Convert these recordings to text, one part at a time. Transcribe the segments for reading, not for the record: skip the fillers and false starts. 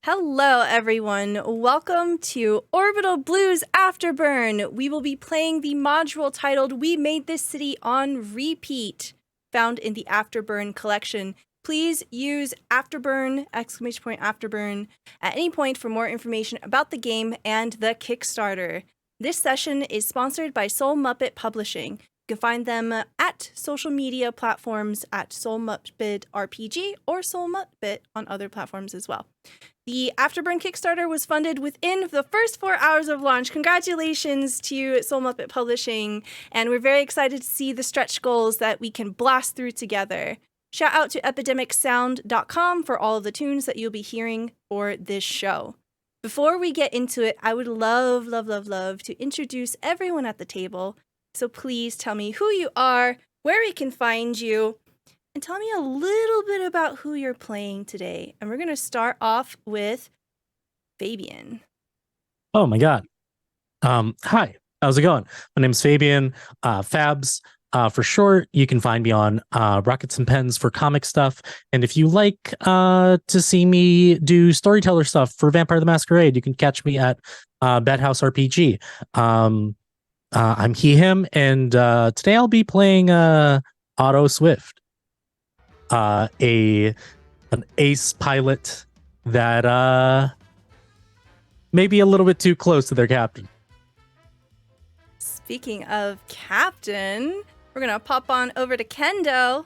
Hello, everyone. Welcome to Orbital Blues Afterburn. We will be playing the module titled We Made This City on Repeat, found in the Afterburn collection. Please use Afterburn, !Afterburn, at any point for more information about the game and the Kickstarter. This session is sponsored by SoulMuppet Publishing. You can find them at social media platforms at SoulMuppet RPG or SoulMuppet on other platforms as well. The Afterburn Kickstarter was funded within the first 4 hours of launch. Congratulations to SoulMuppet Publishing, and we're very excited to see the stretch goals that we can blast through together. Shout out to epidemicsound.com for all of the tunes that you'll be hearing for this show. Before we get into it, I would love to introduce everyone at the table. So please tell me who you are, where we can find you, and tell me a little bit about who you're playing today. And we're going to start off with Fabian. Oh my God. Hi, how's it going? My name's Fabian, Fabs for short. You can find me on Rockets and Pens for comic stuff. And if you like to see me do storyteller stuff for Vampire the Masquerade, you can catch me at Bad House RPG. I'm he, him, and today I'll be playing Otto Swift. An ace pilot that may be a little bit too close to their captain. Speaking of captain, we're going to pop on over to Kendo.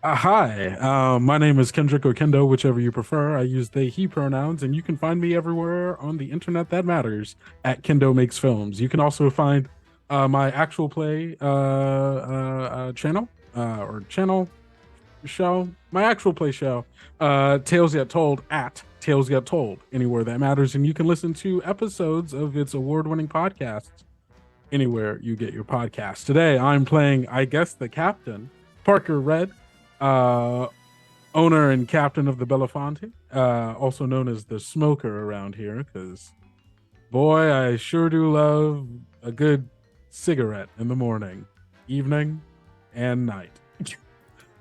Hi, my name is Kendrick or Kendo, whichever you prefer. I use they, he pronouns, and you can find me everywhere on the internet that matters at Kendo Makes Films. You can also find my actual play channel show, my actual play show, Tales Get Told at Tales Get Told, anywhere that matters. And you can listen to episodes of its award-winning podcast anywhere you get your podcast. Today, I'm playing, I guess, the captain, Parker Red, owner and captain of the Belafonte, also known as the smoker around here, because, boy, I sure do love a good cigarette in the morning, evening, and night.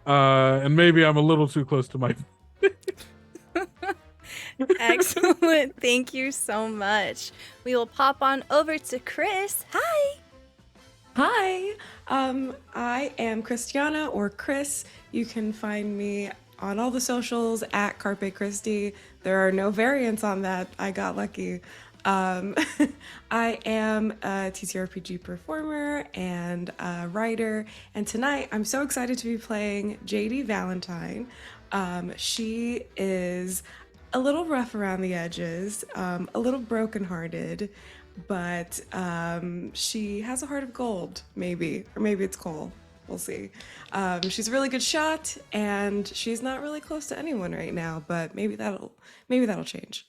And maybe I'm a little too close to my... Excellent. Thank you so much. We will pop on over to Chris. Hi. Hi. I am Christiana or Chris. You can find me on all the socials at Carpe Christi. There are no variants on that. I got lucky. I am a TTRPG performer and a writer, and tonight I'm so excited to be playing JD Valentine. She is a little rough around the edges, a little brokenhearted, but she has a heart of gold, maybe, or maybe it's coal. We'll see. She's a really good shot, and she's not really close to anyone right now, but maybe that'll change.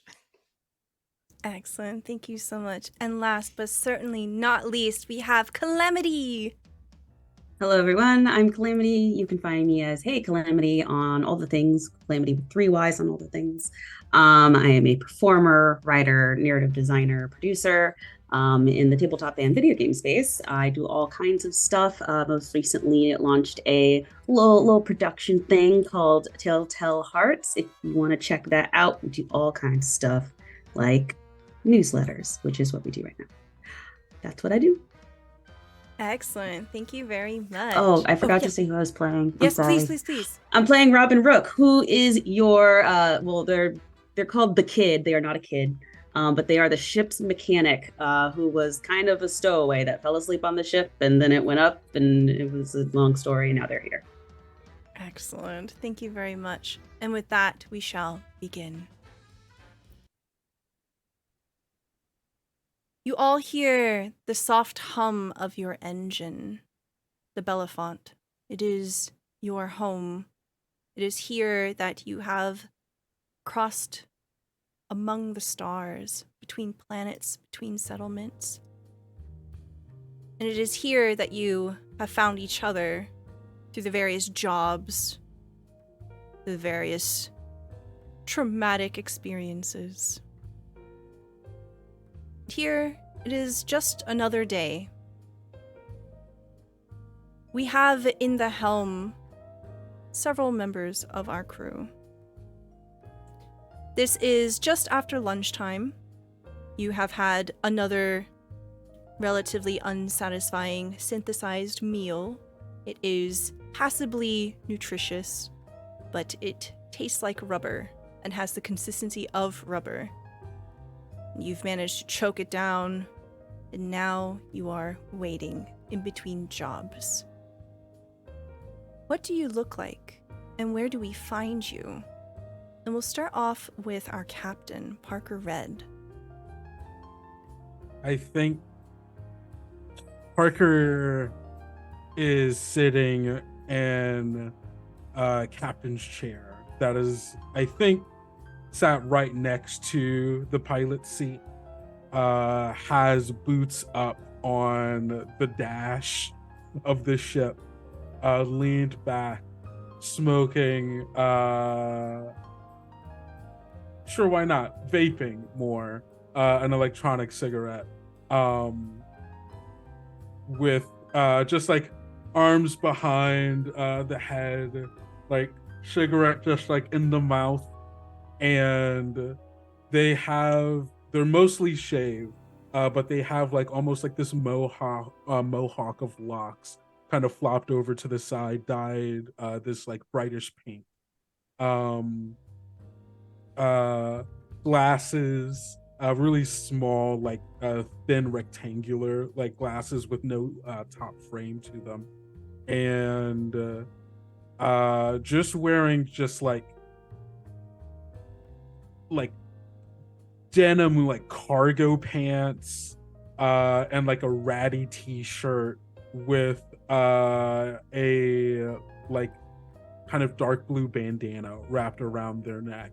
Excellent. Thank you so much. And last but certainly not least, we have Calamity. Hello, everyone. I'm Calamity. You can find me as Hey Calamity on all the things. Calamity with 3 Ys on all the things. I am a performer, writer, narrative designer, producer in the tabletop and video game space. I do all kinds of stuff. Most recently, launched a little production thing called Telltale Hearts. If you want to check that out, we do all kinds of stuff like newsletters, which is what we do right now. That's what I do. Excellent. Thank you very much. Oh, I forgot to say who I was playing. Yes, please. I'm playing Robin Rook, who is your, they're called the Kid. They are not a kid, but they are the ship's mechanic, who was kind of a stowaway that fell asleep on the ship, and then it went up, and it was a long story, and now they're here. Excellent. Thank you very much. And with that, we shall begin. You all hear the soft hum of your engine, the Belafonte. It is your home. It is here that you have crossed among the stars, between planets, between settlements. And it is here that you have found each other through the various jobs, the various traumatic experiences. Here, it is just another day. We have in the helm several members of our crew. This is just after lunchtime. You have had another relatively unsatisfying synthesized meal. It is passably nutritious, but it tastes like rubber and has the consistency of rubber. You've managed to choke it down, and now you are waiting in between jobs. What do you look like, and where do we find you? And we'll start off with our captain, Parker Red. I think Parker is sitting in a captain's chair that is, I think, sat right next to the pilot's seat. Has boots up on the dash of the ship, leaned back, smoking, sure, why not, vaping more, an electronic cigarette, with just like arms behind the head, like cigarette just like in the mouth. And they're mostly shaved, but they have like almost like this mohawk of locks kind of flopped over to the side, dyed this like brightish pink. Glasses, really small, like thin rectangular like glasses with no top frame to them, and just wearing just like denim like cargo pants, and like a ratty t-shirt with a like kind of dark blue bandana wrapped around their neck.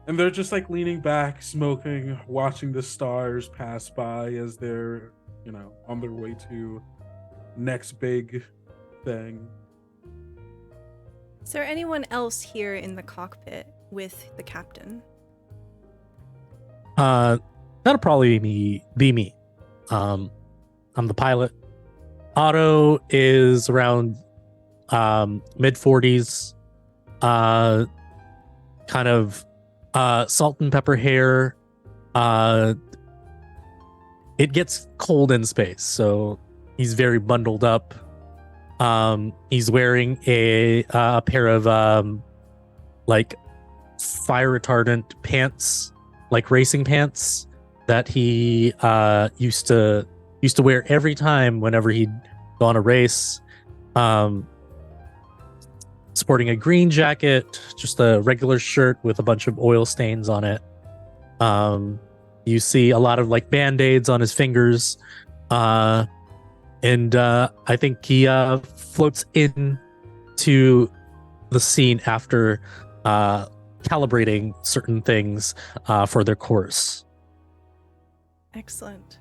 And they're just like leaning back, smoking, watching the stars pass by as they're, on their way to next big thing. Is there anyone else here in the cockpit with the captain? That'll probably be me. I'm the pilot. Otto is around mid-40s, kind of salt and pepper hair. It gets cold in space, so he's very bundled up. He's wearing a pair of like fire retardant pants, like racing pants that he used to wear every time whenever he'd go on a race. Sporting a green jacket, just a regular shirt with a bunch of oil stains on it. You see a lot of like band-aids on his fingers, and I think he floats in to the scene after calibrating certain things for their course. Excellent.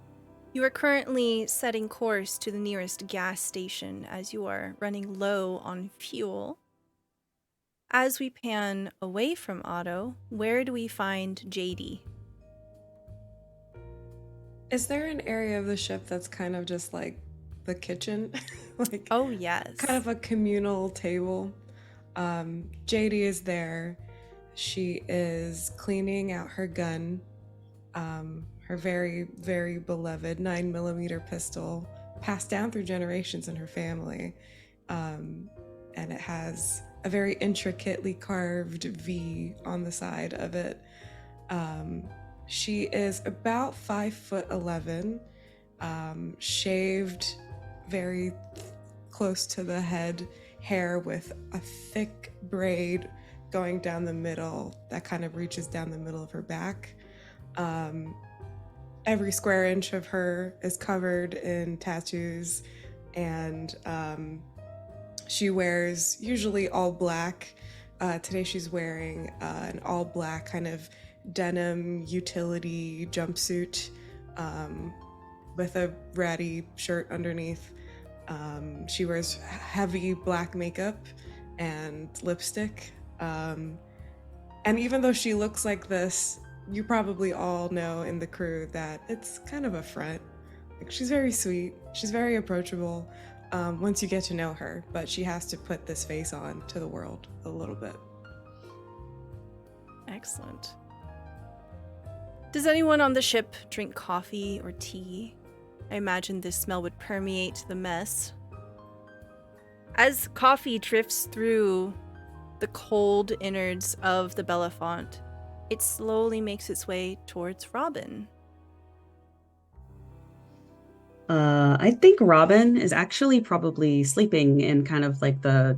You are currently setting course to the nearest gas station as you are running low on fuel. As we pan away from Otto, where do we find JD? Is there an area of the ship that's kind of just like the kitchen? Like, oh, yes. Kind of a communal table. JD is there. She is cleaning out her gun. Her very, very beloved 9mm pistol, passed down through generations in her family. And it has a very intricately carved V on the side of it. She is about 5'11", shaved very close to the head, hair with a thick braid going down the middle that kind of reaches down the middle of her back. Every square inch of her is covered in tattoos, and she wears usually all black. Today she's wearing an all black kind of denim utility jumpsuit with a ratty shirt underneath. She wears heavy black makeup and lipstick. And even though she looks like this, you probably all know in the crew that it's kind of a front. Like, she's very sweet. She's very approachable once you get to know her, but she has to put this face on to the world a little bit. Excellent. Does anyone on the ship drink coffee or tea? I imagine this smell would permeate the mess. As coffee drifts through the cold innards of the Belafonte, it slowly makes its way towards Robin. I think Robin is actually probably sleeping in kind of like the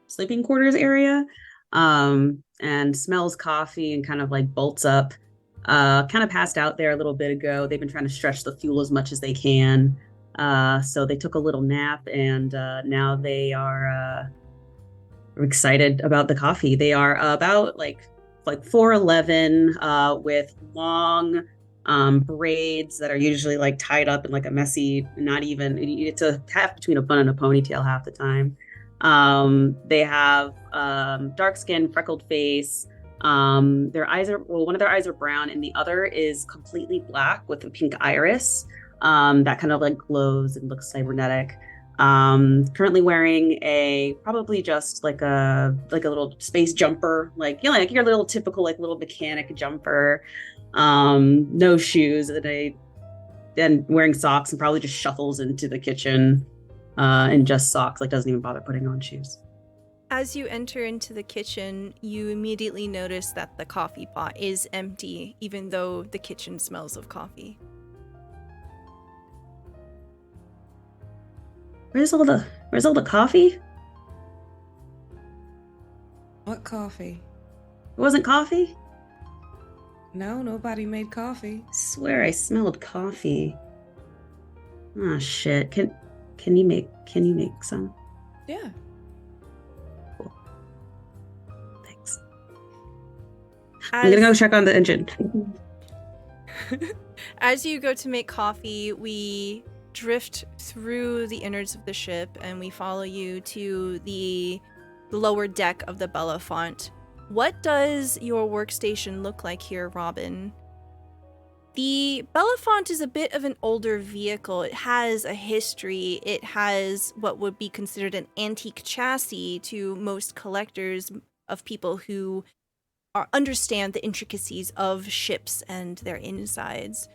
sleeping quarters area, and smells coffee and kind of like bolts up. Kind of passed out there a little bit ago. They've been trying to stretch the fuel as much as they can. So they took a little nap, and now they are excited about the coffee. They are about like 4'11", with long braids that are usually like tied up in like a messy, not even, it's a half between a bun and a ponytail half the time. They have dark skin, freckled face. Their eyes are, well, one of their eyes are brown and the other is completely black with a pink iris that kind of like glows and looks cybernetic. Currently wearing probably just like a little space jumper, like, you know, like your little typical like little mechanic jumper, no shoes, and wearing socks, and probably just shuffles into the kitchen in just socks, like doesn't even bother putting on shoes. As you enter into the kitchen, you immediately notice that the coffee pot is empty, even though the kitchen smells of coffee. Where's all the coffee? What coffee? It wasn't coffee? No, nobody made coffee. I swear I smelled coffee. Oh shit. Can you make some? Yeah. Cool. Thanks. I'm gonna go check on the engine. As you go to make coffee, we drift through the innards of the ship and we follow you to the lower deck of the Belafonte. What does your workstation look like here, Robin? The Belafonte is a bit of an older vehicle. It has a history. It has what would be considered an antique chassis to most collectors of people who understand the intricacies of ships and their insides.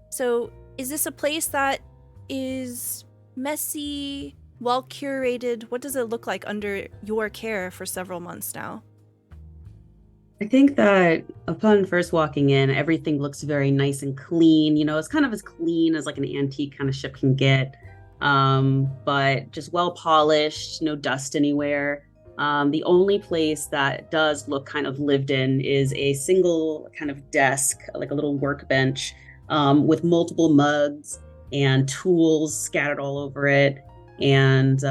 So, is this a place that is messy, well curated? What does it look like under your care for several months now? I think that upon first walking in, everything looks very nice and clean. You know, it's kind of as clean as like an antique kind of ship can get, but just well polished, no dust anywhere. The only place that does look kind of lived in is a single kind of desk, like a little workbench, with multiple mugs and tools scattered all over it, and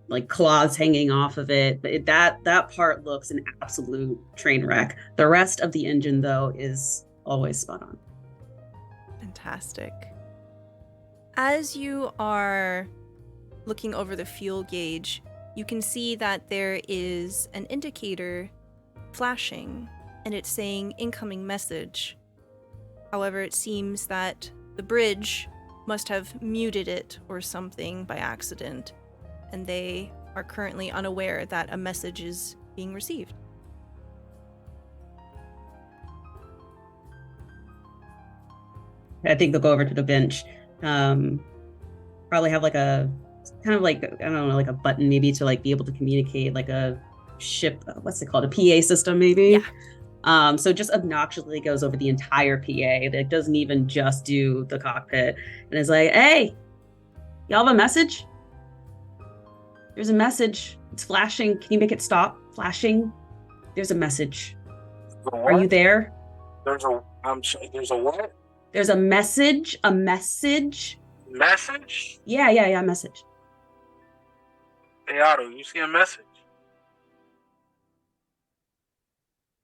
like claws hanging off of it. That part looks an absolute train wreck. The rest of the engine, though, is always spot on. Fantastic. As you are looking over the fuel gauge, you can see that there is an indicator flashing, and it's saying incoming message. However, it seems that the bridge must have muted it or something by accident, and they are currently unaware that a message is being received. I think they'll go over to the bench. Probably have like a kind of like, I don't know, like a button maybe to like be able to communicate, like a ship, what's it called? A PA system maybe? Yeah. So just obnoxiously goes over the entire PA. It doesn't even just do the cockpit. And it's like, hey, y'all have a message? There's a message. It's flashing. Can you make it stop flashing? There's a message. Are you there? There's a what? There's a message. A message. Message? Yeah, message. Hey Otto, you see a message?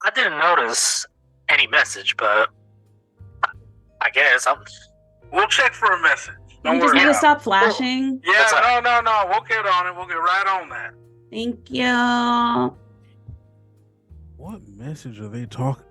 I didn't notice any message, but I guess We'll check for a message. You just need to stop flashing. Yeah, no. We'll get on it. We'll get right on that. Thank you. What message are they talking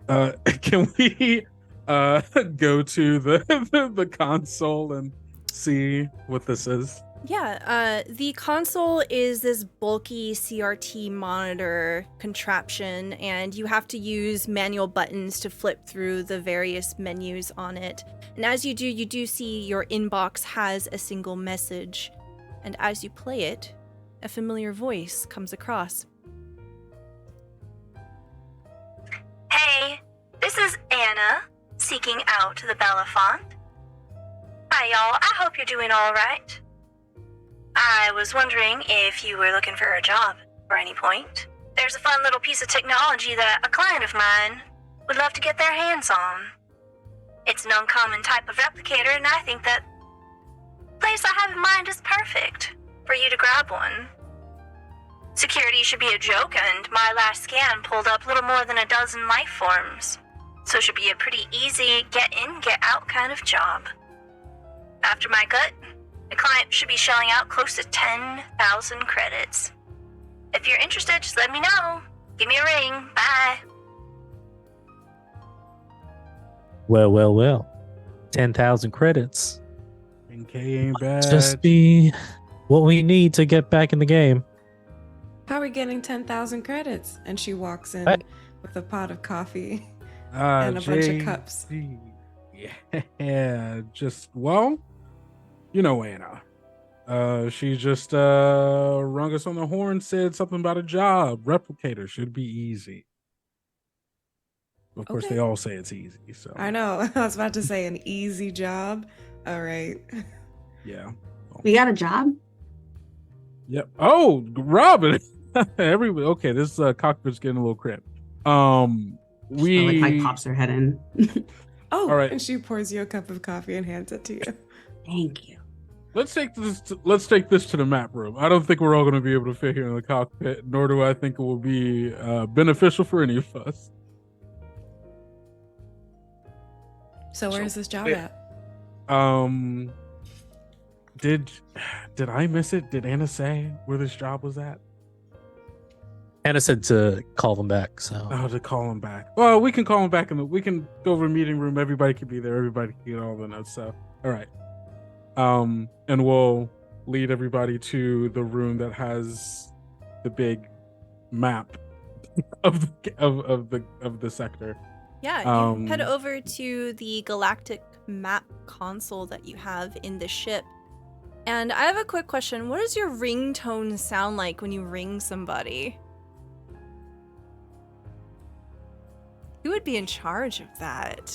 about? Can we go to the console and see what this is? Yeah, the console is this bulky CRT monitor contraption, and you have to use manual buttons to flip through the various menus on it. And as you do see your inbox has a single message. And as you play it, a familiar voice comes across. Hey, this is Anna, seeking out the Belafonte. Hi, y'all. I hope you're doing all right. I was wondering if you were looking for a job for any point. There's a fun little piece of technology that a client of mine would love to get their hands on. It's an uncommon type of replicator, and I think that the place I have in mind is perfect for you to grab one. Security should be a joke, and my last scan pulled up little more than a dozen life forms, so it should be a pretty easy get in, get out kind of job. After my cut, the client should be shelling out close to 10,000 credits. If you're interested, just let me know. Give me a ring. Bye. Well. 10,000 credits. 10K ain't bad. Just be what we need to get back in the game. How are we getting 10,000 credits? And she walks in with a pot of coffee and a bunch of cups. Yeah, you know Anna. She just rung us on the horn, said something about a job. Replicator should be easy. Of course, Okay. they all say it's easy. So I know. I was about to say an easy job. All right. yeah. We got a job? Yep. Oh, Robin. Okay, this cockpit's getting a little cramped. Like my pops her head in. Oh, All right. and she pours you a cup of coffee and hands it to you. Thank you. Let's take this to the map room. I don't think we're all going to be able to fit here in the cockpit, nor do I think it will be beneficial for any of us. So where's this job at? Did I miss it? Did Anna say where this job was at? Anna said to call them back, so. Oh, to call him back. Well, we can call him back we can go over a meeting room. Everybody can be there. Everybody can get all the notes. So, all right. And we'll lead everybody to the room that has the big map of the sector. Yeah, you head over to the galactic map console that you have in the ship. And I have a quick question. What does your ringtone sound like when you ring somebody? Who would be in charge of that?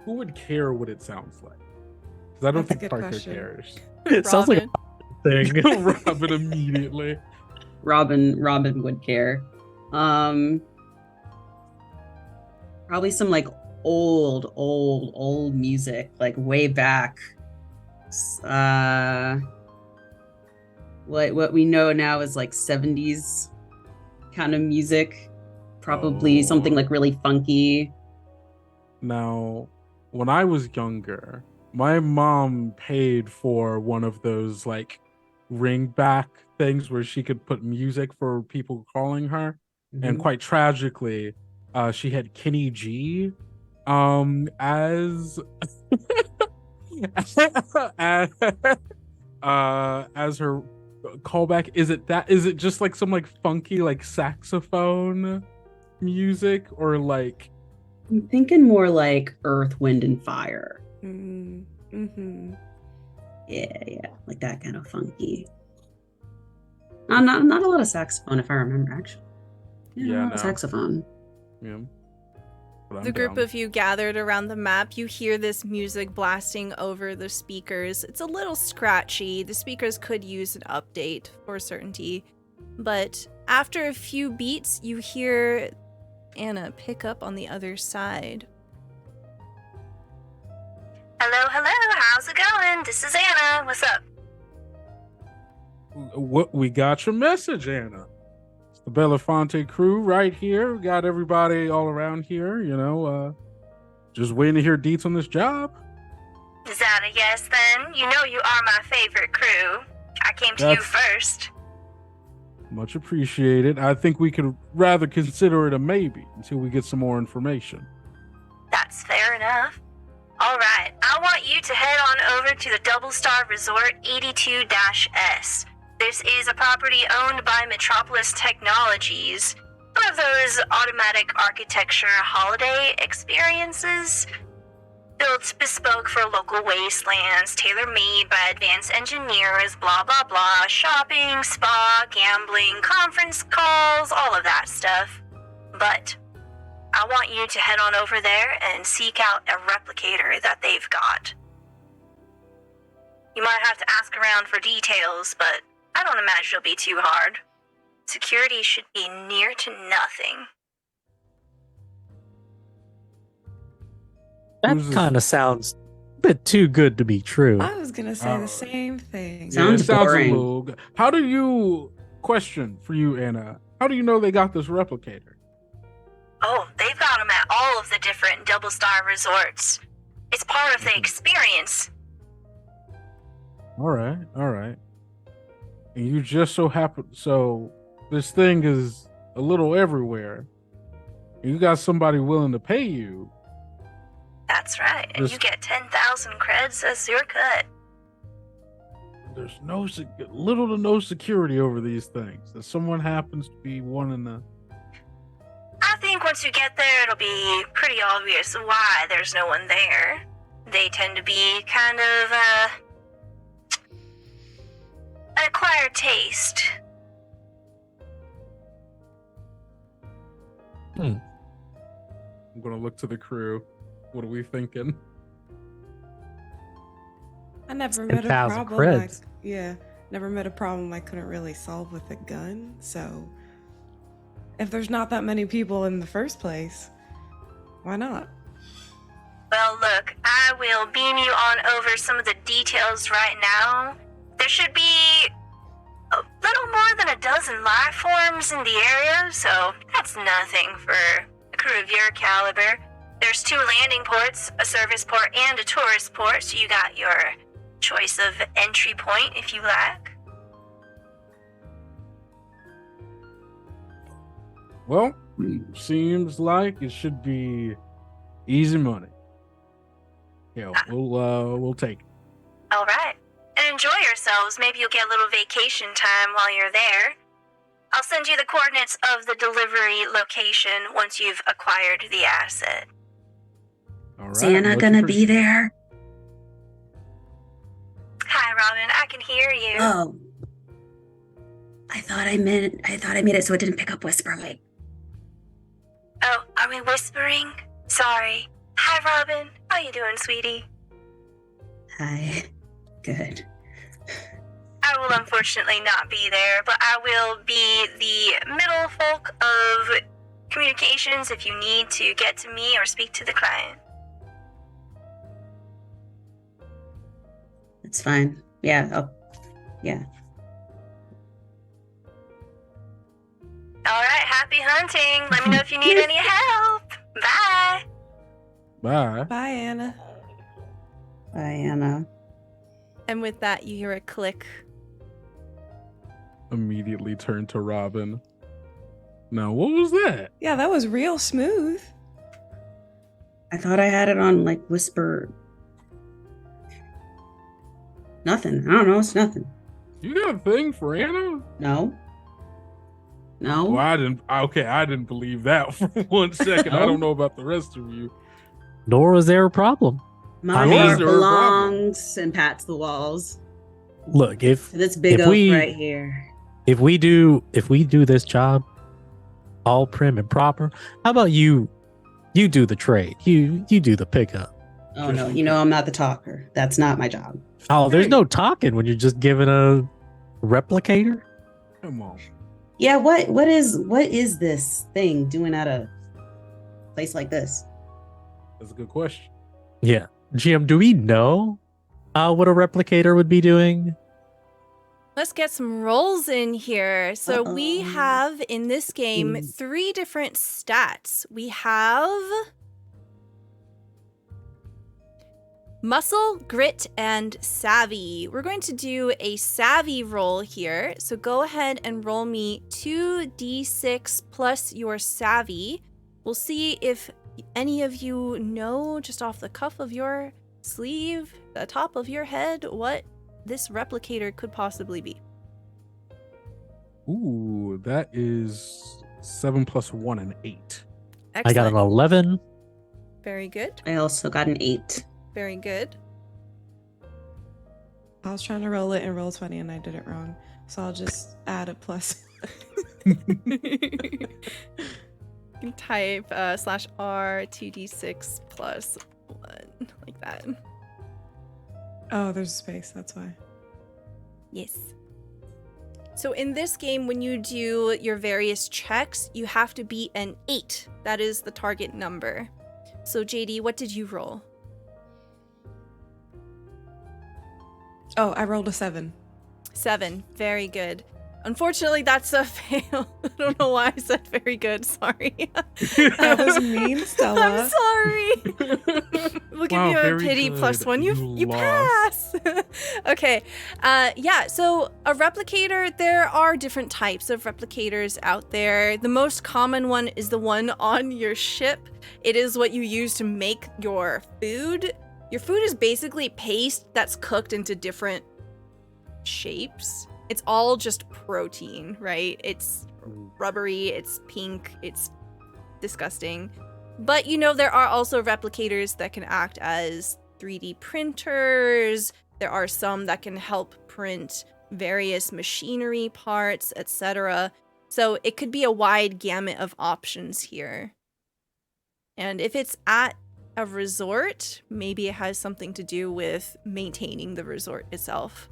Who would care what it sounds like? Because I don't That's a think good Parker question. cares. It sounds like Robin. a thing. Robin immediately. Robin would care. Probably some like old music, like way back. What we know now is like 70s kind of music. Probably something like really funky. Now, when I was younger, my mom paid for one of those like ring back things where she could put music for people calling her. And quite tragically, she had Kenny G as as her callback. Is it just like some like funky like saxophone music, or like I'm thinking more like Earth, Wind, and Fire. Mm-hmm. Yeah, like that kind of funky. Not a lot of saxophone, if I remember, actually. Yeah, no. Saxophone. Yeah. But I'm The group down. of you gathered around the map, you hear this music blasting over the speakers. It's a little scratchy. The speakers could use an update for certainty. But after a few beats, you hear Anna pick up on the other side. Hello, how's it going? This is Anna. What's up? What, we got your message, Anna. It's the Belafonte crew right here. We got everybody all around here, just waiting to hear deets on this job. Is that a yes then? You know you are my favorite crew. I came to you first. Much appreciated. I think we could rather consider it a maybe until we get some more information. That's fair enough. Alright, I want you to head on over to the Double Star Resort 82-S. This is a property owned by Metropolis Technologies. One of those automatic architecture holiday experiences. Built bespoke for local wastelands, tailor-made by advanced engineers, blah blah blah, shopping, spa, gambling, conference calls, all of that stuff. But I want you to head on over there and seek out a replicator that they've got. You might have to ask around for details, but I don't imagine it'll be too hard. Security should be near to nothing. That Who's this? kind of sounds a bit too good to be true. I was gonna say the same thing. Sounds it sounds boring. a little. How do you question for you, Anna? How do you know they got this replicator? Oh, they've got them at all of the different Double Star resorts. It's part of the experience. All right. And you just so happen, so this thing is a little everywhere. You got somebody willing to pay you. That's right, and you get 10,000 creds as your cut. There's little to no security over these things. If someone happens to be wanting to. I think once you get there, it'll be pretty obvious why there's no one there. They tend to be kind of, an acquired taste. I'm gonna look to the crew. What are we thinking? I never met a 10,000 problem. creds. Never met a problem I couldn't really solve with a gun. So, if there's not that many people in the first place, why not? Well, look, I will beam you on over some of the details right now. There should be a little more than a dozen life forms in the area, so that's nothing for a crew of your caliber. There's 2 landing ports, a service port and a tourist port, so you got your choice of entry point if you like. Well, seems like it should be easy money. Yeah, we'll take it. All right. And enjoy yourselves. Maybe you'll get a little vacation time while you're there. I'll send you the coordinates of the delivery location once you've acquired the asset. All right. Is Anna much gonna be appreciated. there? Hi, Robin. I can hear you. Oh. I thought I made it so it didn't pick up whispering. Oh, are we whispering? Sorry. Hi, Robin. How you doing, sweetie? Hi. Good. I will unfortunately not be there, but I will be the middle folk of communications if you need to get to me or speak to the client. It's fine. Yeah. Yeah. All right, happy hunting. Let me know if you need any help. Bye. Bye. Bye, Anna. Bye, Anna. And with that, you hear a click. Immediately turn to Robin. Now, what was that? Yeah, that was real smooth. I thought I had it on like whisper. Nothing. I don't know. It's nothing. You got a thing for Anna? No. No. Well, I didn't believe that for 1 second. I don't know about the rest of you. Nor was there a problem. My I mean- heart Is there a problem? belongs and pats the walls. Look, if To this big If oak we- right here. if we do this job all prim and proper, how about you do the trade? You do the pickup. Oh no, I'm not the talker. That's not my job. Oh, there's Hey. no talking when you're just given a replicator. Come on. Yeah, what is this thing doing at a place like this? That's a good question. Yeah. GM, do we know what a replicator would be doing? Let's get some rolls in here. So we Uh-oh. have in this game 3 different stats. We have muscle, grit, and savvy. We're going to do a savvy roll here. So go ahead and roll me 2d6 plus your savvy. We'll see if any of you know, just off the cuff of your sleeve, the top of your head, what this replicator could possibly be? Ooh, that is 7 + 1 and 8. Excellent. I got an 11. Very good. I also got an 8. Very good. I was trying to roll it in Roll20 and I did it wrong. So I'll just add a plus. You can type /R 2d6 +1, like that. Oh, there's a space, that's why. Yes. So in this game, when you do your various checks, you have to beat an 8. That is the target number. So JD, what did you roll? Oh, I rolled a 7. 7. Very good. Unfortunately, that's a fail. I don't know why I said very good. Sorry. That was mean, Stella. I'm sorry. We'll give you a very pity good. +1. You lost. pass. Okay. Yeah, so a replicator, there are different types of replicators out there. The most common one is the one on your ship. It is what you use to make your food. Your food is basically paste that's cooked into different shapes. It's all just protein, right? It's rubbery, it's pink, it's disgusting. But you know, there are also replicators that can act as 3D printers. There are some that can help print various machinery parts, etc. So it could be a wide gamut of options here. And if it's at a resort, maybe it has something to do with maintaining the resort itself.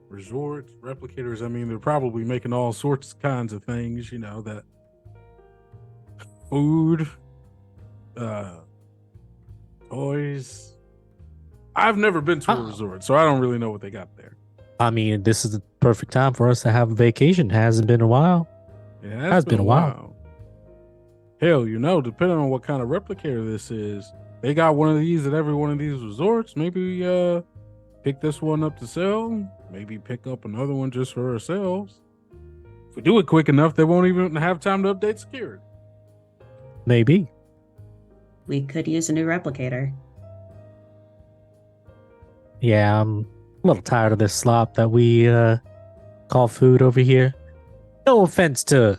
Resorts, replicators, I mean, they're probably making all sorts of kinds of things, you know, that food, toys. I've never been to a resort, so I don't really know what they got there. I mean, this is the perfect time for us to have a vacation. Hasn't been a while. It has been a while. Hell, you know, depending on what kind of replicator this is, they got one of these at every one of these resorts. Maybe pick this one up to sell. Maybe pick up another one just for ourselves. If we do it quick enough, they won't even have time to update security. Maybe. We could use a new replicator. Yeah, I'm a little tired of this slop that we call food over here. No offense to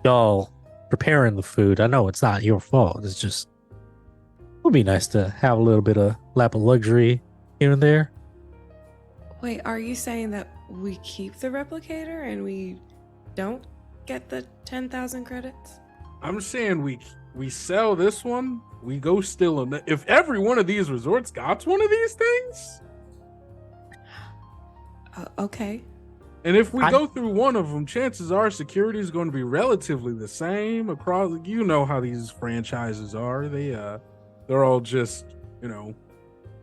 y'all preparing the food. I know it's not your fault. It's just, it would be nice to have a little bit of lap of luxury here and there. Wait, are you saying that we keep the replicator and we don't get the 10,000 credits? I'm saying we sell this one. We go steal them. If every one of these resorts got one of these things, Okay. and if we go through one of them, chances are security is going to be relatively the same across. You know how these franchises are. They're all just, you know,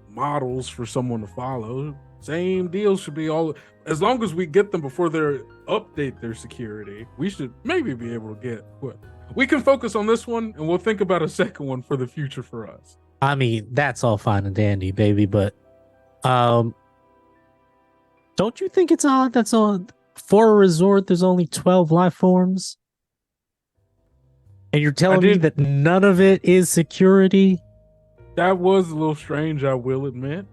models for someone to follow. Same deal should be all, as long as we get them before they update their security. We should maybe be able to get what we can focus on this one, and we'll think about a second one for the future for us. I mean, that's all fine and dandy, baby, but don't you think it's odd that's on for a resort there's only 12 life forms? And you're telling me that none of it is security? That was a little strange, I will admit.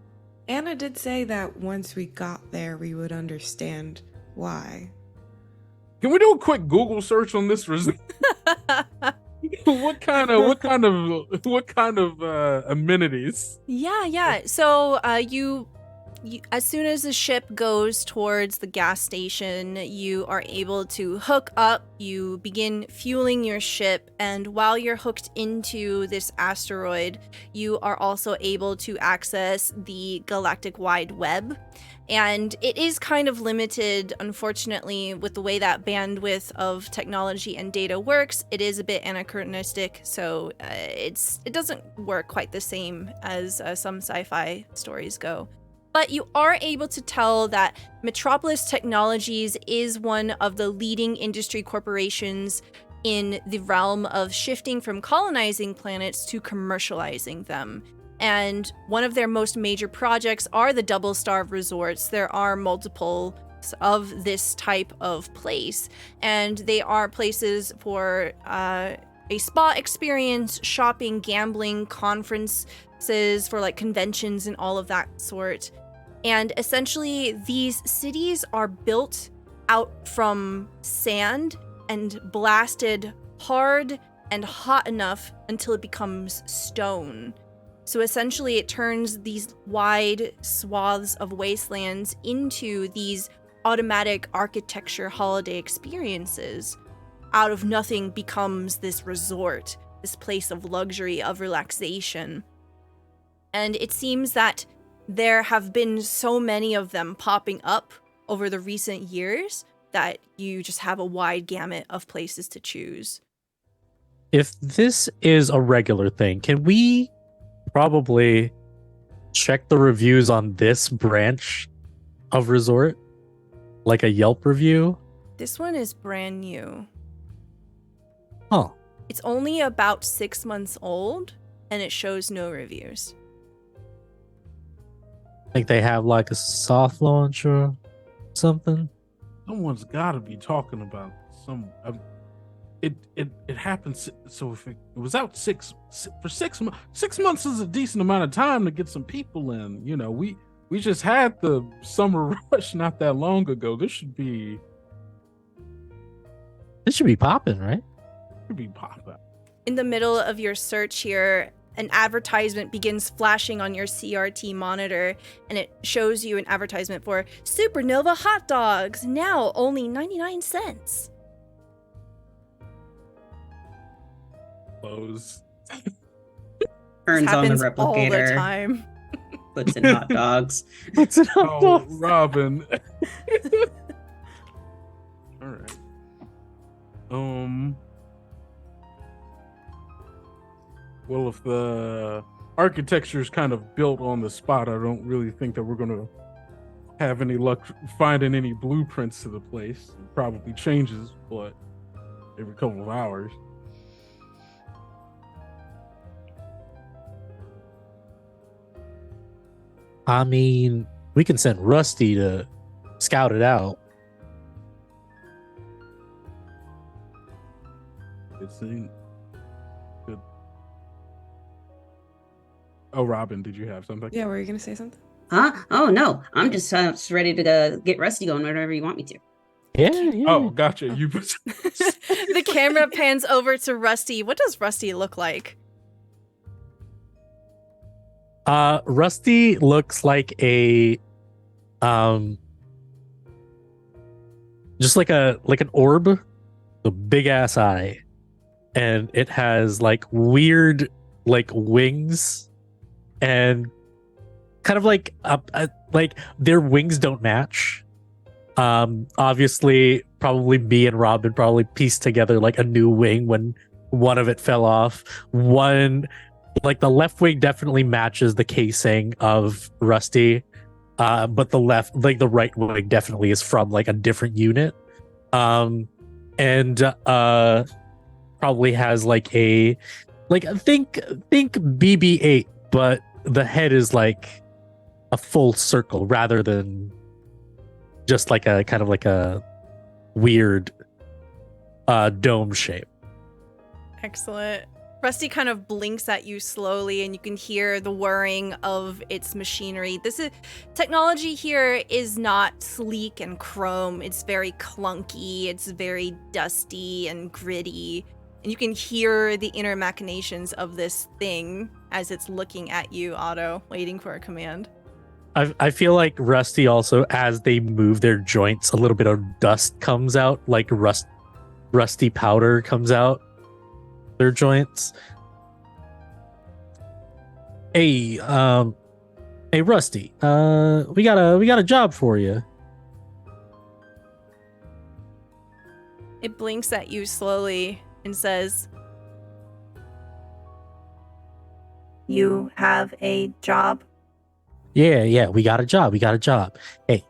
Anna did say that once we got there, we would understand why. Can we do a quick Google search on this resort? What kind of amenities? Yeah. So you, as soon as the ship goes towards the gas station, you are able to hook up, you begin fueling your ship, and while you're hooked into this asteroid, you are also able to access the galactic wide web. And it is kind of limited, unfortunately, with the way that bandwidth of technology and data works. It is a bit anachronistic, so it doesn't work quite the same as some sci-fi stories go. But you are able to tell that Metropolis Technologies is one of the leading industry corporations in the realm of shifting from colonizing planets to commercializing them. And one of their most major projects are the double star resorts. There are multiple of this type of place, and they are places for a spa experience, shopping, gambling, conferences for like conventions and all of that sort. And essentially these cities are built out from sand and blasted hard and hot enough until it becomes stone. So essentially it turns these wide swaths of wastelands into these automatic architecture holiday experiences. Out of nothing becomes this resort, this place of luxury, of relaxation. And it seems that there have been so many of them popping up over the recent years that you just have a wide gamut of places to choose. If this is a regular thing, can we probably check the reviews on this branch of resort? Like a Yelp review? This one is brand new. Oh. It's only about 6 months old, and it shows no reviews. I think they have like a soft launch or something. Someone's got to be talking about some. It happens. So if it was out 6 months, 6 months is a decent amount of time to get some people in. You know, we just had the summer rush not that long ago. This should be popping, right? Should be popping. In the middle of your search here, an advertisement begins flashing on your CRT monitor, and it shows you an advertisement for Supernova hot dogs, now only 99 cents. Close. Turns on the Happens all the replicator. time. Puts in hot dogs. What's it hot Oh, dogs? Robin. All right. Well, if the architecture is kind of built on the spot, I don't really think that we're going to have any luck finding any blueprints to the place. It probably changes, but every couple of hours. I mean, we can send Rusty to scout it out. It seems good. Oh, Robin, did you have something? Yeah, were you gonna say something? Huh? Oh no, I'm just ready to get Rusty going whenever you want me to. Yeah. Oh, gotcha. You The camera pans over to Rusty. What does Rusty look like? Rusty looks like a just like an orb, a big ass eye, and it has like weird like wings, and kind of like like their wings don't match. Obviously, probably me and Robin probably pieced together like a new wing when one of it fell off. Like the left wing definitely matches the casing of Rusty, but the right wing definitely is from like a different unit, and probably has like a think BB-8, but the head is like a full circle rather than just like a kind of like a weird dome shape. Excellent. Rusty kind of blinks at you slowly, and you can hear the whirring of its machinery. Technology here is not sleek and chrome. It's very clunky. It's very dusty and gritty. And you can hear the inner machinations of this thing as it's looking at you, Otto, waiting for a command. I feel like Rusty also, as they move their joints, a little bit of dust comes out, like rusty powder comes out their joints. Hey Rusty, we got a job for you. It blinks at you slowly and says, "You have a job?" Yeah, we got a job. Hey,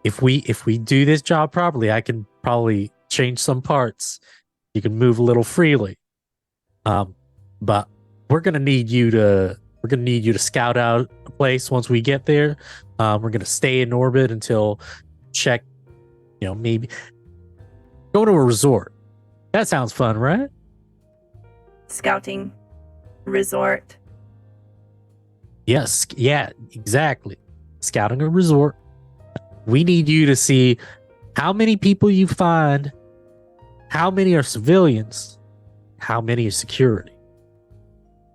if we do this job properly, I can probably change some parts. You can move a little freely. But we're gonna need you to scout out a place once we get there. We're gonna stay in orbit until check, maybe go to a resort. That sounds fun, right? Scouting. Resort. Yes. Yeah, exactly. Scouting a resort. We need you to see how many people you find, how many are civilians, how many are security.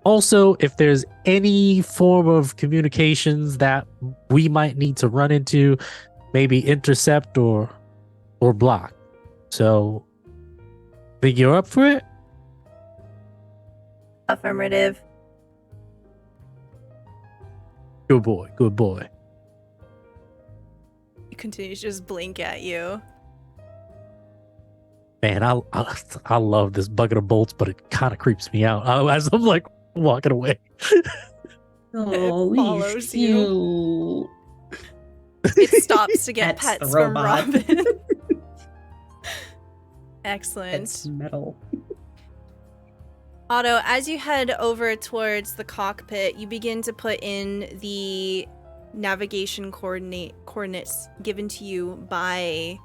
Also, if there's any form of communications that we might need to run into, maybe intercept or block. So, think you're up for it? Affirmative. Good boy. Good boy. He continues to just blink at you. Man, I love this bucket of bolts, but it kind of creeps me out as I'm like walking away. Oh, It follows you. It stops to get That's the pets from robot. Robin. Excellent. It's metal. Otto, as you head over towards the cockpit, you begin to put in the navigation coordinates given to you by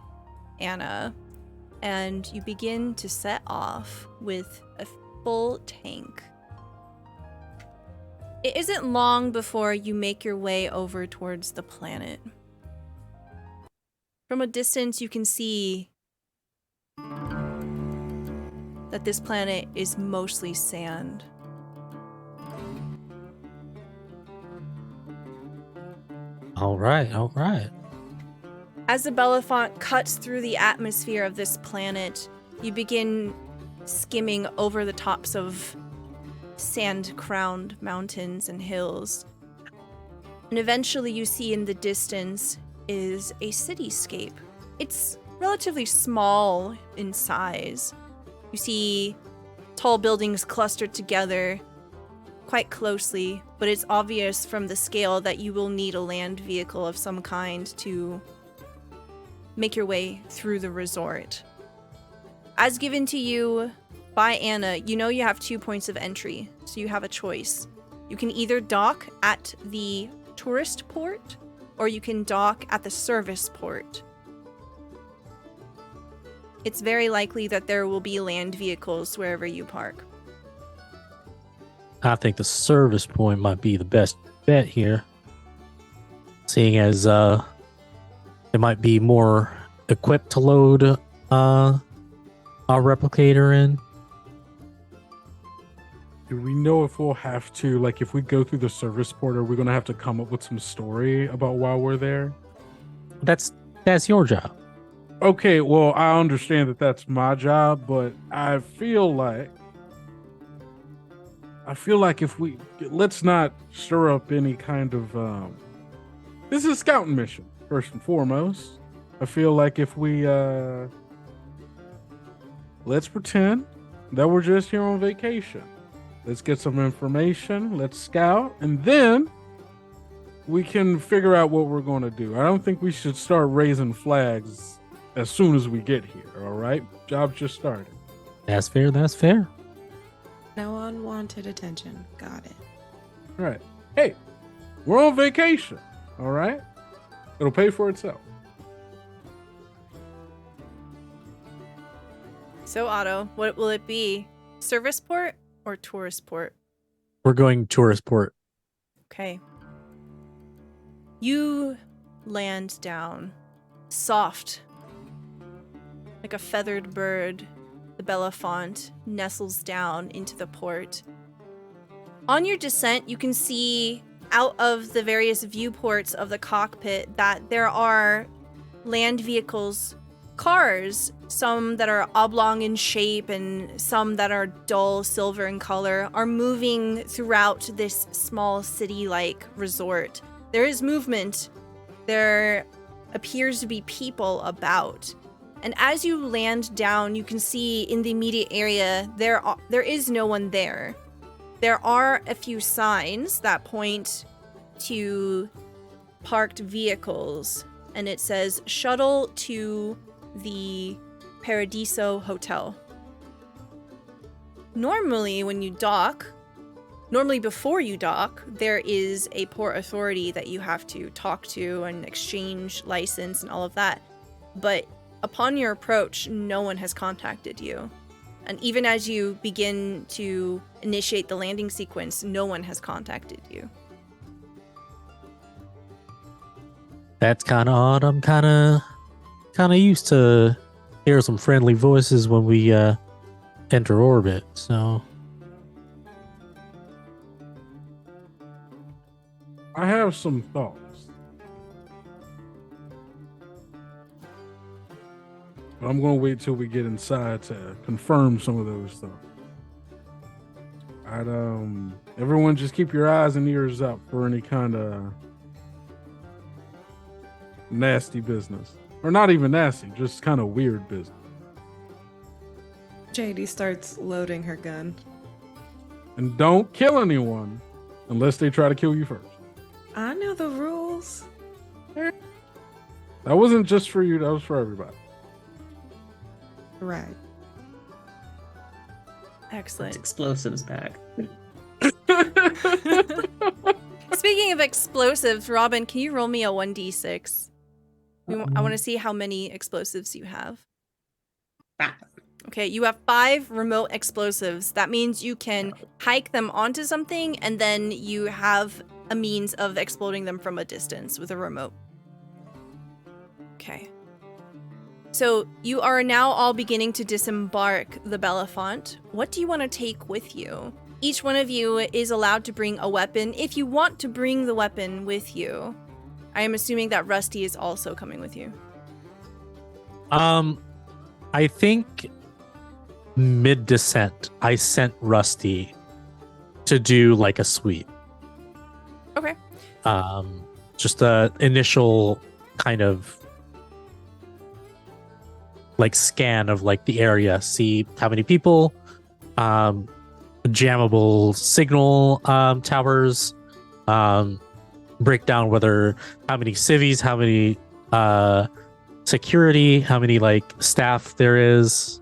Anna, and you begin to set off with a full tank. It isn't long before you make your way over towards the planet. From a distance, you can see that this planet is mostly sand. All right. As the Belafonte cuts through the atmosphere of this planet, you begin skimming over the tops of sand-crowned mountains and hills. And eventually you see in the distance is a cityscape. It's relatively small in size. You see tall buildings clustered together quite closely, but it's obvious from the scale that you will need a land vehicle of some kind to make your way through the resort. As given to you by Anna, you know you have 2 points of entry, so you have a choice. You can either dock at the tourist port, or you can dock at the service port. It's very likely that there will be land vehicles wherever you park. I think the service point might be the best bet here, seeing as it might be more equipped to load our replicator in. Do we know if we'll have to, like, if we go through the service port, are we going to have to come up with some story about why we're there? That's your job. Okay, well, I understand that that's my job, but I feel like if we, let's not stir up any kind of, this is a scouting mission, first and foremost. I feel like if we, let's pretend that we're just here on vacation. Let's get some information, let's scout, and then we can figure out what we're going to do. I don't think we should start raising flags as soon as we get here, all right? Job's just started. That's fair. No unwanted attention. Got it. All right. Hey, we're on vacation, all right? It'll pay for itself. So, Otto, what will it be? Service port or tourist port? We're going tourist port. Okay. You land down, soft, like a feathered bird. The Belafonte nestles down into the port. On your descent, you can see out of the various viewports of the cockpit that there are land vehicles, cars, some that are oblong in shape and some that are dull silver in color, are moving throughout this small city-like resort. There is movement. There appears to be people about. And as you land down, you can see in the immediate area, there is no one there. There are a few signs that point to parked vehicles, and it says shuttle to the Paradiso Hotel. Normally, when you dock, Normally before you dock, there is a port authority that you have to talk to and exchange license and all of that. But upon your approach, no one has contacted you. And even as you begin to initiate the landing sequence, no one has contacted you. That's kind of odd. I'm kind of used to hear some friendly voices when we enter orbit. So I have some thoughts. But I'm going to wait till we get inside to confirm some of those thoughts. Everyone just keep your eyes and ears up for any kind of nasty business. Or not even nasty, just kind of weird business. JD starts loading her gun. And don't kill anyone unless they try to kill you first. I know the rules. That wasn't just for you, that was for everybody. Right. Excellent. It's explosives back. Speaking of explosives, Robin, can you roll me a 1d6? I want to see how many explosives you have. 5. Okay, you have 5 remote explosives. That means you can hike them onto something, and then you have a means of exploding them from a distance with a remote. Okay. So you are now all beginning to disembark the Belafonte. What do you want to take with you? Each one of you is allowed to bring a weapon if you want to bring the weapon with you. I am assuming that Rusty is also coming with you. I think mid-descent, I sent Rusty to do like a sweep. Okay. Just a initial kind of like scan of like the area, see how many people, jammable signal towers, break down how many civvies, how many security, how many like staff there is.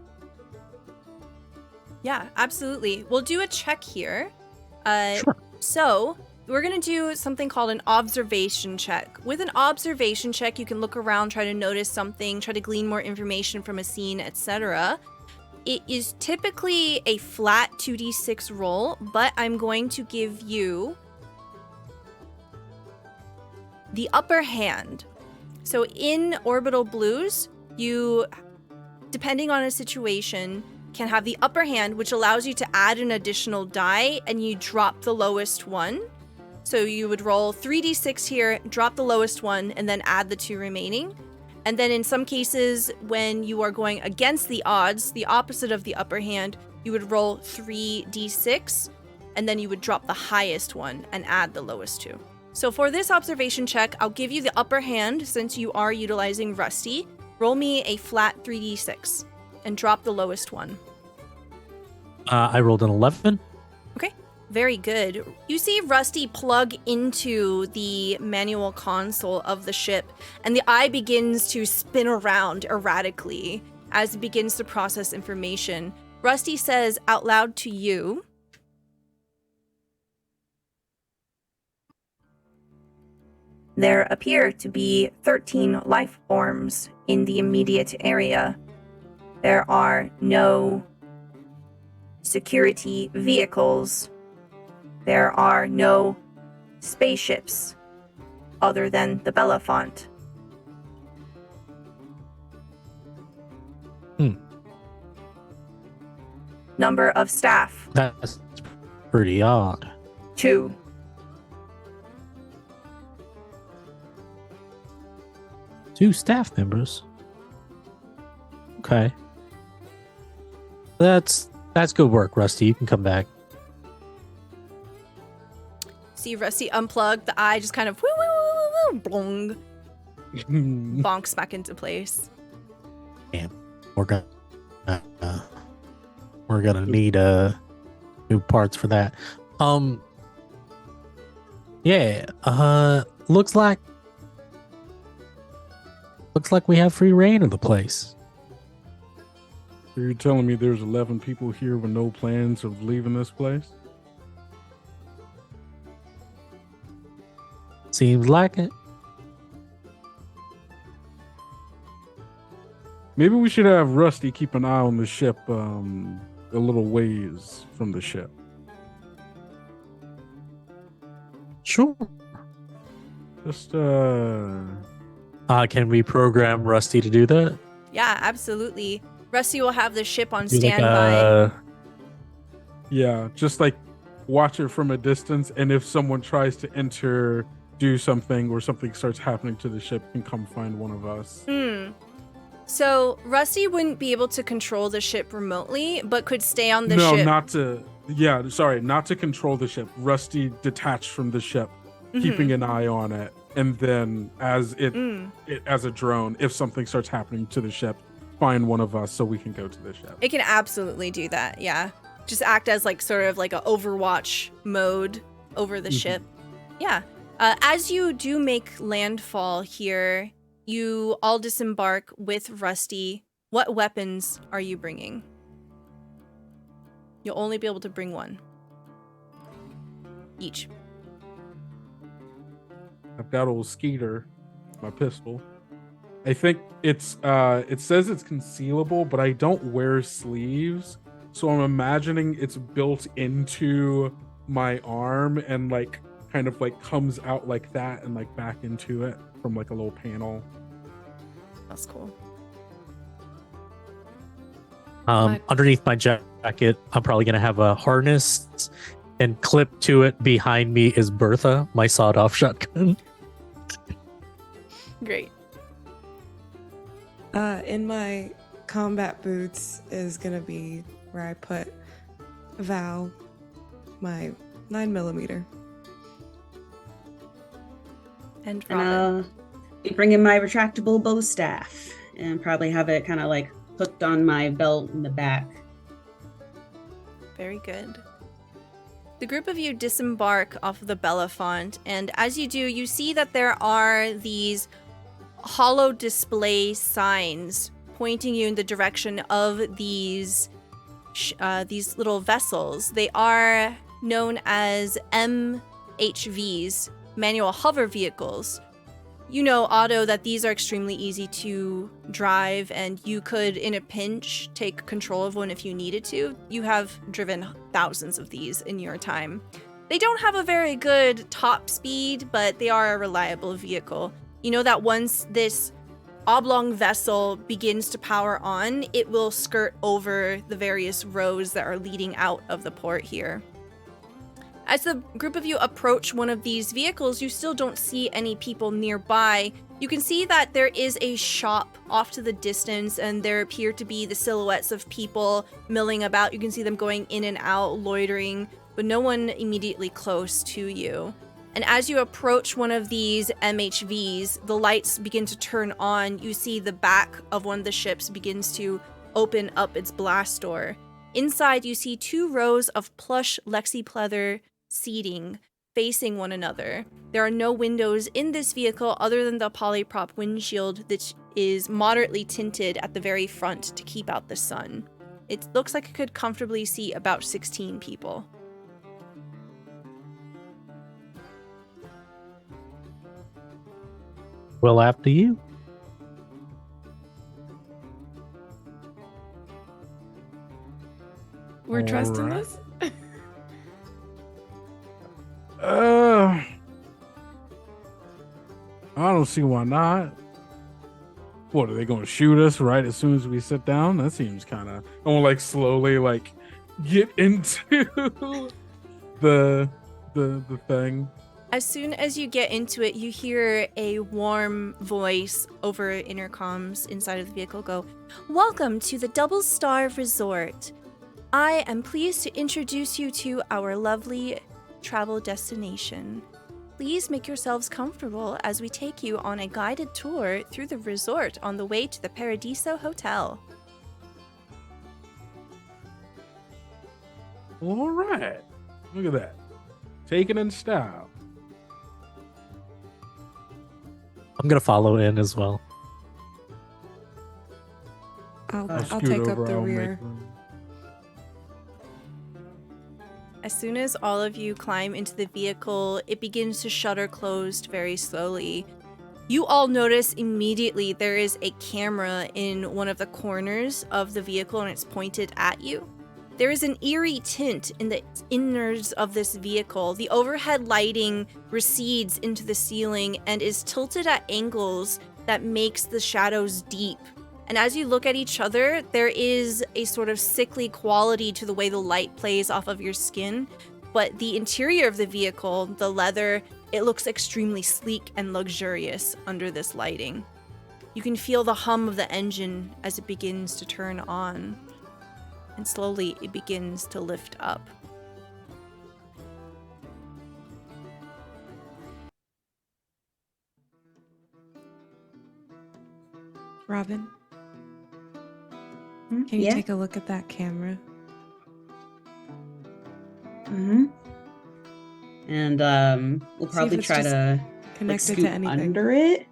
Yeah, absolutely. We'll do a check here. Sure. So we're going to do something called an observation check. With an observation check, you can look around, try to notice something, try to glean more information from a scene, etc. It is typically a flat 2d6 roll, but I'm going to give you the upper hand. So in Orbital Blues, you, depending on a situation, can have the upper hand, which allows you to add an additional die, and you drop the lowest one. So you would roll 3d6 here, drop the lowest one, and then add the 2 remaining. And then in some cases, when you are going against the odds, the opposite of the upper hand, you would roll 3d6, and then you would drop the highest one and add the lowest 2. So for this observation check, I'll give you the upper hand since you are utilizing Rusty. Roll me a flat 3d6 and drop the lowest one. I rolled an 11. Okay, very good. You see Rusty plug into the manual console of the ship, and the eye begins to spin around erratically as it begins to process information. Rusty says out loud to you, "There appear to be 13 life forms in the immediate area. There are no security vehicles. There are no spaceships other than the Belafonte. Number of staff, That's pretty odd. 2. Two staff members. Okay. That's good work, Rusty. You can come back. See Rusty unplug, the eye just kind of woo woo woo woo blong, bonks back into place. Damn. We're gonna need new parts for that. Yeah. Looks like we have free reign of the place. Are you telling me there's 11 people here with no plans of leaving this place? Seems like it. Maybe we should have Rusty keep an eye on the ship a little ways from the ship. Sure. Just Can we program Rusty to do that? Yeah, absolutely. Rusty will have the ship on Do like standby. yeah, just like watch it from a distance, and if someone tries to enter, do something, or something starts happening to the ship, can come find one of us. So Rusty wouldn't be able to control the ship remotely, but could stay on the No, ship. not to control the ship. Rusty detached from the ship, keeping an eye on it, and then as it as a drone, if something starts happening to the ship, find one of us so we can go to the ship. It can absolutely do that, yeah. Just act as like sort of like a Overwatch mode over the ship. Yeah. As you do make landfall here, you all disembark with Rusty. What weapons are you bringing? You'll only be able to bring one. Each. I've got old Skeeter, my pistol. I think it's it says it's concealable, but I don't wear sleeves, so I'm imagining it's built into my arm and like kind of like comes out like that and like back into it from like a little panel. That's cool. Underneath my jacket, I'm probably gonna have a harness, and clipped to it behind me is Bertha, my sawed-off shotgun. Great. In my combat boots is gonna be where I put Val, my 9mm. And And Robin. be bringing my retractable bow staff and probably have it kind of like hooked on my belt in the back. Very good. The group of you disembark off of the Belafonte, and as you do, you see that there are these hollow display signs pointing you in the direction of these little vessels. They are known as MHVs, manual hover vehicles. You know, Otto, that these are extremely easy to drive, and you could, in a pinch, take control of one if you needed to. You have driven thousands of these in your time. They don't have a very good top speed, but they are a reliable vehicle. You know that once this oblong vessel begins to power on, it will skirt over the various rows that are leading out of the port here. As the group of you approach one of these vehicles, you still don't see any people nearby. You can see that there is a shop off to the distance, and there appear to be the silhouettes of people milling about. You can see them going in and out, loitering, but no one immediately close to you. And as you approach one of these MHVs, the lights begin to turn on. You see the back of one of the ships begins to open up its blast door. Inside, you see 2 rows of plush Lexipleather seating facing one another. There are no windows in this vehicle other than the polyprop windshield that is moderately tinted at the very front to keep out the sun. It looks like it could comfortably seat about 16 people. Well, after you. We're trusting Alright. this? I don't see why not. What, are they going to shoot us right as soon as we sit down? That seems kind of. I want to like slowly like get into the thing. As soon as you get into it, you hear a warm voice over intercoms inside of the vehicle go, "Welcome to the Double Star Resort. I am pleased to introduce you to our lovely travel destination. Please make yourselves comfortable as we take you on a guided tour through the resort on the way to the Paradiso Hotel." All right. Look at that. Taken in style. I'm gonna follow in as well. I'll Scoot take up over, the I'll make rear. room. As soon as all of you climb into the vehicle, it begins to shutter closed very slowly. You all notice immediately there is a camera in one of the corners of the vehicle and it's pointed at you. There is an eerie tint in the innards of this vehicle. The overhead lighting recedes into the ceiling and is tilted at angles that makes the shadows deep. And as you look at each other, there is a sort of sickly quality to the way the light plays off of your skin. But the interior of the vehicle, the leather, it looks extremely sleek and luxurious under this lighting. You can feel the hum of the engine as it begins to turn on. And slowly it begins to lift up. Robin, can you take a look at that camera? Mm-hmm. And we'll probably try to connect it scoot to anything under it.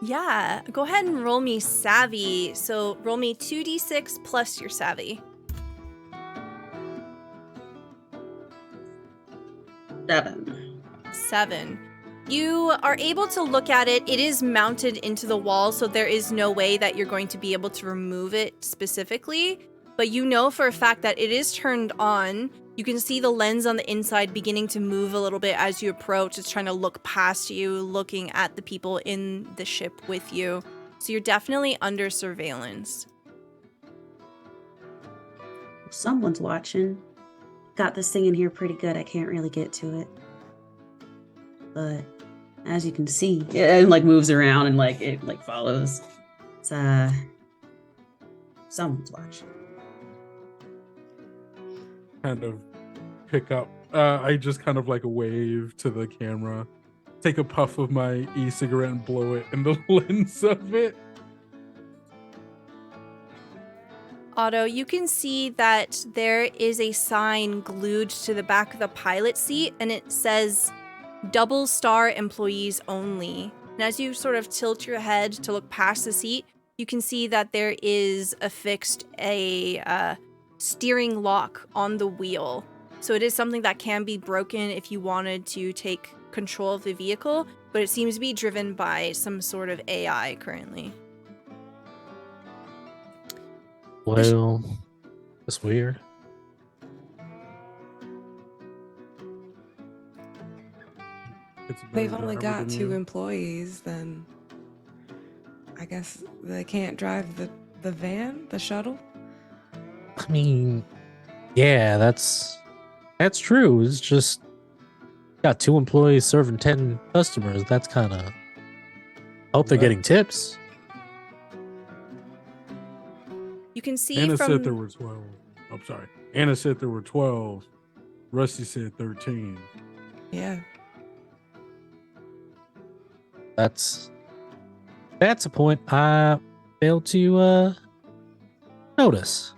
Yeah, go ahead and roll me savvy. So roll me 2d6 plus your savvy. 7. You are able to look at it. It is mounted into the wall, so there is no way that you're going to be able to remove it specifically. But you know for a fact that it is turned on. You can see the lens on the inside beginning to move a little bit as you approach. It's trying to look past you, looking at the people in the ship with you. So you're definitely under surveillance. Someone's watching. Got this thing in here pretty good. I can't really get to it. But as you can see, it like moves around and like it like follows. It's someone's watching. Kind of pick up. I just kind of like wave to the camera, take a puff of my e-cigarette and blow it in the lens of it. Otto, you can see that there is a sign glued to the back of the pilot seat, and it says double star employees only. And as you sort of tilt your head to look past the seat, you can see that there is affixed a steering lock on the wheel. So it is something that can be broken if you wanted to take control of the vehicle, but it seems to be driven by some sort of AI currently. Well, that's weird. They've only got 2 employees, then I guess they can't drive the van, the shuttle? I mean, yeah, that's true. It's just got 2 employees serving 10 customers. That's kind of hope they're getting tips. You can see Anna from... said there were 12. I'm sorry. Anna said there were 12. Rusty said 13. Yeah. That's a point I failed to notice.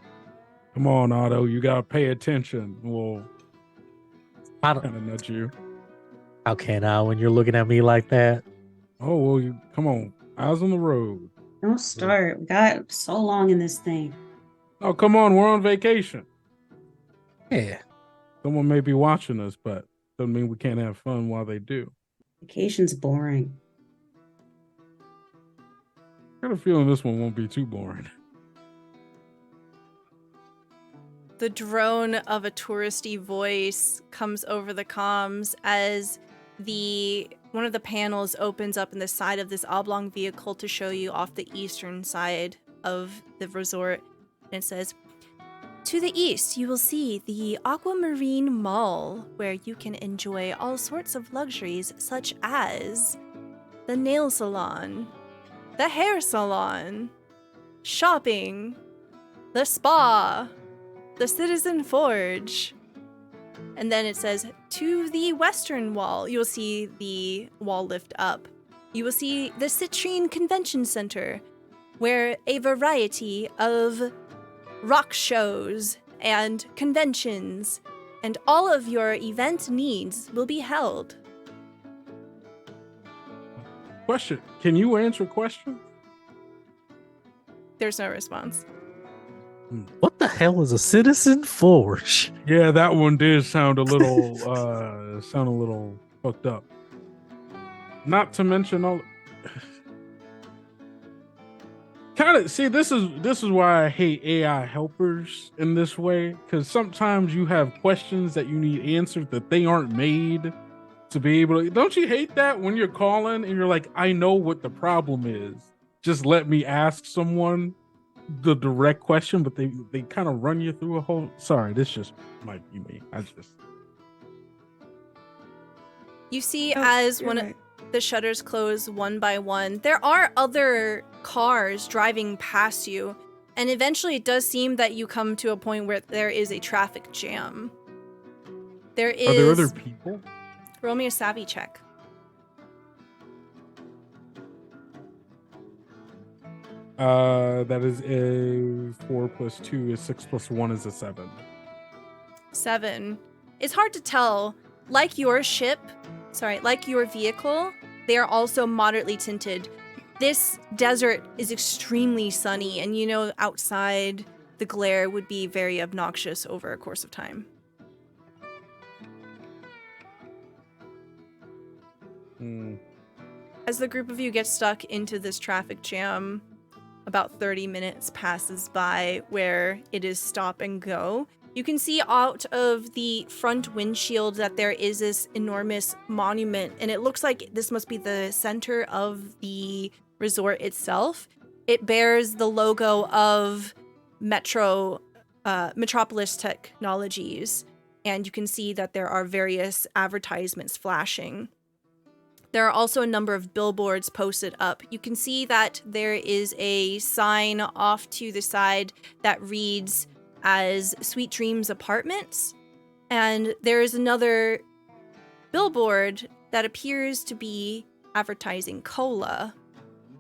Come on, Otto. You gotta pay attention. We'll I don't. kind of nudge you. How can I when you're looking at me like that? Oh well, you come on. Eyes on the road. Don't start. We got so long in this thing. Oh come on, we're on vacation. Yeah. Someone may be watching us, but doesn't mean we can't have fun while they do. Vacation's boring. I got a feeling this one won't be too boring. The drone of a touristy voice comes over the comms as one of the panels opens up in the side of this oblong vehicle to show you off the eastern side of the resort. And it says, "To the east, you will see the Aquamarine Mall, where you can enjoy all sorts of luxuries such as the nail salon, the hair salon, shopping, the spa, the Citizen Forge." And then it says, "To the western wall, you will see the wall lift up. You will see the Citrine Convention Center, where a variety of rock shows and conventions and all of your event needs will be held." Question. Can you answer questions? There's no response. What the hell is a citizen forge? Yeah, that one did sound a little fucked up. Not to mention all kind of see this is why I hate AI helpers in this way, because sometimes you have questions that you need answered that they aren't made to be able to. Don't you hate that when you're calling and you're like, I know what the problem is, just let me ask someone the direct question, but they kind of run you through a whole. Sorry, this just might be me. You see, Oh, as you're one right. the shutters close one by one, there are other cars driving past you, and eventually it does seem that you come to a point where there is a traffic jam. There is. Are there other people? Roll me a savvy check. That is a 4 + 2 is 6 + 1 is a 7. 7. It's hard to tell. Like your vehicle, they are also moderately tinted. This desert is extremely sunny, and you know outside the glare would be very obnoxious over a course of time. As the group of you get stuck into this traffic jam, about 30 minutes passes by where it is stop and go. You can see out of the front windshield that there is this enormous monument, and it looks like this must be the center of the resort itself. It bears the logo of Metropolis Technologies, and you can see that there are various advertisements flashing. There are also a number of billboards posted up. You can see that there is a sign off to the side that reads as Sweet Dreams Apartments. And there is another billboard that appears to be advertising cola.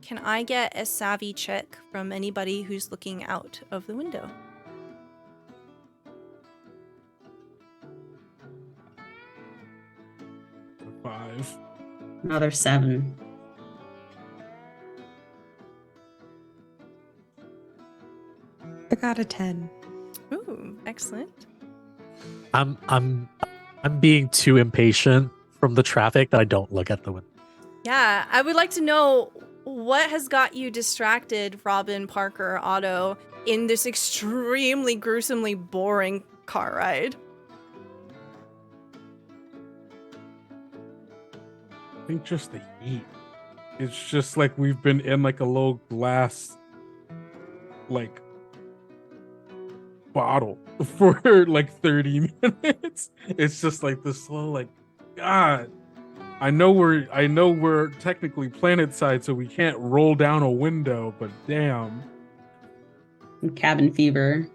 Can I get a savvy check from anybody who's looking out of the window? Five. Another 7. I got a 10. Ooh, excellent. I'm being too impatient from the traffic that I don't look at the window. Yeah, I would like to know what has got you distracted, Robin, Parker, Otto, in this extremely gruesomely boring car ride. I think just the heat. It's just like we've been in like a little glass like bottle for like 30 minutes. It's just like this slow, like, God. I know we're technically planet side, so we can't roll down a window, but damn. Cabin fever.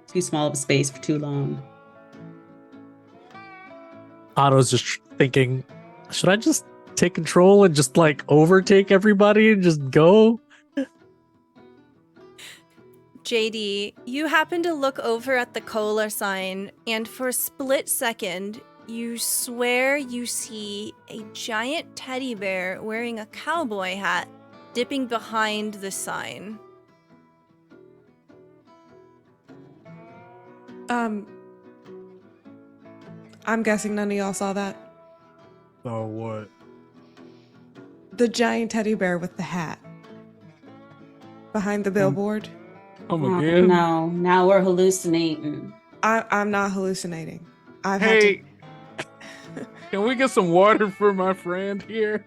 Too small of a space for too long. Otto's just thinking, should I just take control and just like overtake everybody and just go? JD, you happen to look over at the cola sign, and for a split second, you swear you see a giant teddy bear wearing a cowboy hat dipping behind the sign. I'm guessing none of y'all saw that. So what? The giant teddy bear with the hat behind the billboard. Come Oh, again? no, now we're hallucinating. I'm not hallucinating. I've Hey, can we get some water for my friend here?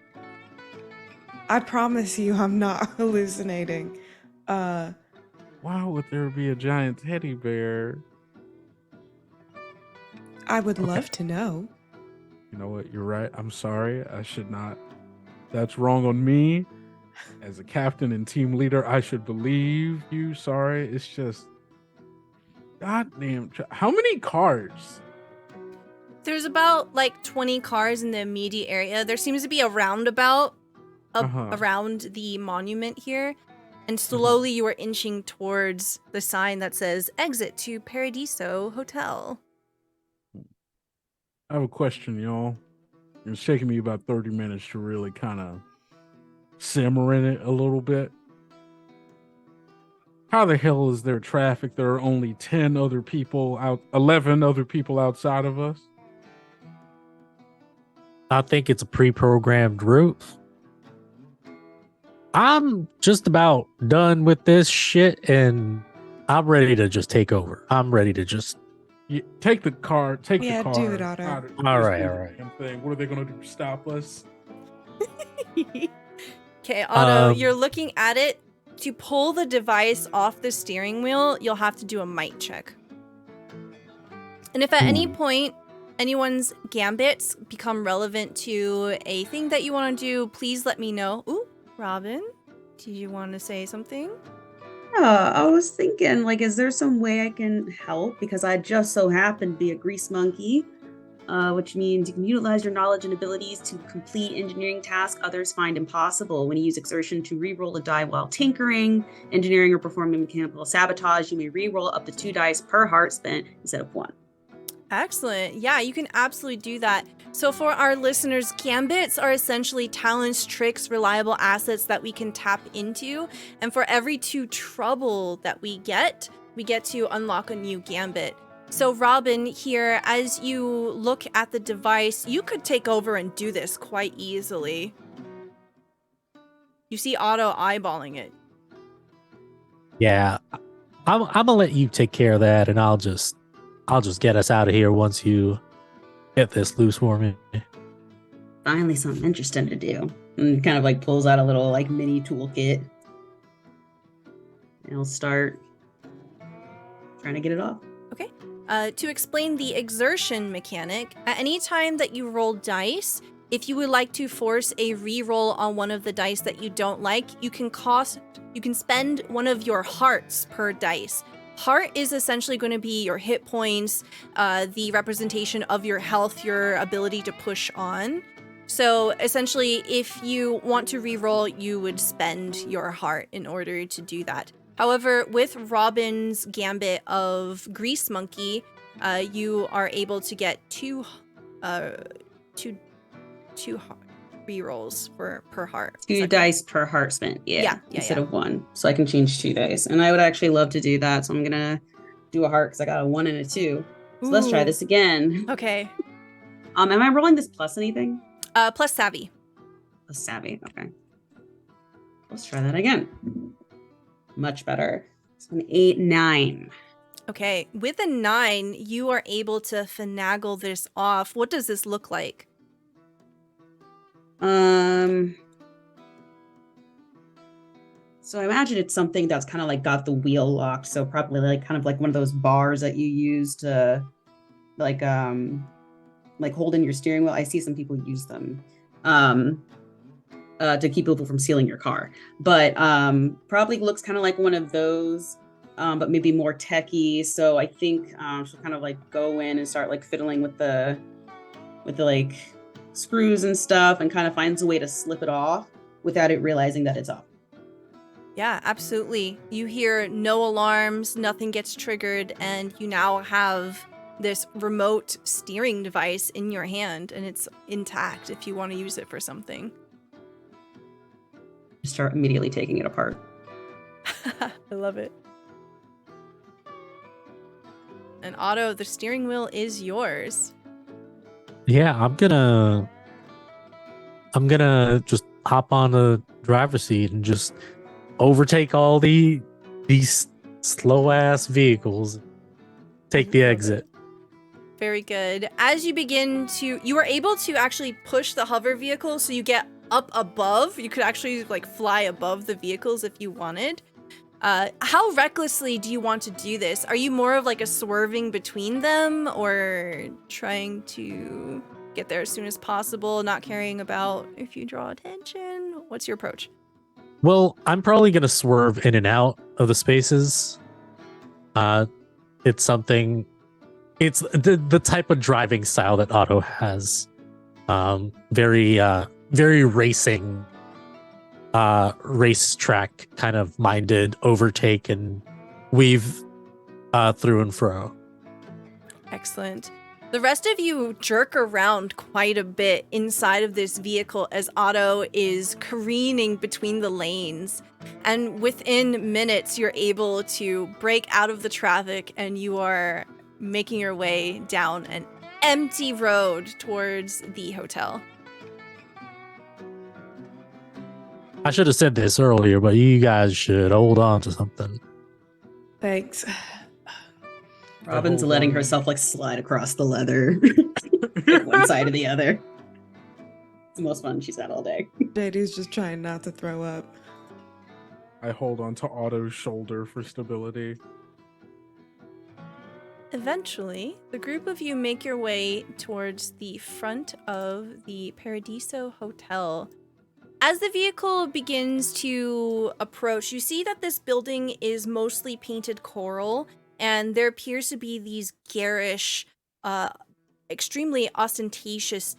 I promise you I'm not hallucinating. Why would there be a giant teddy bear? I would love to know. You know what? You're right. I'm sorry. I should not. That's wrong on me. As a captain and team leader, I should believe you. Sorry. It's just. Goddamn. How many cars? There's about like 20 cars in the immediate area. There seems to be a roundabout around the monument here. And slowly you are inching towards the sign that says exit to Paradiso Hotel. I have a question, y'all. It's taking me about 30 minutes to really kind of simmer in it a little bit. How the hell is there traffic? There are only 11 other people outside of us. I think it's a pre-programmed route. I'm just about done with this shit, and I'm ready to just take over. I'm ready to just... Take the car. Yeah, do it, Otto. All right. Thing. What are they going to do? Stop us? Okay, Otto, you're looking at it. To pull the device off the steering wheel, you'll have to do a might check. And if at any point anyone's gambits become relevant to a thing that you want to do, please let me know. Ooh, Robin, do you want to say something? Yeah, I was thinking, like, is there some way I can help? Because I just so happen to be a grease monkey, which means you can utilize your knowledge and abilities to complete engineering tasks others find impossible. When you use exertion to re-roll a die while tinkering, engineering, or performing mechanical sabotage, you may re-roll up to 2 dice per heart spent instead of 1. Excellent. Yeah, you can absolutely do that. So for our listeners, gambits are essentially talents, tricks, reliable assets that we can tap into. And for every 2 trouble that we get to unlock a new gambit. So Robin, here, as you look at the device, you could take over and do this quite easily. You see Otto eyeballing it. Yeah, I'm gonna let you take care of that, and I'll just get us out of here once you get this loose for me. Finally, something interesting to do. And kind of like pulls out a little like mini toolkit. And I'll start trying to get it off. Okay. To explain the exertion mechanic, at any time that you roll dice, if you would like to force a re-roll on one of the dice that you don't like, you can spend one of your hearts per dice. Heart is essentially going to be your hit points, the representation of your health, your ability to push on. So essentially, if you want to re-roll, you would spend your heart in order to do that. However, with Robin's gambit of Grease Monkey, you are able to get two re-rolls per heart. 2 dice per heart spent, Yeah, instead of 1. So I can change 2 dice. And I would actually love to do that. So I'm going to do a heart because I got a 1 and a 2. So let's try this again. Okay. Am I rolling this plus anything? Plus savvy. Plus savvy, okay. Let's try that again. Much better. It's an 8, 9. Okay, with a 9, you are able to finagle this off. What does this look like? So I imagine it's something that's kind of like got the wheel locked. So probably like kind of like one of those bars that you use to like hold in your steering wheel. I see some people use them to keep people from stealing your car. But probably looks kind of like one of those, but maybe more techy. So I think she'll kind of like go in and start like fiddling with the like screws and stuff and kind of finds a way to slip it off without it realizing that it's off. Yeah, absolutely. You hear no alarms, nothing gets triggered, and you now have this remote steering device in your hand, and it's intact if you want to use it for something. Start immediately taking it apart. I love it. And Otto, the steering wheel is yours. Yeah, I'm gonna just hop on the driver's seat and just overtake all these slow ass vehicles. Take the exit. Very good. As you begin to, you are able to actually push the hover vehicle so you get up above. You could actually like fly above the vehicles if you wanted. How recklessly do you want to do this? Are you more of like a swerving between them or trying to get there as soon as possible, not caring about if you draw attention? What's your approach? Well, I'm probably going to swerve in and out of the spaces. It's something... It's the type of driving style that Otto has. Very racing, racetrack kind of minded, overtake and weave through and fro. Excellent. The rest of you jerk around quite a bit inside of this vehicle as Otto is careening between the lanes. And within minutes, you're able to break out of the traffic and you are making your way down an empty road towards the hotel. I should have said this earlier, but you guys should hold on to something. Thanks. Robin's Hold letting on. herself like slide across the leather, like, one side to the other. It's the most fun she's had all day. JD's just trying not to throw up. I hold on to Otto's shoulder for stability. Eventually, the group of you make your way towards the front of the Paradiso Hotel. As the vehicle begins to approach, you see that this building is mostly painted coral, and there appears to be these garish, extremely ostentatious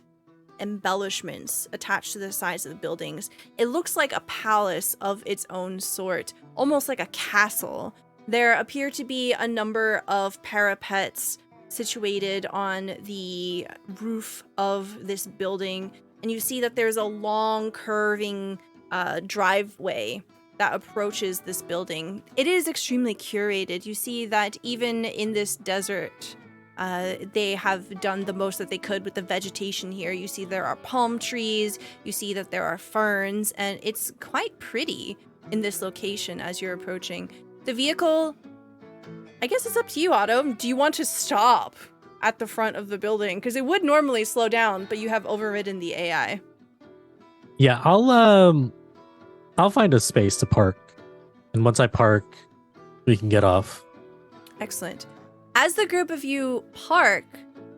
embellishments attached to the sides of the buildings. It looks like a palace of its own sort, almost like a castle. There appear to be a number of parapets situated on the roof of this building, and you see that there's a long curving driveway that approaches this building. It is extremely curated. You see that even in this desert, they have done the most that they could with the vegetation here. You see there are palm trees, you see that there are ferns, and it's quite pretty in this location as you're approaching. The vehicle, I guess it's up to you, Otto. Do you want to stop at the front of the building? Because it would normally slow down, but you have overridden the AI. Yeah, I'll find a space to park, and once I park, we can get off. Excellent. As the group of you park,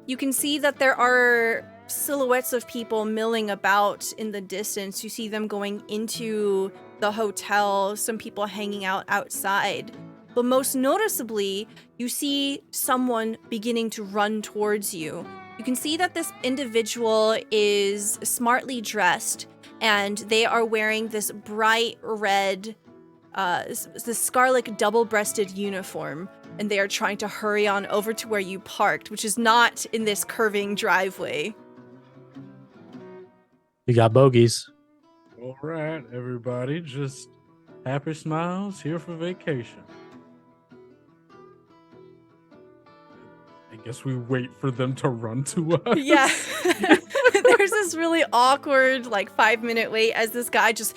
you can see that there are silhouettes of people milling about in the distance. You see them going into the hotel, some people hanging out outside. But most noticeably, you see someone beginning to run towards you. You can see that this individual is smartly dressed, and they are wearing this bright red, the scarlet double-breasted uniform, and they are trying to hurry on over to where you parked, which is not in this curving driveway. You got bogeys. All right, everybody, just happy smiles here for vacation. I guess we wait for them to run to us. Yeah. There's this really awkward, 5-minute wait as this guy just...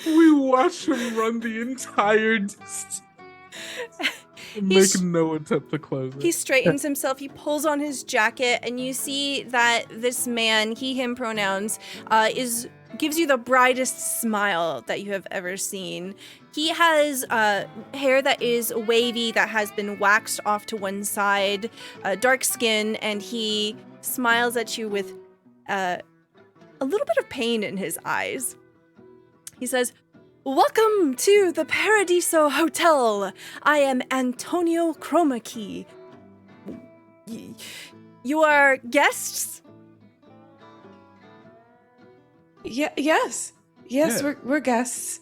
We watch him run the entire distance. Make no attempt to close it. He straightens himself, he pulls on his jacket, and you see that this man, he, him pronouns, gives you the brightest smile that you have ever seen. He has hair that is wavy, that has been waxed off to one side, dark skin, and he smiles at you with a little bit of pain in his eyes. He says, "Welcome to the Paradiso Hotel. I am Antonio Chroma Key. You are guests?" Yes, Yeah. we're guests.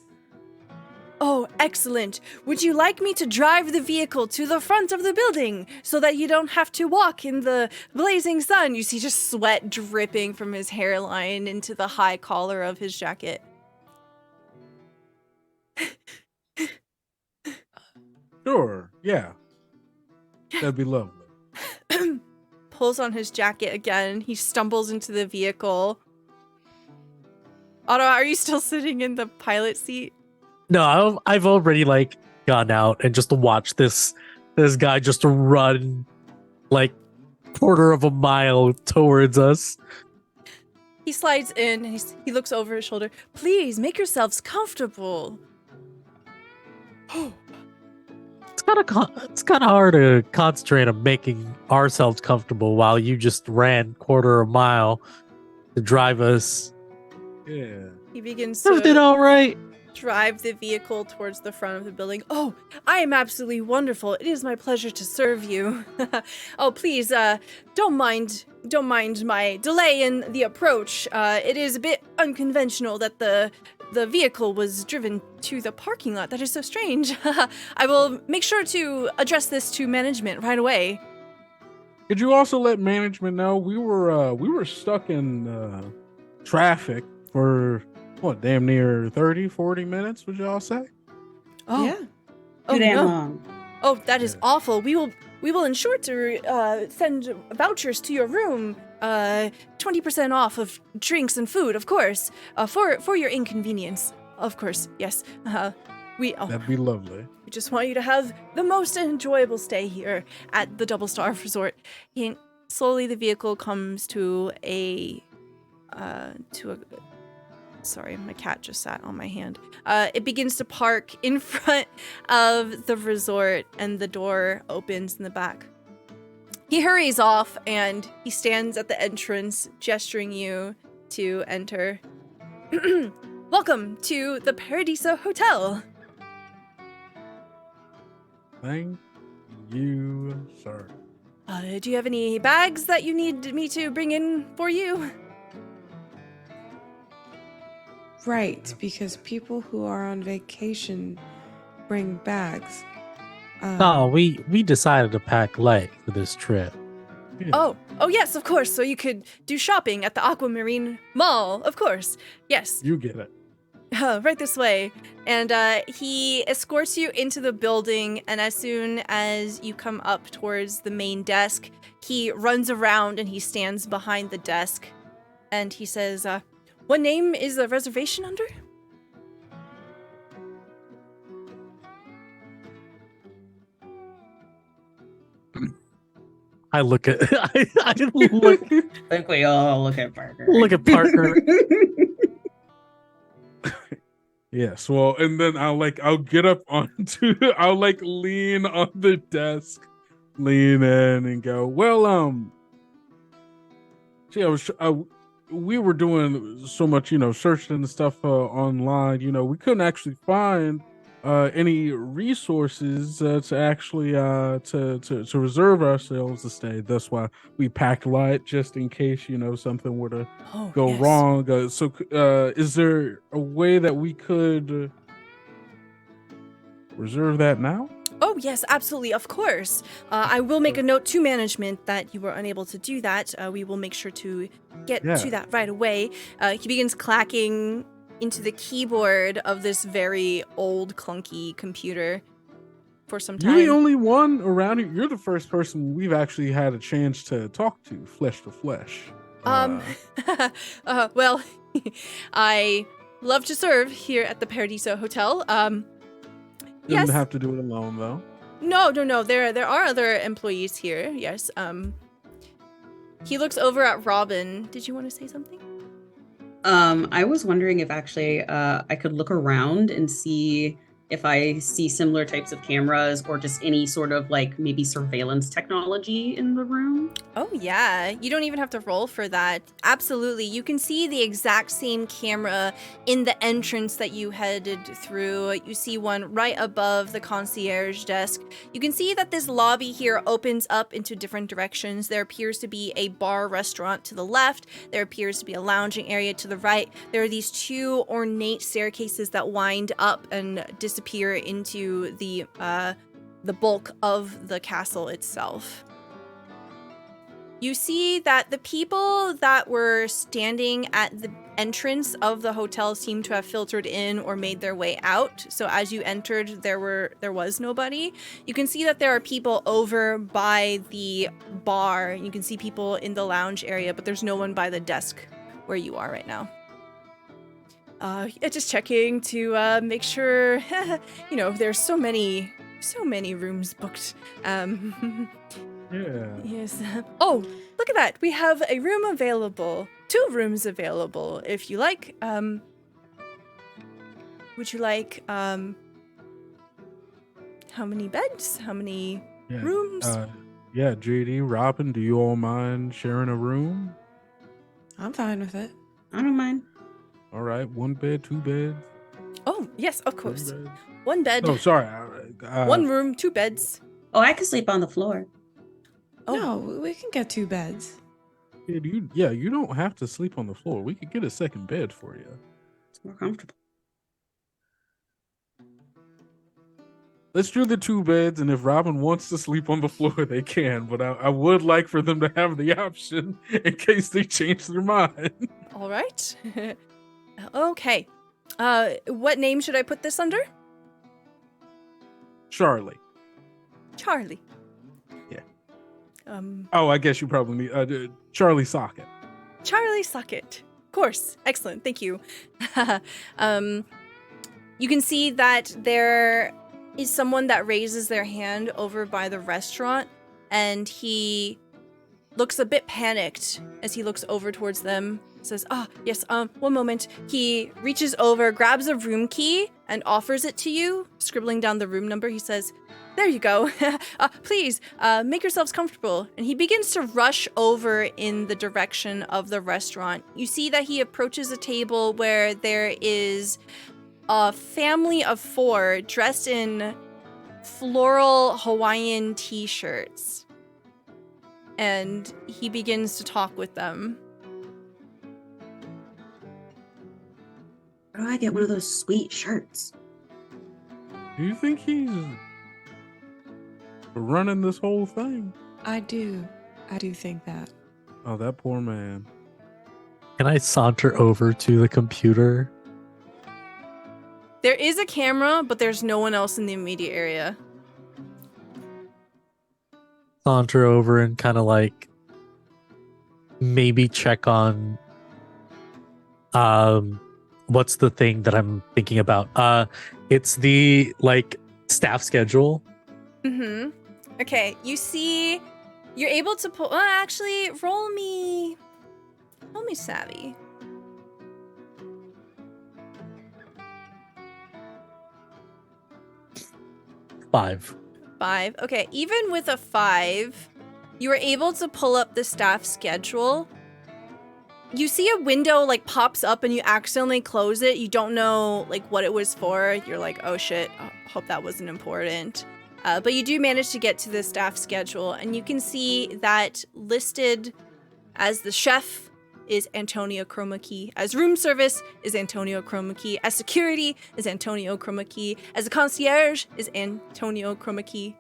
"Oh, excellent. Would you like me to drive the vehicle to the front of the building so that you don't have to walk in the blazing sun?" You see just sweat dripping from his hairline into the high collar of his jacket. Sure, yeah. That'd be lovely. Pulls on his jacket again. He stumbles into the vehicle. Otto, are you still sitting in the pilot seat? No, I've already gone out and just watched this guy just run quarter of a mile towards us. He slides in and he looks over his shoulder. "Please make yourselves comfortable." It's kind of hard to concentrate on making ourselves comfortable while you just ran quarter a mile to drive us. Yeah. He begins Everything to all right? drive the vehicle towards the front of the building. "Oh, I am absolutely wonderful. It is my pleasure to serve you." "Oh, please, don't mind my delay in the approach. It is a bit unconventional that the the vehicle was driven to the parking lot. That is so strange. I will make sure to address this to management right away. Could you also let management know we were stuck in traffic for damn near 30, 40 minutes, would y'all say? Oh, Yeah. Too damn no. long. Oh, that is awful. We will ensure to send vouchers to your room. 20% off of drinks and food, of course. For your inconvenience, of course. Yes. That'd be lovely. We just want you to have the most enjoyable stay here at the Double Star Resort. And slowly, the vehicle comes to a. Sorry, my cat just sat on my hand. It begins to park in front of the resort, and the door opens in the back. He hurries off, and he stands at the entrance, gesturing you to enter. Welcome to the Paradiso Hotel. Thank you, sir. Do you have any bags that you need me to bring in for you? Right, because people who are on vacation bring bags. Oh, we decided to pack light for this trip. Yeah. Oh yes, of course. So you could do shopping at the Aquamarine Mall, of course. Yes. You get it. Right this way. And he escorts you into the building, and as soon as you come up towards the main desk, he runs around and he stands behind the desk, and he says, what name is the reservation under? I look at I look I think we all look at Parker. look at Parker. Yes, well, and then I'll get up onto I'll lean on the desk, lean in and go, well, we were doing so much, searching and stuff online, we couldn't actually find any resources to actually to reserve ourselves to stay. That's why we packed light, just in case something were to go yes. wrong. So is there a way that we could reserve that now? Oh, yes, absolutely, of course. I will make a note to management that you were unable to do that. We will make sure to get to that right away. He begins clacking into the keyboard of this very old, clunky computer for some time. You're the only one around here. You're the first person we've actually had a chance to talk to, flesh to flesh. Well, I love to serve here at the Paradiso Hotel. Didn't Yes. have to do it alone, though. No. There are other employees here. Yes. He looks over at Robin. Did you want to say something? I was wondering if actually I could look around and see if I see similar types of cameras or just any sort of maybe surveillance technology in the room. Oh, yeah. You don't even have to roll for that. Absolutely. You can see the exact same camera in the entrance that you headed through. You see one right above the concierge desk. You can see that this lobby here opens up into different directions. There appears to be a bar restaurant to the left. There appears to be a lounging area to the right. There are these two ornate staircases that wind up and disappear into the bulk of the castle itself. You see that the people that were standing at the entrance of the hotel seem to have filtered in or made their way out. So as you entered, there was nobody. You can see that there are people over by the bar. You can see people in the lounge area, but there's no one by the desk where you are right now. Just checking to make sure, there's so many rooms booked. Yeah. Yes. Oh, look at that. We have a room available. 2 rooms available, if you like. Would you like, how many beds? How many rooms? Yeah, JD, Robin, do you all mind sharing a room? I'm fine with it. I don't mind. All right, 1 bed, 2 beds. Oh, yes, of 3 course. beds. 1 bed. Oh, sorry. 1 room, 2 beds. Oh, I could sleep on the floor. Oh. No, we can get 2 beds. You don't have to sleep on the floor. We could get a second bed for you. It's more comfortable. let's do the 2 beds, and if Robin wants to sleep on the floor, they can. But I would like for them to have the option in case they change their mind. All right. Okay. What name should I put this under? Charlie. Charlie. Yeah. Um, Oh, I guess you probably need Charlie Socket. Charlie Socket. Of course. Excellent. Thank you. You can see that there is someone that raises their hand over by the restaurant, and he looks a bit panicked as he looks over towards them. Says, yes, one moment. He reaches over, grabs a room key, and offers it to you, scribbling down the room number. He says, there you go. Please, make yourselves comfortable. And he begins to rush over in the direction of the restaurant. You see that he approaches a table where there is a family of 4 dressed in floral Hawaiian t-shirts. And he begins to talk with them. How do I get one of those sweet shirts? Do you think he's running this whole thing? I do think that. Oh, that poor man. Can I saunter over to the computer? There is a camera, but there's no one else in the immediate area. Saunter over and kind of like maybe check on what's the thing that I'm thinking about? It's the like staff schedule. Mm-hmm. Okay, you see, you're able to pull. Actually, roll me savvy. 5. 5. Okay, even with a 5, you were able to pull up the staff schedule. You see a window like pops up and you accidentally close it. You don't know like what it was for. You're like, oh shit, I hope that wasn't important. But you do manage to get to the staff schedule, and you can see that listed as the chef is Antonio Chroma Key, as room service is Antonio Chroma Key, as security is Antonio Chroma Key, as a concierge is Antonio Chroma Key.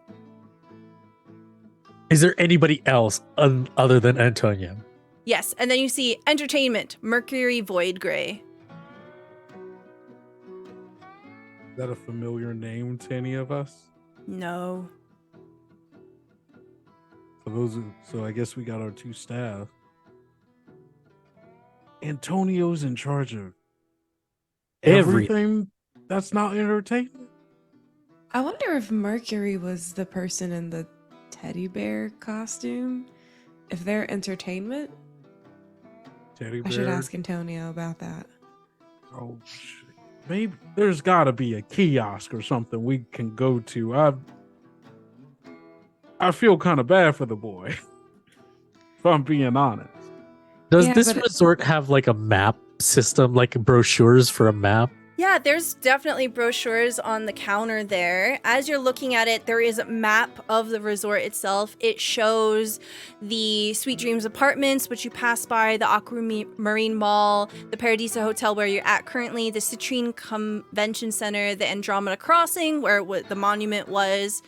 Is there anybody else other than Antonio? Yes, and then you see entertainment, Mercury Void Gray. Is that a familiar name to any of us? No. So I guess we got our 2 staff. Antonio's in charge of everything that's not entertainment. I wonder if Mercury was the person in the teddy bear costume. If they're entertainment. Teddy I should bear. ask Antonio about that. Oh, shit. Maybe there's got to be a kiosk or something we can go to. I feel kind of bad for the boy, if I'm being honest. Does Yeah, this but resort have like a map system, like brochures for a map? Yeah, there's definitely brochures on the counter there. As you're looking at it, there is a map of the resort itself. It shows the Sweet Dreams Apartments, which you pass by, the Aquamarine Mall, the Paradiso Hotel where you're at currently, the Citrine Convention Center, the Andromeda Crossing where the monument was,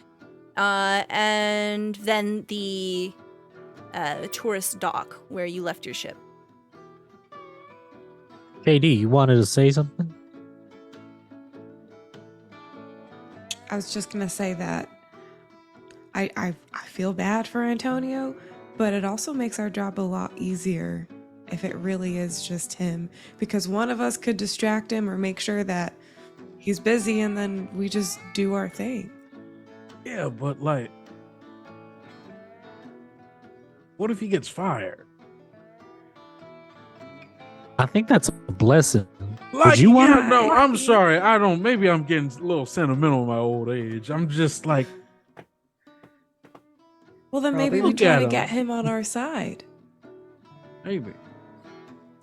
and then the tourist dock where you left your ship. KD, you wanted to say something? I was just gonna say that I feel bad for Antonio, but it also makes our job a lot easier if it really is just him, because one of us could distract him or make sure that he's busy and then we just do our thing. Yeah, but like, what if he gets fired? I think that's a blessing. Like, you want? yeah, no, I'm sorry. I don't. Maybe I'm getting a little sentimental in my old age. I'm just like, Well, then Oh, maybe we look try at to him. get him on our side. maybe.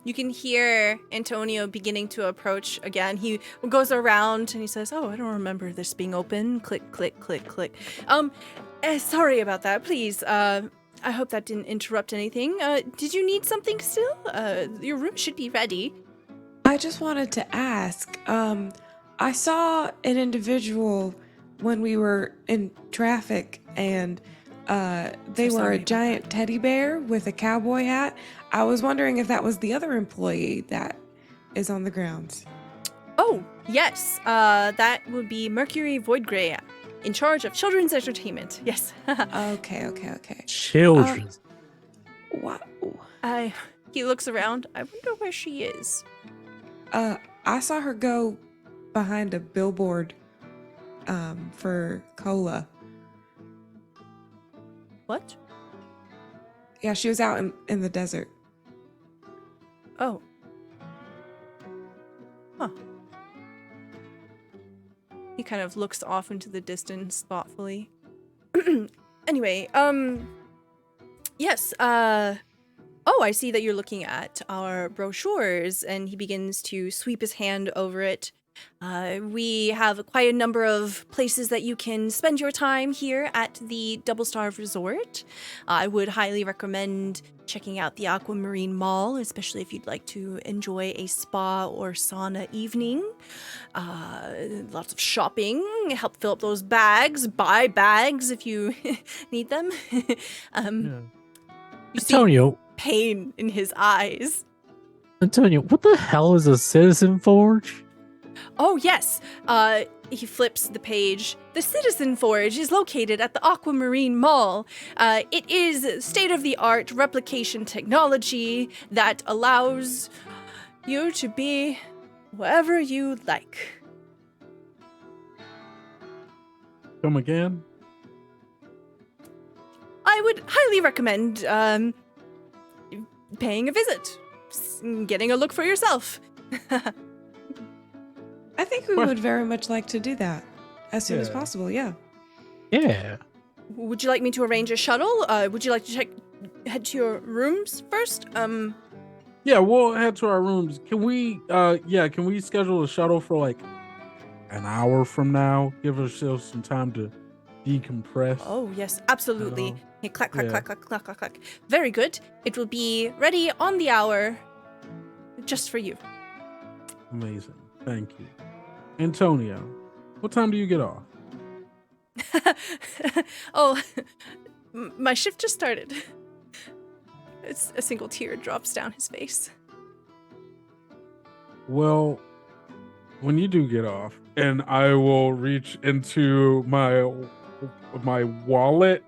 You can hear Antonio beginning to approach again. He goes around and he says, "Oh, I don't remember this being open." Click, click, click, click. Sorry about that. Please, I hope that didn't interrupt anything. Did you need something still? Your room should be ready. I just wanted to ask, I saw an individual when we were in traffic and they So were sorry a about giant teddy bear with a cowboy hat. I was wondering if that was the other employee that is on the grounds. Oh, yes. That would be Mercury Voidgrey, in charge of children's entertainment. Yes. Okay. Children. What? He looks around. I wonder where she is. I saw her go behind a billboard for cola. What? Yeah, she was out in the desert. Oh. Huh. He kind of looks off into the distance thoughtfully. Anyway, yes, oh, I see that you're looking at our brochures, and he begins to sweep his hand over it. We have quite a number of places that you can spend your time here at the Double Star Resort. I would highly recommend checking out the Aquamarine Mall, especially if you'd like to enjoy a spa or sauna evening. Lots of shopping, help fill up those bags, buy bags if you need them. You see Antonio, pain in his eyes. what the hell is a Citizen Forge? Oh, yes. He flips the page. The Citizen Forge is located at the Aquamarine Mall. It is state-of-the-art replication technology that allows you to be wherever you like. Come again? I would highly recommend paying a visit, getting a look for yourself. I think we would very much like to do that as soon as possible, yeah. Yeah. Would you like me to arrange a shuttle? Would you like to head to your rooms first? Yeah, we'll head to our rooms. Can we schedule a shuttle for like an hour from now? Give ourselves some time to decompress. Oh, yes, absolutely. No. Hey, clack, clack, Yeah. clack, clack, clack, clack, clack. Very good. It will be ready on the hour just for you. Amazing. Thank you. Antonio, what time do you get off? Oh, my shift just started. It's a single tear drops down his face. Well, when you do get off, and I will reach into my wallet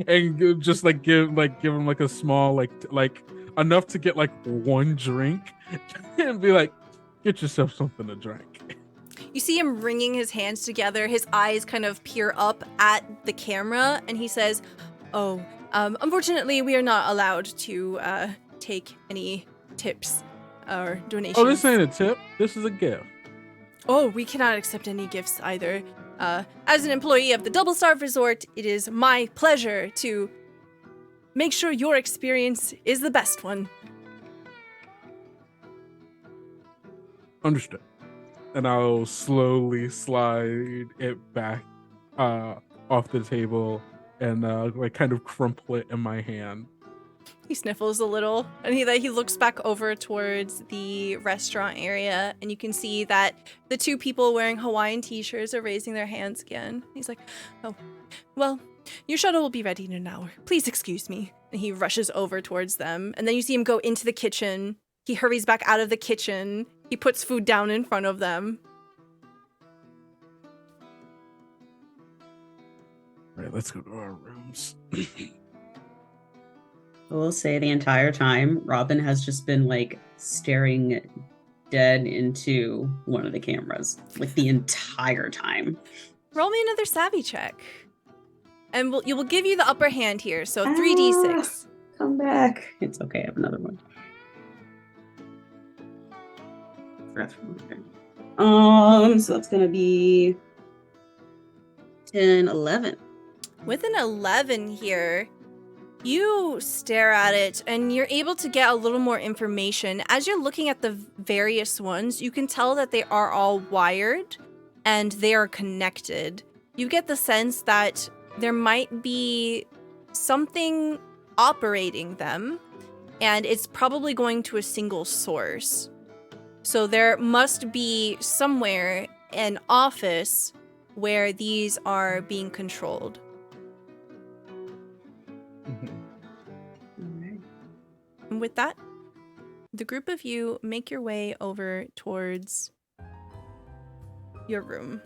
and just give him like a small like enough to get like one drink and be like, get yourself something to drink. You see him wringing his hands together. His eyes kind of peer up at the camera, and he says, "Oh, unfortunately, we are not allowed to take any tips or donations." Oh, this ain't a tip. This is a gift. Oh, we cannot accept any gifts either. As an employee of the Double Star Resort, it is my pleasure to make sure your experience is the best one. Understood. And I'll slowly slide it back off the table and like kind of crumple it in my hand. He sniffles a little, and he looks back over towards the restaurant area, and you can see that the two people wearing Hawaiian t-shirts are raising their hands again. He's like, "Oh, well, your shuttle will be ready in an hour. Please excuse me." And he rushes over towards them, and then you see him go into the kitchen. He hurries back out of the kitchen. He puts food down in front of them. All right, let's go to our rooms. I will say the entire time, Robin has just been like staring dead into one of the cameras, like the entire time. Roll me another savvy check. And you will give you the upper hand here, so 3d6. Come back. It's okay, I have another one. So that's gonna be 10, 11. With an 11 here, you stare at it and you're able to get a little more information. As you're looking at the various ones, you can tell that they are all wired and they are connected. You get the sense that there might be something operating them, and it's probably going to a single source. So there must be somewhere an office where these are being controlled. Alright. And with that, the group of you make your way over towards your room.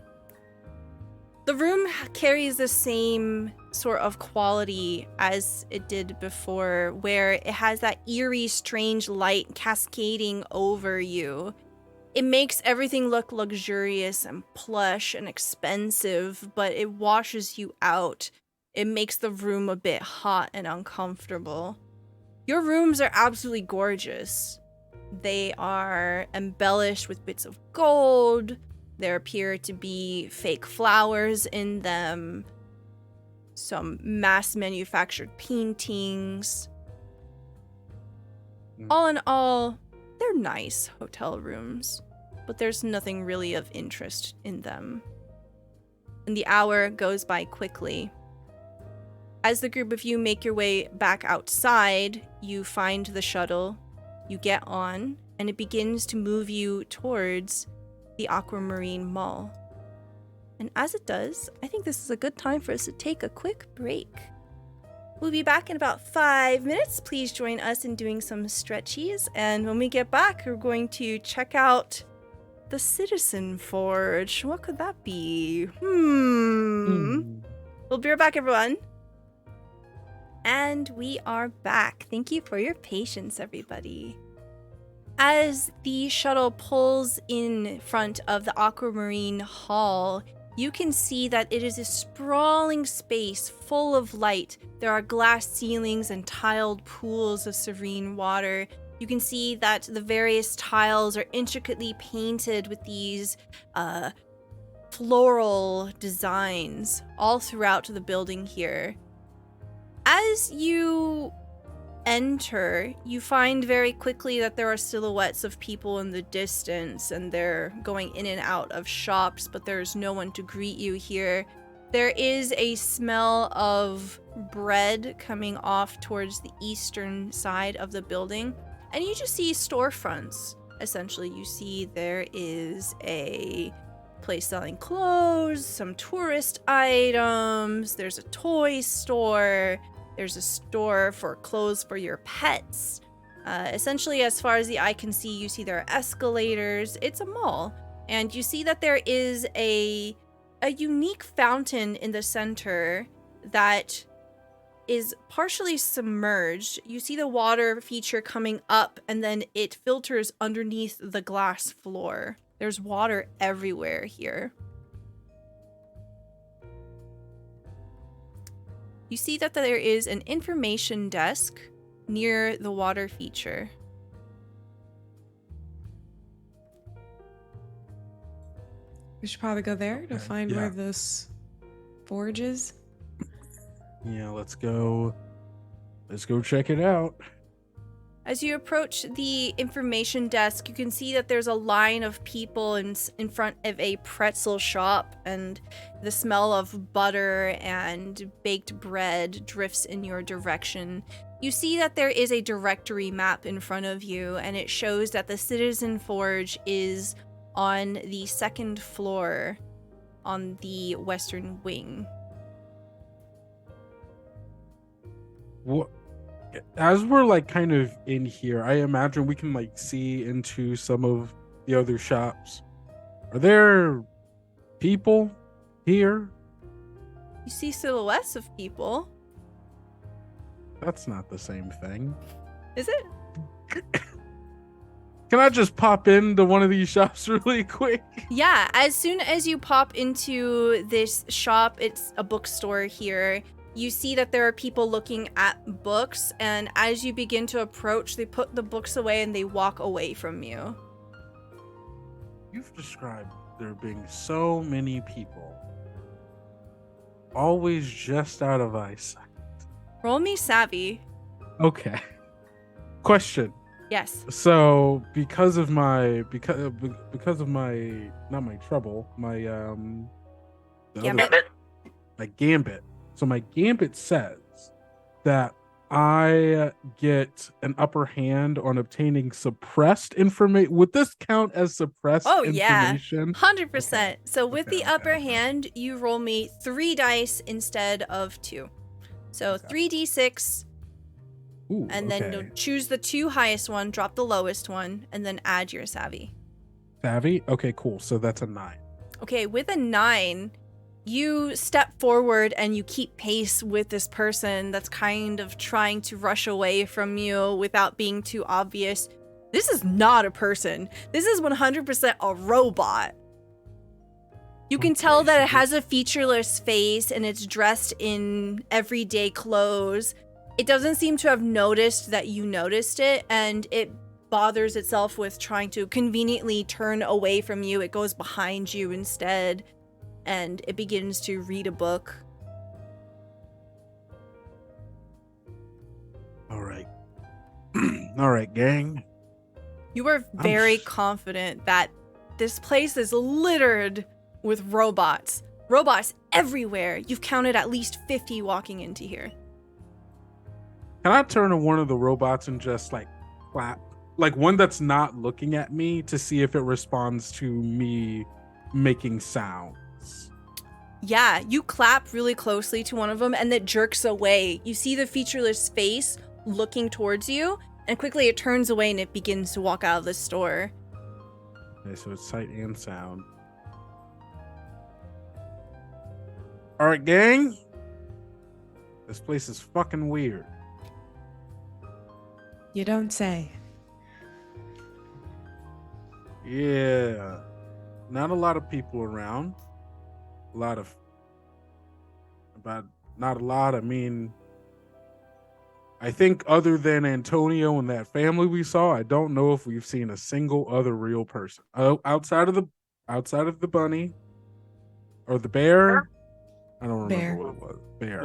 The room carries the same sort of quality as it did before, where it has that eerie, strange light cascading over you. It makes everything look luxurious and plush and expensive, but it washes you out. It makes the room a bit hot and uncomfortable. Your rooms are absolutely gorgeous. They are embellished with bits of gold. There appear to be fake flowers in them, some mass-manufactured paintings. All in all, they're nice hotel rooms, but there's nothing really of interest in them. And the hour goes by quickly. As the group of you make your way back outside, you find the shuttle, you get on, and it begins to move you towards the Aquamarine Mall. And as it does, I think this is a good time for us to take a quick break. We'll be back in about 5 minutes. Please join us in doing some stretchies. And when we get back, we're going to check out the Citizen Forge. What could that be? We'll be right back, everyone. And we are back. Thank you for your patience, everybody. As the shuttle pulls in front of the Aquamarine Hall, you can see that it is a sprawling space full of light. There are glass ceilings and tiled pools of serene water. You can see that the various tiles are intricately painted with these floral designs all throughout the building here. As you enter, you find very quickly that there are silhouettes of people in the distance, and they're going in and out of shops, but there's no one to greet you here. There is a smell of bread coming off towards the eastern side of the building, and you just see storefronts. Essentially, you see there is a place selling clothes, some tourist items, there's a toy store, there's a store for clothes for your pets. Essentially, as far as the eye can see, you see there are escalators. It's a mall. And you see that there is a unique fountain in the center that is partially submerged. You see the water feature coming up, and then it filters underneath the glass floor. There's water everywhere here. You see that there is an information desk near the water feature. We should probably go there to find where this forge is. Yeah, let's go check it out. As you approach the information desk, you can see that there's a line of people in front of a pretzel shop, and the smell of butter and baked bread drifts in your direction. You see that there is a directory map in front of you, and it shows that the Citizen Forge is on the second floor on the western wing. What? As we're like kind of in here, I imagine we can like see into some of the other shops. Are there people here? You see silhouettes of people. That's not the same thing. Is it? Can I just pop into one of these shops really quick? Yeah, as soon as you pop into this shop, it's a bookstore here. You see that there are people looking at books, and as you begin to approach, they put the books away and they walk away from you. You've described there being so many people, always just out of eyesight. Roll me savvy. Okay. Question. Yes. So because of my not my trouble, my Gambit. my gambit. So my gambit says that I get an upper hand on obtaining suppressed information. Would this count as suppressed information? 100%. Okay. So with the upper Okay. hand, you roll me 3 dice instead of 2. So Okay. 3d6, Ooh, and then okay. you'll choose the 2 highest one, drop the lowest one, and then add your savvy. Savvy? Okay, cool. So that's a 9. Okay, with a 9, you step forward and you keep pace with this person that's kind of trying to rush away from you without being too obvious. This is not a person. This is 100% a robot. You can tell that it has a featureless face and it's dressed in everyday clothes. It doesn't seem to have noticed that you noticed it, and it bothers itself with trying to conveniently turn away from you. It goes behind you instead, and it begins to read a book. All right. All right, gang. You are very confident that this place is littered with robots. Robots everywhere. You've counted at least 50 walking into here. Can I turn to one of the robots and just like clap? Like one that's not looking at me to see if it responds to me making sounds. Yeah, you clap really closely to one of them and it jerks away. You see the featureless face looking towards you, and quickly it turns away and it begins to walk out of the store. Okay, so it's sight and sound. All right, gang. This place is fucking weird. You don't say. Yeah. Not a lot of people around. Not a lot. I mean, I think other than Antonio and that family we saw, I don't know if we've seen a single other real person. Oh, outside of the bunny or the bear. I don't remember Bear. what it was. Bear.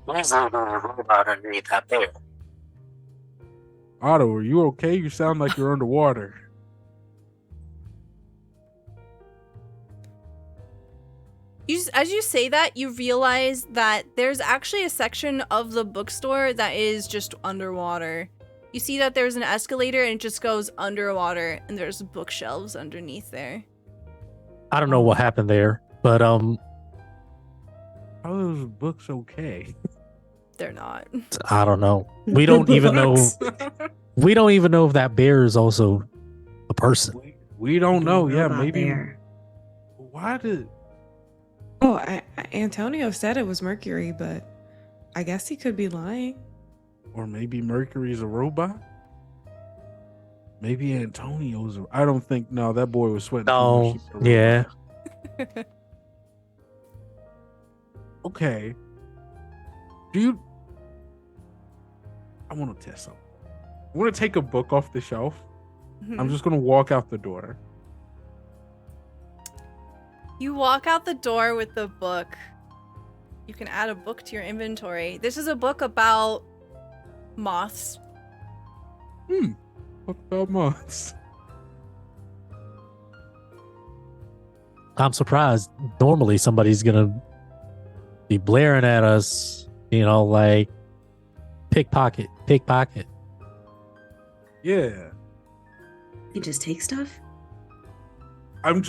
There's a robot underneath that bear. Otto, are you okay? You sound like you're underwater. As you say that, you realize that there's actually a section of the bookstore that is just underwater. You see that there's an escalator and it just goes underwater, and there's bookshelves underneath there. I don't know what happened there, but How are those books okay? They're not. I don't know. We don't even know. We don't even know if that bear is also a person. We don't know. Yeah, Robot maybe. bear. Why did? Oh, Antonio said it was Mercury, but I guess he could be lying. Or maybe Mercury's a robot. Maybe Antonio's. I don't think. No, that boy was sweating. No, too much. yeah. Okay. Do you? I want to test something. I want to take a book off the shelf. I'm just gonna walk out the door. You walk out the door with the book. You can add a book to your inventory. This is a book about moths. What about moths? I'm surprised. Normally, somebody's gonna be blaring at us, like pickpocket. Yeah. You just take stuff? I'm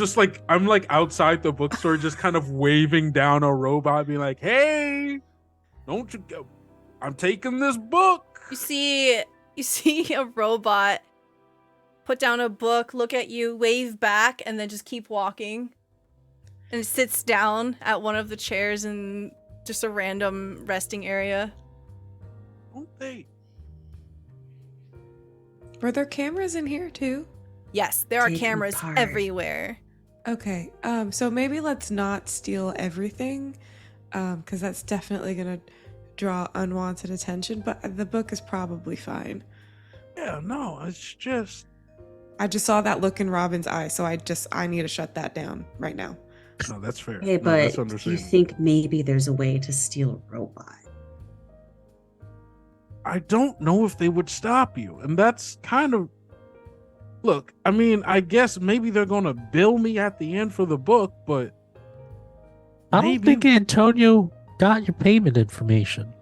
like outside the bookstore, just kind of waving down a robot, being like, "Hey, don't you go? I'm taking this book." You see a robot put down a book, look at you, wave back, and then just keep walking. And it sits down at one of the chairs in just a random resting area. Don't they? Were there cameras in here too? Yes, there are Taking cameras part. everywhere. Okay, so maybe let's not steal everything, because that's definitely gonna draw unwanted attention, but the book is probably fine. Yeah, no, it's just. I just saw that look in Robin's eye, so I need to shut that down right now. No, that's fair. Hey, No, but that's do you understandable. think maybe there's a way to steal a robot? I don't know if they would stop you, and that's kind of. Look, I mean, I guess maybe they're gonna bill me at the end for the book, but I don't maybe- think Antonio got your payment information.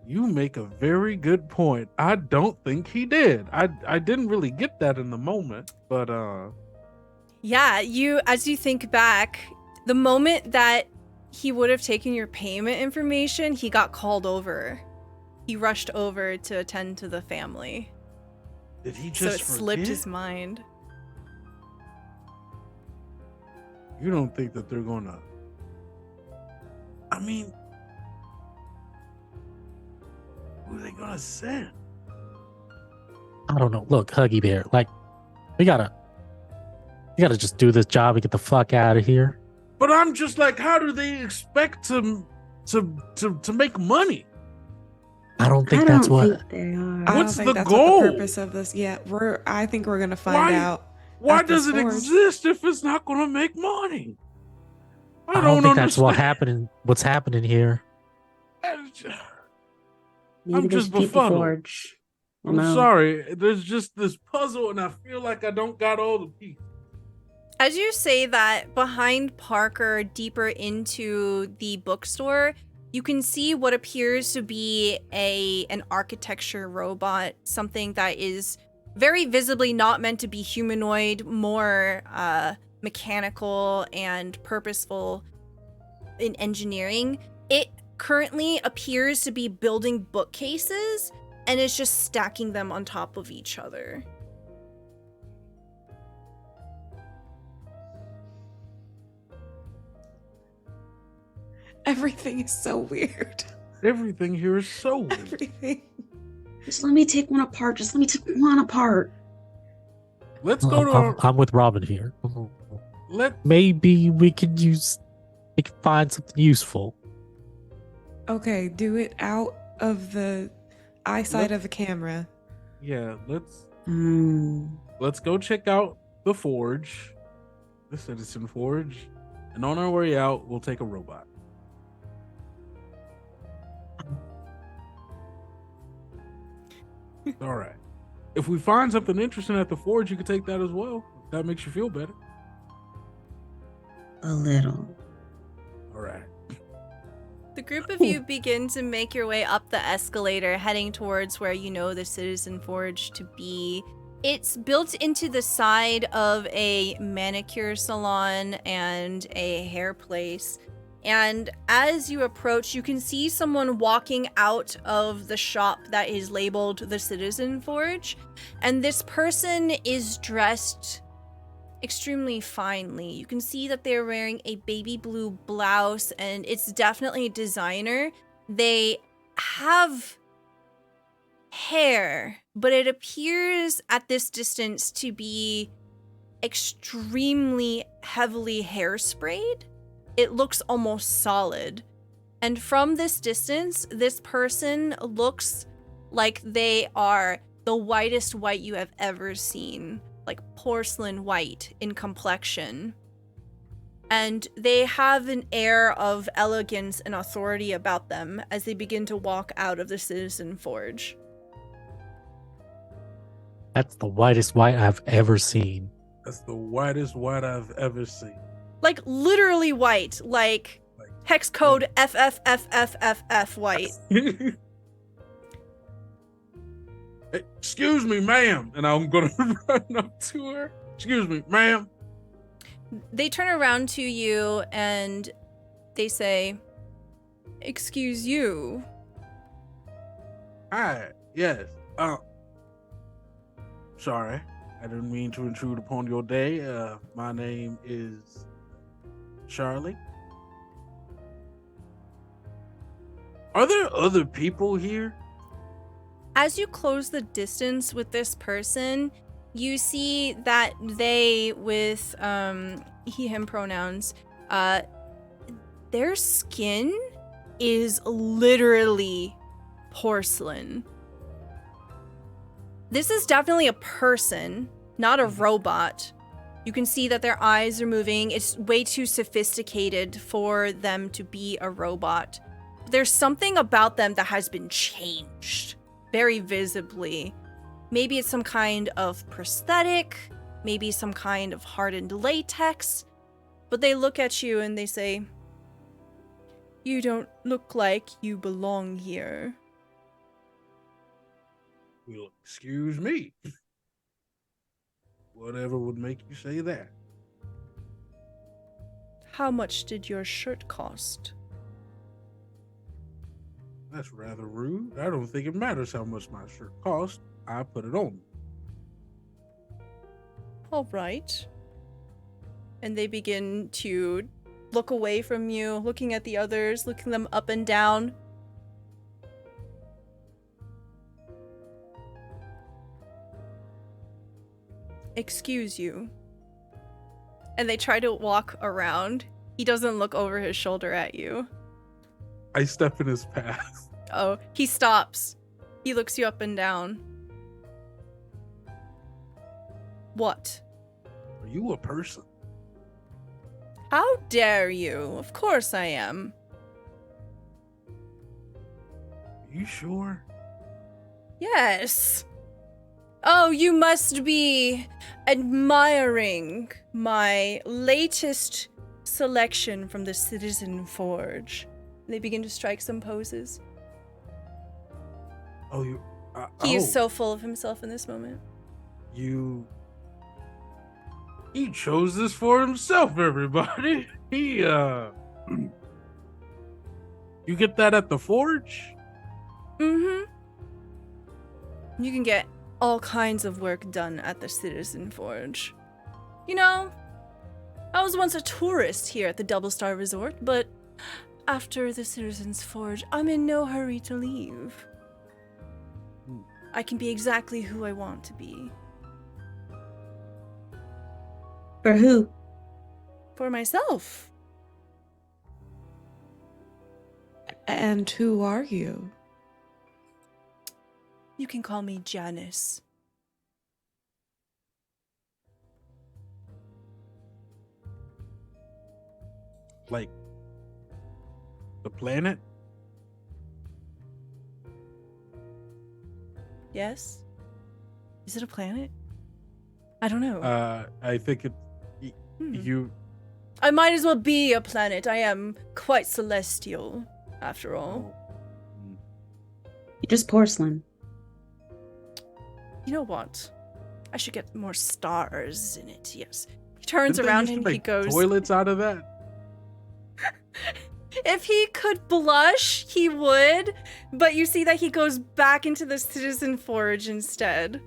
You make a very good point. I don't think he did. I didn't really get that in the moment, but Yeah, as you think back, the moment that he would have taken your payment information, he got called over. He rushed over to attend to the family. did he So just it slipped forget? his mind. You don't think that they're gonna? I mean, who are they gonna send? I don't know. Look, Huggy Bear, like, we gotta just do this job and get the fuck out of here. But I'm just like, how do they expect to make money? I don't think I that's don't what. think they are. I What's don't think the that's goal? what the purpose of this. Yeah, I think we're gonna find out. Why at this does it forge. exist if it's not gonna make money? I don't think that's understand. what's happening here. Maybe I'm there's just people befuddled. forge. I'm No. sorry. There's just this puzzle, and I feel like I don't got all the pieces. As you say that, behind Parker, deeper into the bookstore, you can see what appears to be an architecture robot, something that is very visibly not meant to be humanoid, more mechanical and purposeful in engineering. It currently appears to be building bookcases and is just stacking them on top of each other. Everything is so weird. Everything here is so weird. Everything. Just let me take one apart. Just let me take one apart. Let's go to our, I'm with Robin here. let Maybe we could find something useful. Okay, do it out of the eyesight of the camera. yeah, Hmm. let's go check out the forge, the citizen forge, and on our way out, we'll take a robot. All right. If we find something interesting at the forge, you could take that as well. If that makes you feel better. A little. All right. The group of you begin to make your way up the escalator, heading towards where you know the Citizen Forge to be. It's built into the side of a manicure salon and a hair place. And as you approach, you can see someone walking out of the shop that is labeled the Citizen Forge. And this person is dressed extremely finely. You can see that they're wearing a baby blue blouse, and it's definitely designer. They have hair, but it appears at this distance to be extremely heavily hairsprayed. It looks almost solid. And from this distance, this person looks like they are the whitest white you have ever seen. Like porcelain white in complexion. And they have an air of elegance and authority about them as they begin to walk out of the Citizen Forge. That's the whitest white I've ever seen. That's the whitest white I've ever seen. Like literally white, like hex code FFFFFF white. Excuse me, ma'am. And I'm going to run up to her. Excuse me, ma'am. They turn around to you and they say, "Excuse you." Hi. Yes. Sorry. I didn't mean to intrude upon your day. My name is Charlie. Are there other people here? As you close the distance with this person, you see that they, with he, him pronouns, their skin is literally porcelain. This is definitely a person, not a robot. You can see that their eyes are moving. It's way too sophisticated for them to be a robot. There's something about them that has been changed very visibly. Maybe it's some kind of prosthetic, maybe some kind of hardened latex, but they look at you and they say, "You don't look like you belong here." Well, excuse me. Whatever would make you say that? How much did your shirt cost? That's rather rude. I don't think it matters how much my shirt costs. I put it on. All right. And they begin to look away from you, looking at the others, looking them up and down. Excuse you. And they try to walk around. He doesn't look over his shoulder at you. I step in his path. Oh, he stops. He looks you up and down. What? Are you a person? How dare you? Of course I am. Are you sure? Yes. Oh, you must be admiring my latest selection from the Citizen Forge. They begin to strike some poses. Oh, you. He is so full of himself in this moment. He chose this for himself, everybody. You get that at the forge? Mm-hmm. You can get all kinds of work done at the Citizen Forge. You know, I was once a tourist here at the Double Star Resort, but after the Citizen's Forge, I'm in no hurry to leave. I can be exactly who I want to be. For who? For myself. And who are you? You can call me Janice. Like the planet? Yes? Is it a planet? I don't know. I think you. I might as well be a planet. I am quite celestial, after all. You're just porcelain. You know what? I should get more stars in it, yes. He turns Didn't they around used to and he make goes... toilets out of that? If he could blush, he would. But you see that he goes back into the Citizen Forge instead.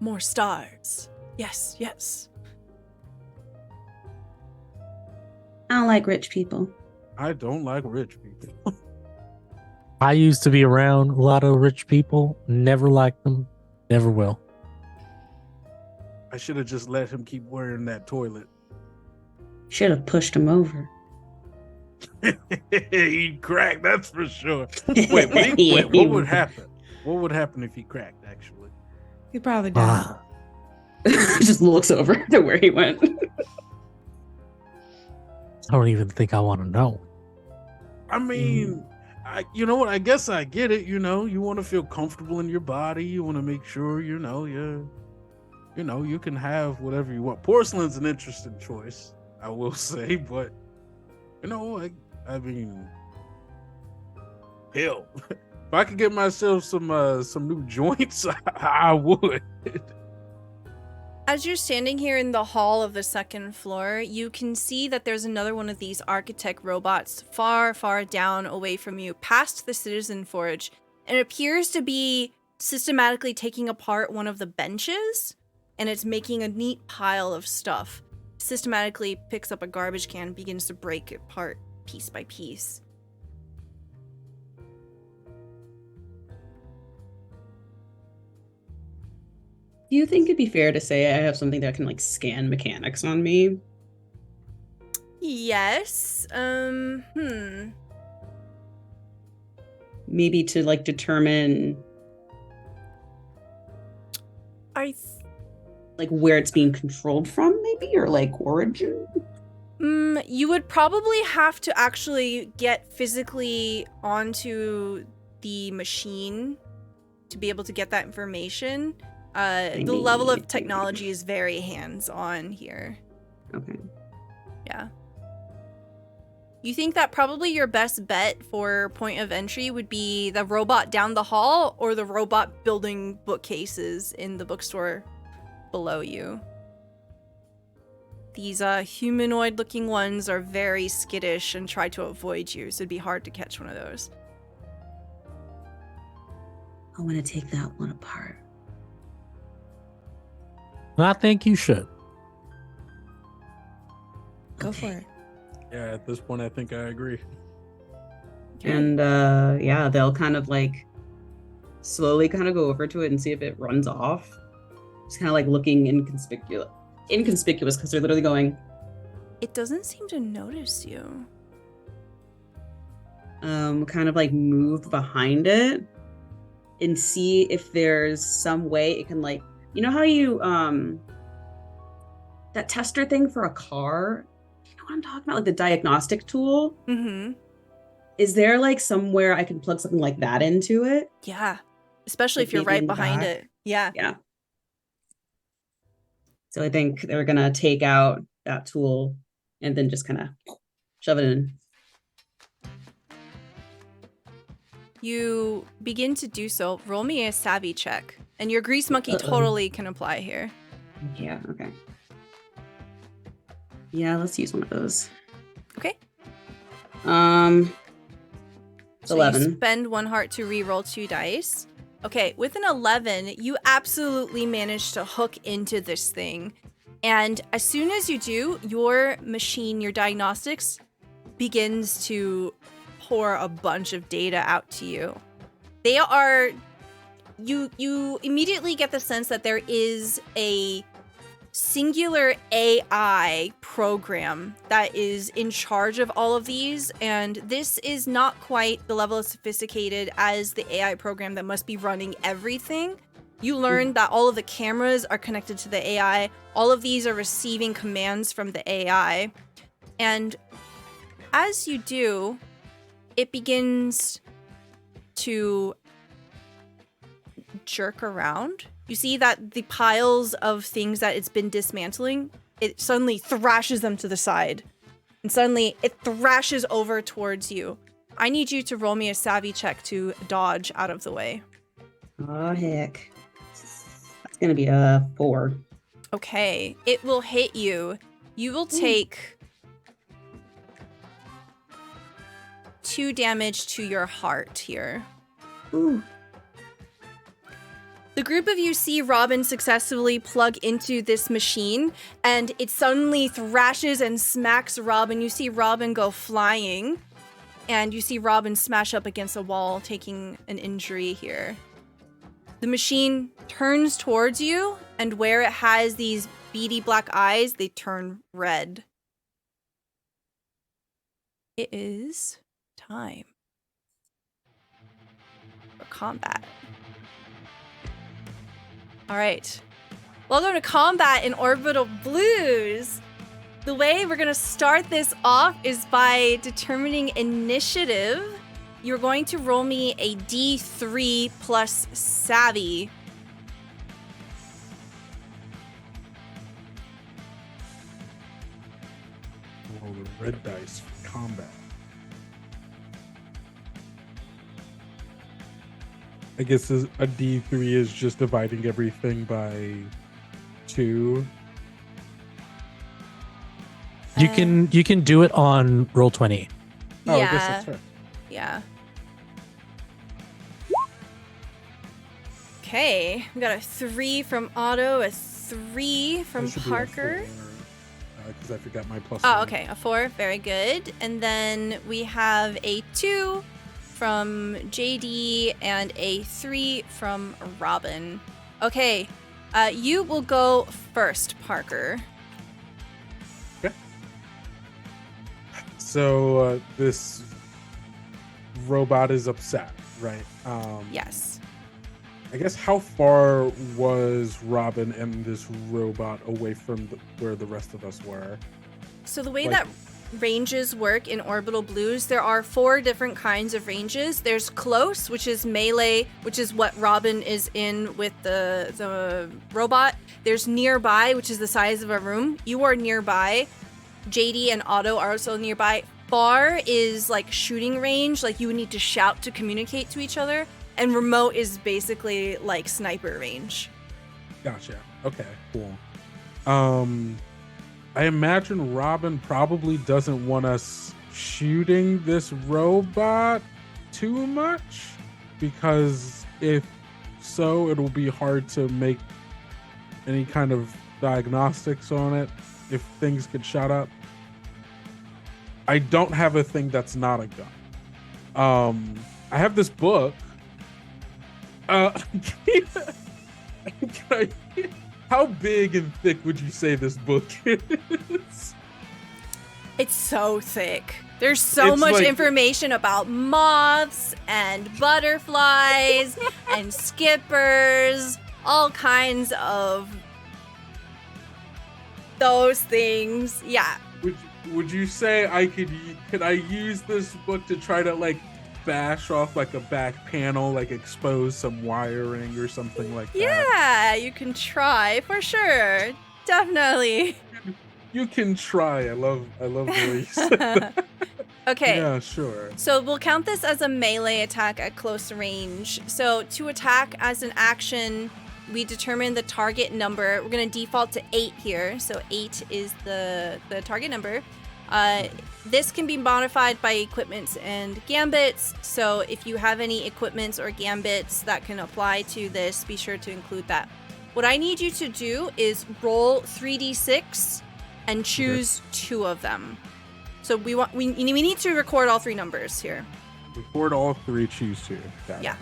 More stars. Yes, yes. I don't like rich people. I don't like rich people. I used to be around a lot of rich people. Never liked them. Never will. I should have just let him keep wearing that toilet. Should have pushed him over. He'd crack, that's for sure. Wait, what would happen? What would happen if he cracked, actually? He probably died. Just looks over to where he went. I don't even think I want to know. I mean, you know what? I guess I get it. You know, you want to feel comfortable in your body. You want to make sure, you can have whatever you want. Porcelain's an interesting choice, I will say, but I mean, hell, if I could get myself some new joints, I would. As you're standing here in the hall of the second floor, you can see that there's another one of these architect robots far, far down away from you, past the Citizen Forge, and it appears to be systematically taking apart one of the benches, and it's making a neat pile of stuff. Systematically picks up a garbage can and begins to break it apart piece by piece. Do you think it'd be fair to say I have something that can like scan mechanics on me? Yes. Maybe to like determine like where it's being controlled from, maybe, or like origin? You would probably have to actually get physically onto the machine to be able to get that information. The level of technology is very hands-on here. Okay. Yeah. You think that probably your best bet for point of entry would be the robot down the hall or the robot building bookcases in the bookstore below you. These humanoid-looking ones are very skittish and try to avoid you, so it'd be hard to catch one of those. I want to take that one apart. I think you should. Go for it. Yeah, at this point, I think I agree. And yeah, they'll kind of like slowly kind of go over to it and see if it runs off. Just kind of like looking inconspicuous because they're literally going. It doesn't seem to notice you. Kind of like move behind it and see if there's some way it can like, you know how you that tester thing for a car. You know what I'm talking about, like the diagnostic tool. Mm-hmm. Is there like somewhere I can plug something like that into it? Yeah, especially Like if you're right peeking behind back? it. Yeah. Yeah. So I think they're gonna take out that tool and then just kind of shove it in. You begin to do so. Roll me a savvy check. And your grease monkey totally can apply here. Yeah, okay. Yeah, let's use one of those. Okay. It's So 11. you spend 1 heart to re-roll 2 dice. Okay, with an 11, you absolutely manage to hook into this thing. And as soon as you do, your machine, your diagnostics, begins to pour a bunch of data out to you. They are... You immediately get the sense that there is a singular AI program that is in charge of all of these, and this is not quite the level of sophisticated as the AI program that must be running everything. You learn that all of the cameras are connected to the AI. All of these are receiving commands from the AI. And as you do, it begins to jerk around. You see that the piles of things that it's been dismantling, it suddenly thrashes them to the side. And suddenly it thrashes over towards you. I need you to roll me a savvy check to dodge out of the way. Oh, heck. That's going to be a 4. Okay, it will hit you. You will take 2 damage to your heart here. Ooh. The group of you see Robin successfully plug into this machine, and it suddenly thrashes and smacks Robin. You see Robin go flying, and you see Robin smash up against a wall, taking an injury here. The machine turns towards you, and where it has these beady black eyes, they turn red. It is time for combat. All right. Welcome to combat in Orbital Blues. The way we're going to start this off is by determining initiative. You're going to roll me a D3 plus savvy. Roll the red dice for combat. I guess a D3 is just dividing everything by 2. You can do it on Roll20. Oh, Yeah. I guess that's right. Yeah. Okay. We got a 3 from Otto, a 3 from That should be a Parker. 4, because I forgot my plus. Oh, 1. okay. A 4. Very good. And then we have a 2 from JD and a 3 from Robin. Okay. You will go first, Parker. So this robot is upset, right? Yes. I guess how far was Robin and this robot away from where the rest of us were? So the way Like- that ranges work in Orbital Blues, there are 4 different kinds of ranges. There's close, which is melee, which is what Robin is in with the robot. There's nearby, which is the size of a room. You are nearby. JD and Otto are also nearby. far is like shooting range, like you would need to shout to communicate to each other, and remote is basically like sniper range. Gotcha. Okay, cool. I imagine Robin probably doesn't want us shooting this robot too much, because if so, it'll be hard to make any kind of diagnostics on it if things get shot up. I don't have a thing that's not a gun. I have this book. How big and thick would you say this book is? It's so thick. There's so much like, information about moths and butterflies and skippers, all kinds of those things. Yeah. Would you say could I use this book to try to like bash off like a back panel, like expose some wiring or something like that? Yeah, you can try for sure. Definitely. You can try. I love the way you said that. Okay. Yeah, sure. So we'll count this as a melee attack at close range. So to attack as an action, we determine the target number. We're going to default to 8 here. So 8 is the target number. This can be modified by equipments and gambits. So if you have any equipments or gambits that can apply to this, be sure to include that. What I need you to do is roll 3d6 and choose 2 of them. So we need to record all 3 numbers here. Record all 3, choose 2. Yeah.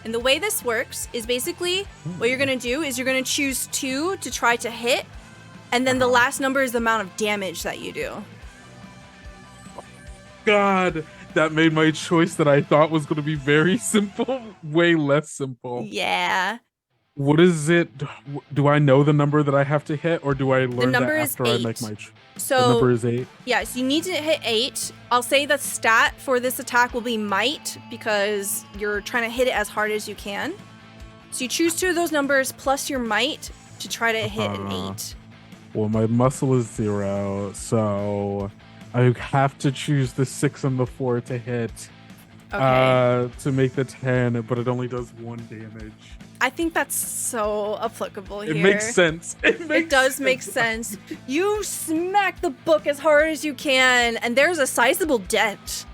And the way this works is basically what you're going to do is you're going to choose 2 to try to hit, and then the last number is the amount of damage that you do. God, that made my choice that I thought was going to be very simple way less simple. Yeah. What is it? Do I know the number that I have to hit, or do I learn that after I make my choice? So the number is 8? Yes, you need to hit 8. I'll say the stat for this attack will be might, because you're trying to hit it as hard as you can. So you choose 2 of those numbers plus your might to try to hit an 8. Well, my muscle is 0, so I have to choose the 6 and the 4 to hit. Okay. To make the 10, but it only does 1 damage. I think that's so applicable here. It makes sense. It does make sense. You smack the book as hard as you can, and there's a sizable dent.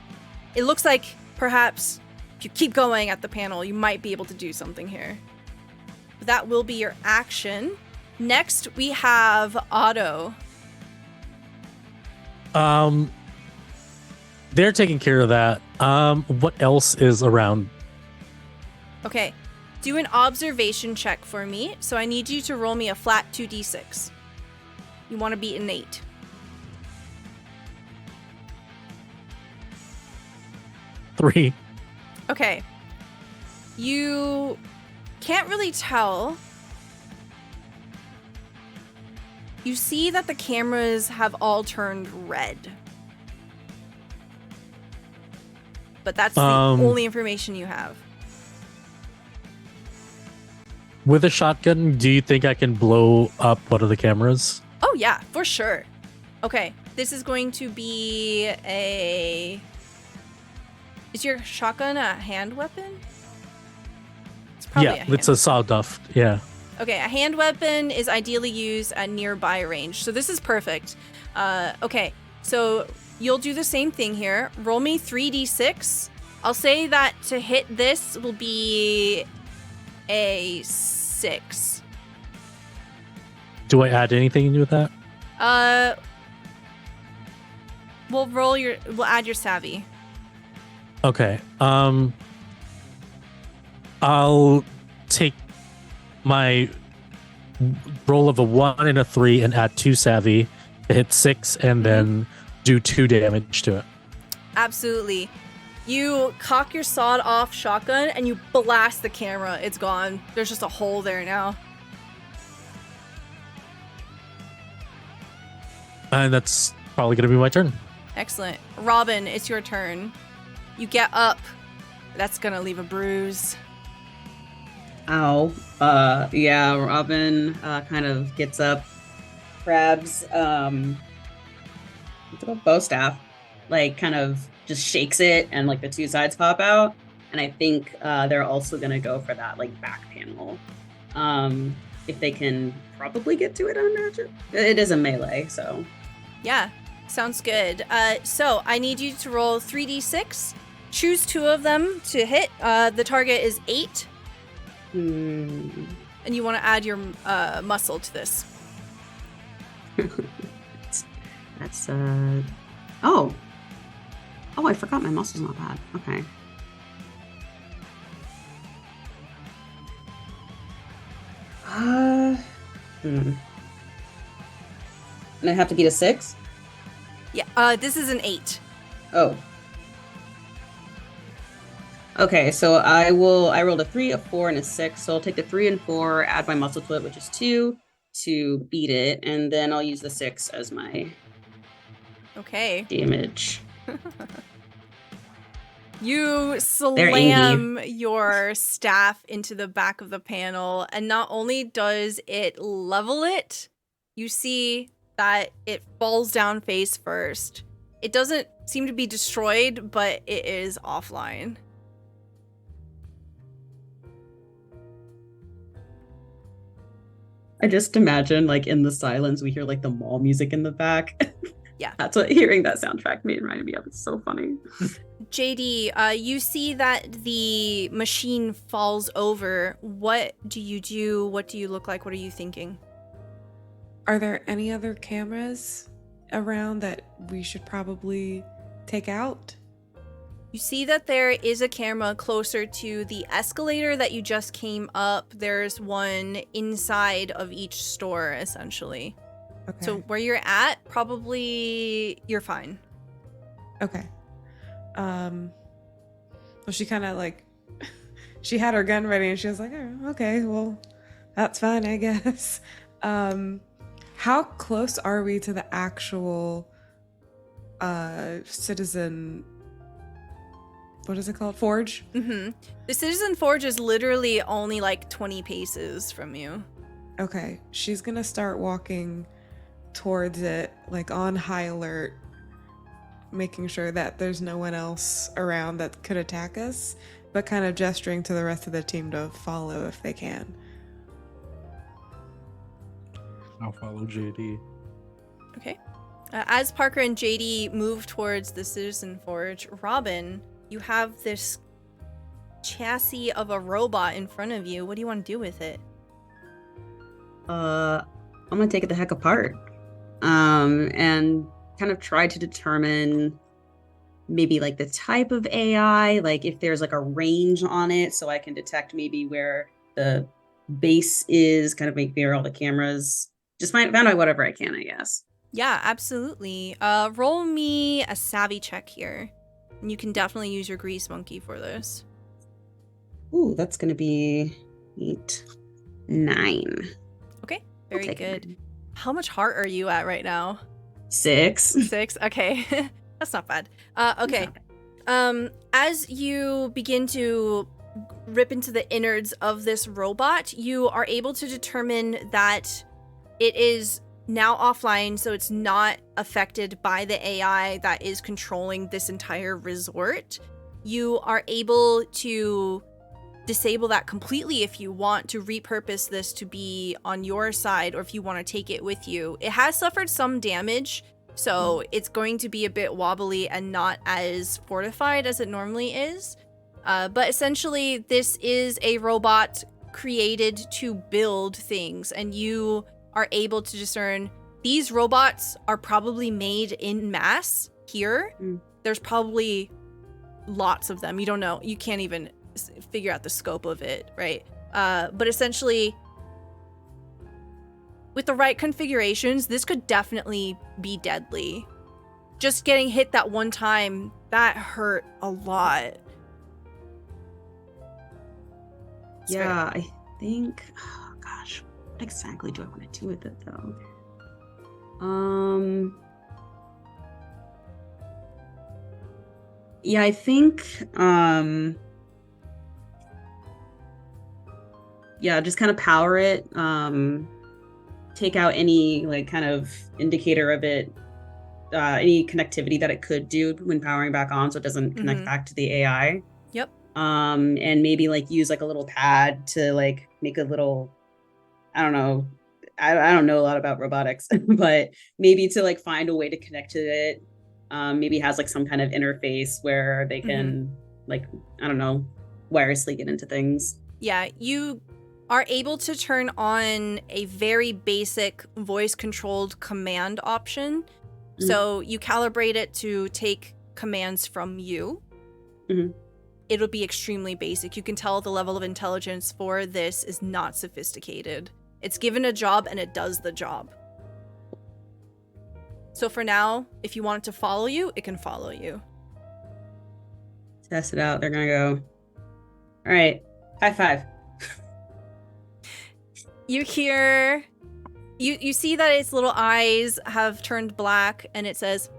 It looks like perhaps if you keep going at the panel, you might be able to do something here. That will be your action. Next, we have Otto. They're taking care of that. What else is around? Okay. Do an observation check for me. So I need you to roll me a flat 2d6. You want to beat an 8. Three. Okay. You can't really tell. You see that the cameras have all turned red. But that's the only information you have. With a shotgun, do you think I can blow up one of the cameras? Oh, yeah, for sure. Okay, this is going to be a... Is your shotgun a hand weapon? It's probably a hand it's a sawduff. Yeah. Okay, a hand weapon is ideally used at nearby range. So this is perfect. Okay, so you'll do the same thing here. Roll me 3d6. I'll say that to hit this will be a 6. Do I add anything with that? We'll add your savvy. Okay. I'll take my roll of a 1 and a 3 and add 2 savvy to hit 6 and then do 2 damage to it. Absolutely. You cock your sawed-off shotgun and you blast the camera. It's gone. There's just a hole there now. And that's probably going to be my turn. Excellent. Robin, it's your turn. You get up. That's going to leave a bruise. Ow. Yeah, Robin kind of gets up, grabs bow staff, like kind of just shakes it and like the two sides pop out. And I think they're also going to go for that like back panel. If they can probably get to it on magic. It is a melee, so. Yeah, sounds good. So I need you to roll 3d6. Choose 2 of them to hit. The target is 8. And you want to add your muscle to this. That's oh, I forgot my muscle's not bad. Okay. And I have to beat a 6? Yeah, this is an 8. Oh. Okay, so I rolled a 3, a 4, and a 6. So I'll take the 3 and 4, add my muscle to it, which is 2, to beat it, and then I'll use the 6 as my damage. You slam your staff into the back of the panel, and not only does it level it, you see that it falls down face first. It doesn't seem to be destroyed, but it is offline. I just imagine, like, in the silence, we hear, like, the mall music in the back. Yeah. That's what hearing that soundtrack reminded me of. It's so funny. JD, you see that the machine falls over. What do you do? What do you look like? What are you thinking? Are there any other cameras around that we should probably take out? You see that there is a camera closer to the escalator that you just came up. There's one inside of each store, essentially. Okay. So where you're at, probably you're fine. Okay. Well, she kind of like, she had her gun ready and she was like, oh, okay, well, that's fine, I guess. How close are we to the actual citizen, what is it called? Forge? Mm-hmm. The citizen forge is literally only like 20 paces from you. Okay. She's gonna start walking towards it, like on high alert, making sure that there's no one else around that could attack us, but kind of gesturing to the rest of the team to follow if they can. I'll follow JD. Okay. As Parker and JD move towards the Citizen Forge, Robin, you have this chassis of a robot in front of you. What do you want to do with it? I'm gonna take it the heck apart. And kind of try to determine maybe like the type of AI, like if there's like a range on it so I can detect maybe where the base is, kind of make where all the cameras, just find out whatever I can, I guess. Yeah, absolutely. Roll me a savvy check here. And you can definitely use your grease monkey for this. Ooh, that's gonna be 8, 9. Okay, very good. How much heart are you at right now? 6. 6, okay. That's not bad. Okay. As you begin to rip into the innards of this robot, you are able to determine that it is now offline, so it's not affected by the AI that is controlling this entire resort. You are able to disable that completely if you want to repurpose this to be on your side, or if you want to take it with you. It has suffered some damage, so it's going to be a bit wobbly and not as fortified as it normally is. But essentially, this is a robot created to build things, and you are able to discern these robots are probably made in mass here. There's probably lots of them. You don't know. You can't even figure out the scope of it, right? But essentially, with the right configurations, this could definitely be deadly. Just getting hit that one time, that hurt a lot. Yeah, I think, oh gosh, what exactly do I want to do with it though? Yeah, I think, yeah, just kind of power it, take out any like kind of indicator of it any connectivity that it could do when powering back on, so it doesn't connect back to the AI. Yep. And maybe like use like a little pad to like make a little, I don't know. I don't know a lot about robotics, but maybe to like find a way to connect to it. Maybe has like some kind of interface where they can like, I don't know, wirelessly get into things. Yeah, you are able to turn on a very basic voice-controlled command option. So you calibrate it to take commands from you. It'll be extremely basic. You can tell the level of intelligence for this is not sophisticated. It's given a job and it does the job. So for now, if you want it to follow you, it can follow you. Test it out. They're gonna go, all right, high five. You hear, you see that its little eyes have turned black and it says,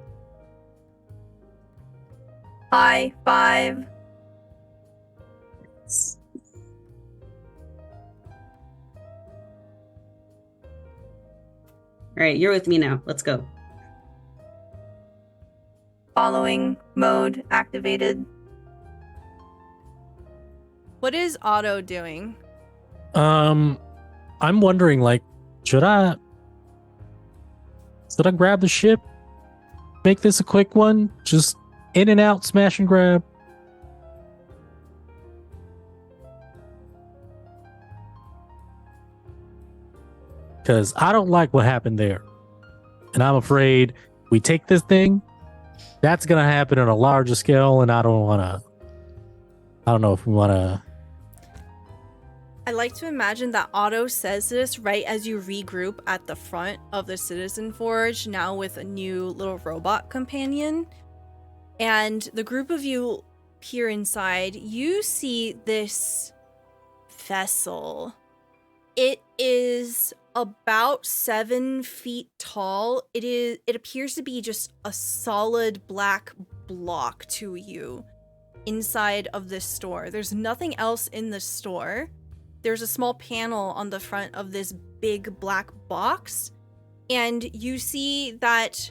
high five. All right, you're with me now. Let's go. Following mode activated. What is Otto doing? I'm wondering, like, should I grab the ship? Make this a quick one? Just in and out, smash and grab? Because I don't like what happened there. And I'm afraid we take this thing, that's going to happen on a larger scale, and I don't know if we want to. I like to imagine that Otto says this right as you regroup at the front of the Citizen Forge, now with a new little robot companion. And the group of you peer inside. You see this vessel. It is about 7 feet tall. It appears to be just a solid black block to you inside of this store. There's nothing else in the store. There's a small panel on the front of this big black box, and you see that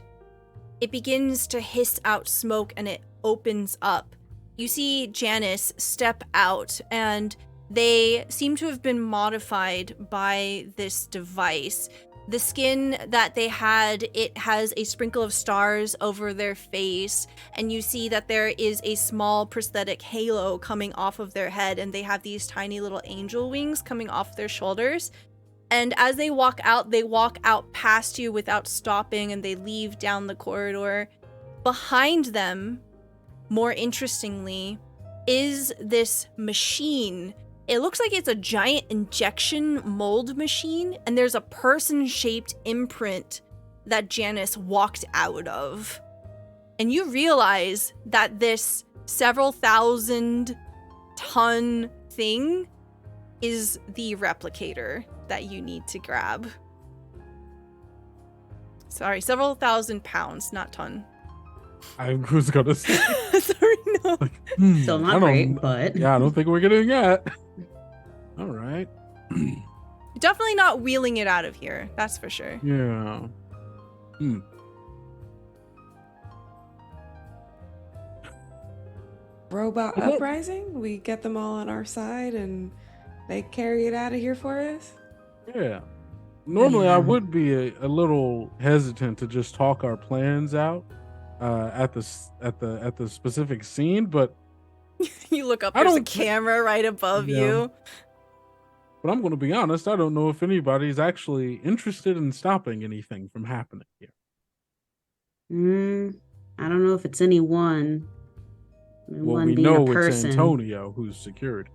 it begins to hiss out smoke and it opens up. You see Janice step out, and they seem to have been modified by this device. The skin that they had, it has a sprinkle of stars over their face, and you see that there is a small prosthetic halo coming off of their head, and they have these tiny little angel wings coming off their shoulders. And as they walk out past you without stopping, and they leave down the corridor. Behind them, more interestingly, is this machine. It looks like it's a giant injection mold machine, and there's a person-shaped imprint that Janice walked out of. And you realize that this several thousand ton thing is the replicator that you need to grab. Sorry, several thousand pounds, not ton. I was gonna say. Sorry, no. Still not great, but Yeah, I don't think we're getting that. All right. Definitely not wheeling it out of here, that's for sure. Yeah. Robot uprising? We get them all on our side and they carry it out of here for us? Yeah. Normally, I would be a little hesitant to just talk our plans out at the specific scene, but You look up, there's a camera right above you. But I'm going to be honest, I don't know if anybody's actually interested in stopping anything from happening here. I don't know if it's anyone. Well, One we being a know it's person. Antonio who's security.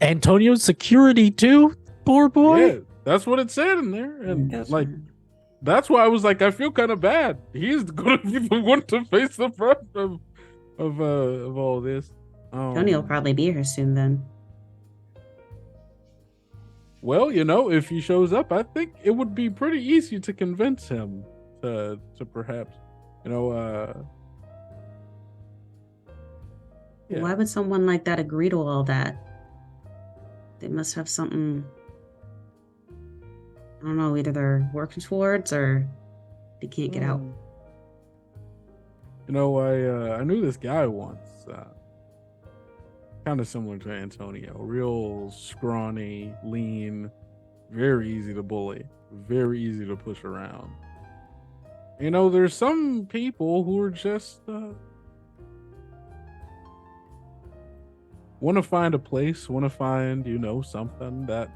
Antonio's security too? Poor boy? Yeah, that's what it said in there. And that's why I was like, I feel kind of bad. He's going to be the one to face the brunt of all this. Tony will probably be here soon then. Well, if he shows up, I think it would be pretty easy to convince him to perhaps, yeah. Why would someone like that agree to all that? They must have something, I don't know, either they're working towards or They can't get out. You know, I knew this guy once, kind of similar to Antonio. Real scrawny, lean, very easy to bully, very easy to push around. You know, there's some people who are just want to find a place, want to find, something that,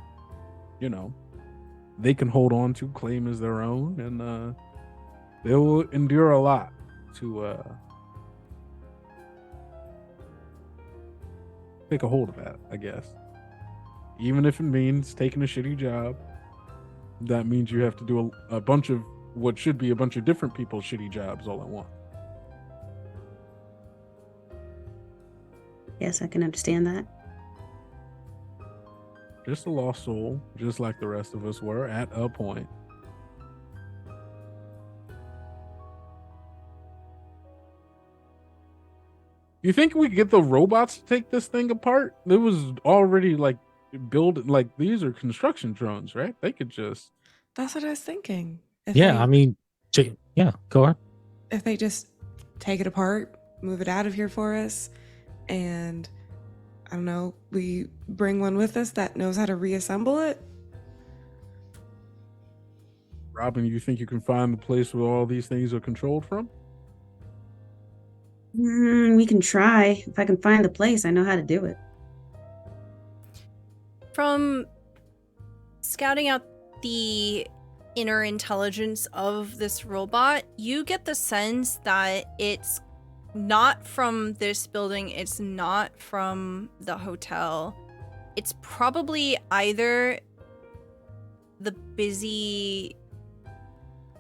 they can hold on to, claim as their own, and they'll endure a lot to take a hold of that, I guess. Even if it means taking a shitty job, that means you have to do a bunch of what should be a bunch of different people's shitty jobs all at once. Yes, I can understand that. Just a lost soul, just like the rest of us were at a point. You think we could get the robots to take this thing apart? It was already built, these are construction drones, right? They could just. That's what I was thinking. I mean, go on. If they just take it apart, move it out of here for us, and I don't know, we bring one with us that knows how to reassemble it. Robin, you think you can find the place where all these things are controlled from? We can try. If I can find the place, I know how to do it. From scouting out the inner intelligence of this robot, you get the sense that it's not from this building, it's not from the hotel. It's probably either the busy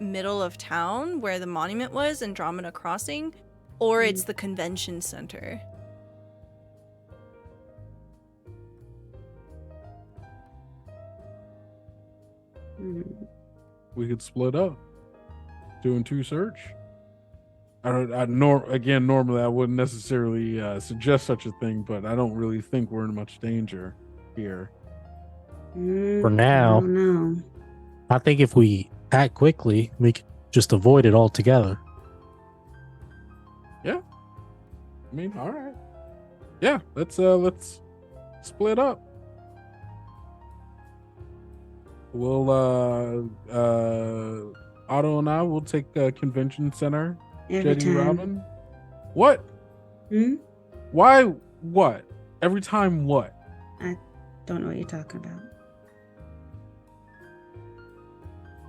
middle of town where the monument was, Andromeda Crossing, or it's the convention center. We could split up, doing 2 search. Normally I wouldn't necessarily suggest such a thing, but I don't really think we're in much danger here. For now, I don't know. I think if we act quickly, we could just avoid it altogether. Yeah. I mean, all right. Yeah, let's split up. We'll Otto and I will take convention center. Every Jetty, time. Robin. What? Why? What? Every time? What? I don't know what you're talking about.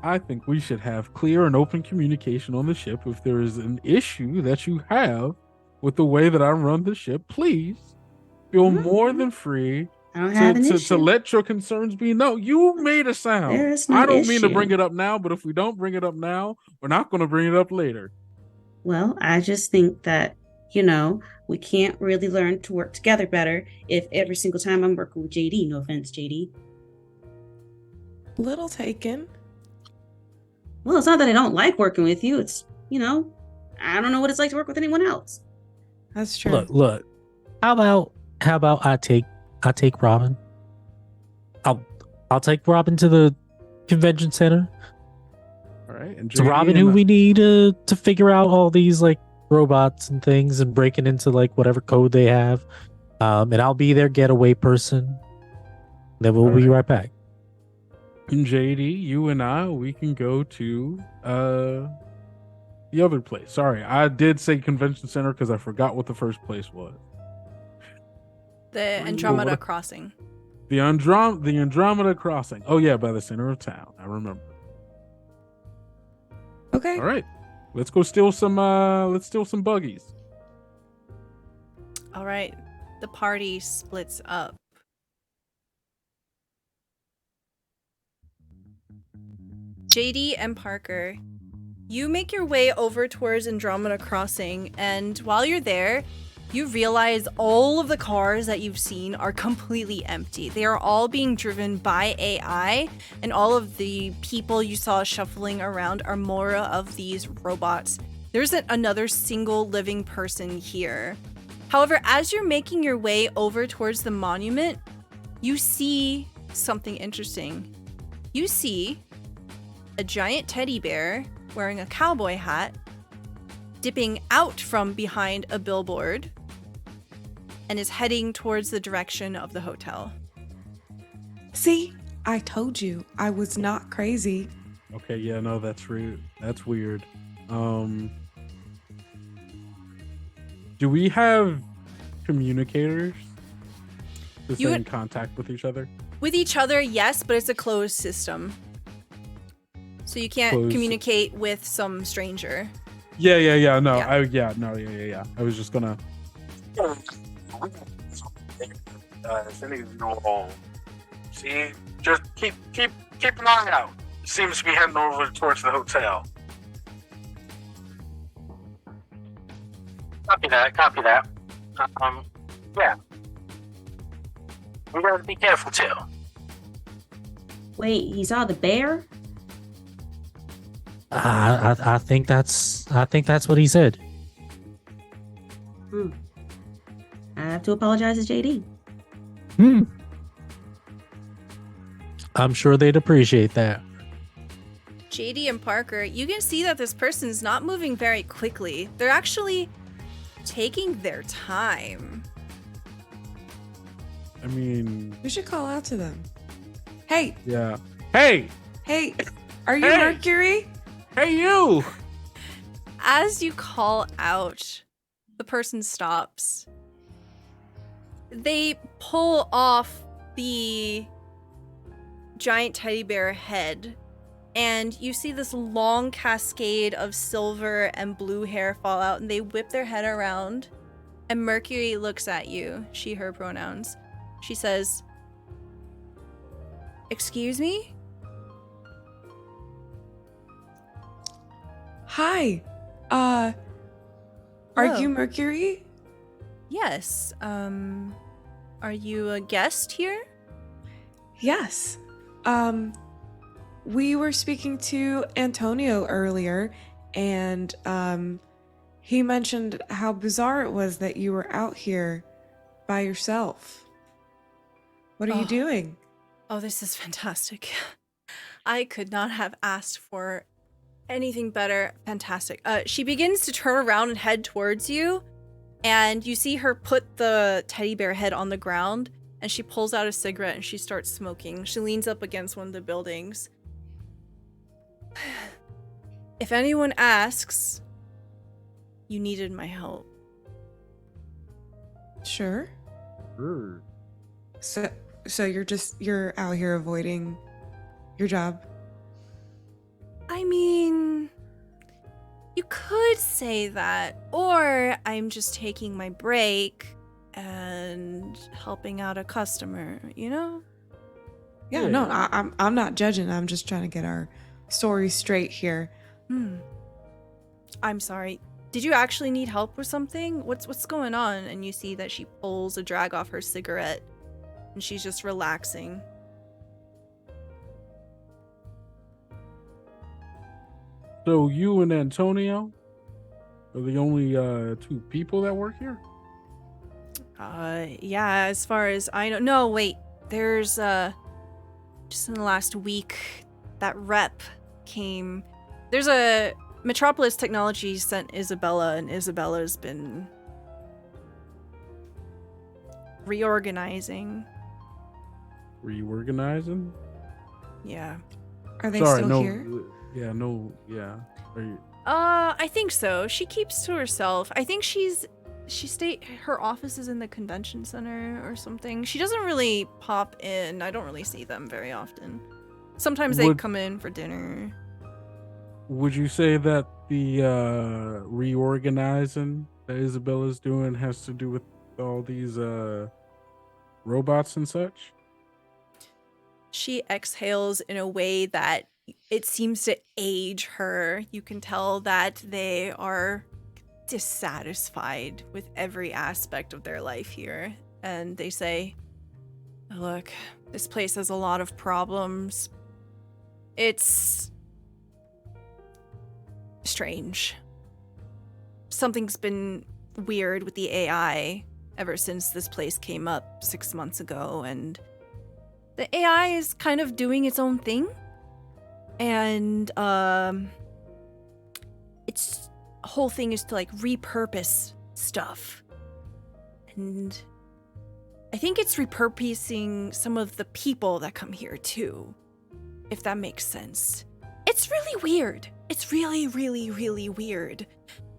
I think we should have clear and open communication on the ship. If there is an issue that you have with the way that I run the ship, please feel more than free I don't have an issue. to let your concerns be known. You made a sound. There is no I don't mean to issue. bring it up now, but if we don't bring it up now, we're not going to bring it up later. Well, I just think that, we can't really learn to work together better if every single time I'm working with JD. No offense, JD. Little taken. Well, it's not that I don't like working with you. It's, I don't know what it's like to work with anyone else. That's true. Look. How about I take Robin? I'll take Robin to the convention center. All right. And It's Robin who we need to figure out all these robots and things and breaking into whatever code they have. And I'll be their getaway person. Then we'll be right back. And JD, you and I, we can go to the other place. Sorry, I did say convention center because I forgot what the first place was. The Andromeda Crossing. The Andromeda Crossing. Oh yeah, by the center of town. I remember. Okay. All right. Let's go steal some buggies. All right. The party splits up. JD and Parker, you make your way over towards Andromeda Crossing, and while you're there, you realize all of the cars that you've seen are completely empty. They are all being driven by AI, and all of the people you saw shuffling around are more of these robots. There isn't another single living person here. However, as you're making your way over towards the monument, you see something interesting. You see a giant teddy bear wearing a cowboy hat, dipping out from behind a billboard, and is heading towards the direction of the hotel. See, I told you I was not crazy. Okay, yeah, no, that's weird. That's weird. Do we have communicators to stay in contact with each other? With each other, yes, but it's a closed system. So you can't communicate with some stranger. Yeah. No, Yeah. yeah. I was just gonna. If any of you all see, just keep an eye out. Seems to be heading over towards the hotel. Copy that. Yeah. We gotta be careful too. Wait, he saw the bear? I think that's what he said. I have to apologize to JD. I'm sure they'd appreciate that. JD and Parker, you can see that this person's not moving very quickly. They're actually taking their time. I mean, We should call out to them. Hey, yeah. Hey, are you Hey! Mercury? hey, you! As you call out, the person stops. They pull off the giant teddy bear head, and you see this long cascade of silver and blue hair fall out, and they whip their head around, and Mercury looks at you, she, her pronouns. She says, "Excuse me?" Hi. Are Hello. you Mercury? Yes. Are you a guest here? Yes. We were speaking to Antonio earlier, and he mentioned how bizarre it was that you were out here by yourself. What are you Oh. doing? Oh, this is fantastic. I could not have asked for anything better. Fantastic. She begins to turn around and head towards you, and you see her put the teddy bear head on the ground, and she pulls out a cigarette and she starts smoking. She leans up against one of the buildings. If anyone asks, you needed my help. Sure. Sure. So you're out here avoiding your job? I mean, you could say that, or I'm just taking my break and helping out a customer, you know? Yeah, no, I'm not judging. I'm just trying to get our story straight here. I'm sorry. Did you actually need help with something? What's going on? And you see that she pulls a drag off her cigarette, and she's just relaxing. So you and Antonio are the only two people that work here? Yeah, as far as I know. No, wait. There's, just in the last week, that rep came. There's a Metropolis Technology sent Isabella, and Isabella's been reorganizing. Reorganizing? Yeah. Are they Sorry, still no. here? Yeah. Are you, I think so. She keeps to herself. I think her office is in the convention center or something. She doesn't really pop in. I don't really see them very often. Sometimes they come in for dinner. would you say that the reorganizing that Isabella's doing has to do with all these robots and such? She exhales in a way that it seems to age her. You can tell that they are dissatisfied with every aspect of their life here. And they say, "Look, this place has a lot of problems. It's strange. Something's been weird with the AI ever since this place came up 6 months ago, and the AI is kind of doing its own thing. And its whole thing is to like repurpose stuff. And I think it's repurposing some of the people that come here too, if that makes sense. It's really weird. It's really, really, really weird.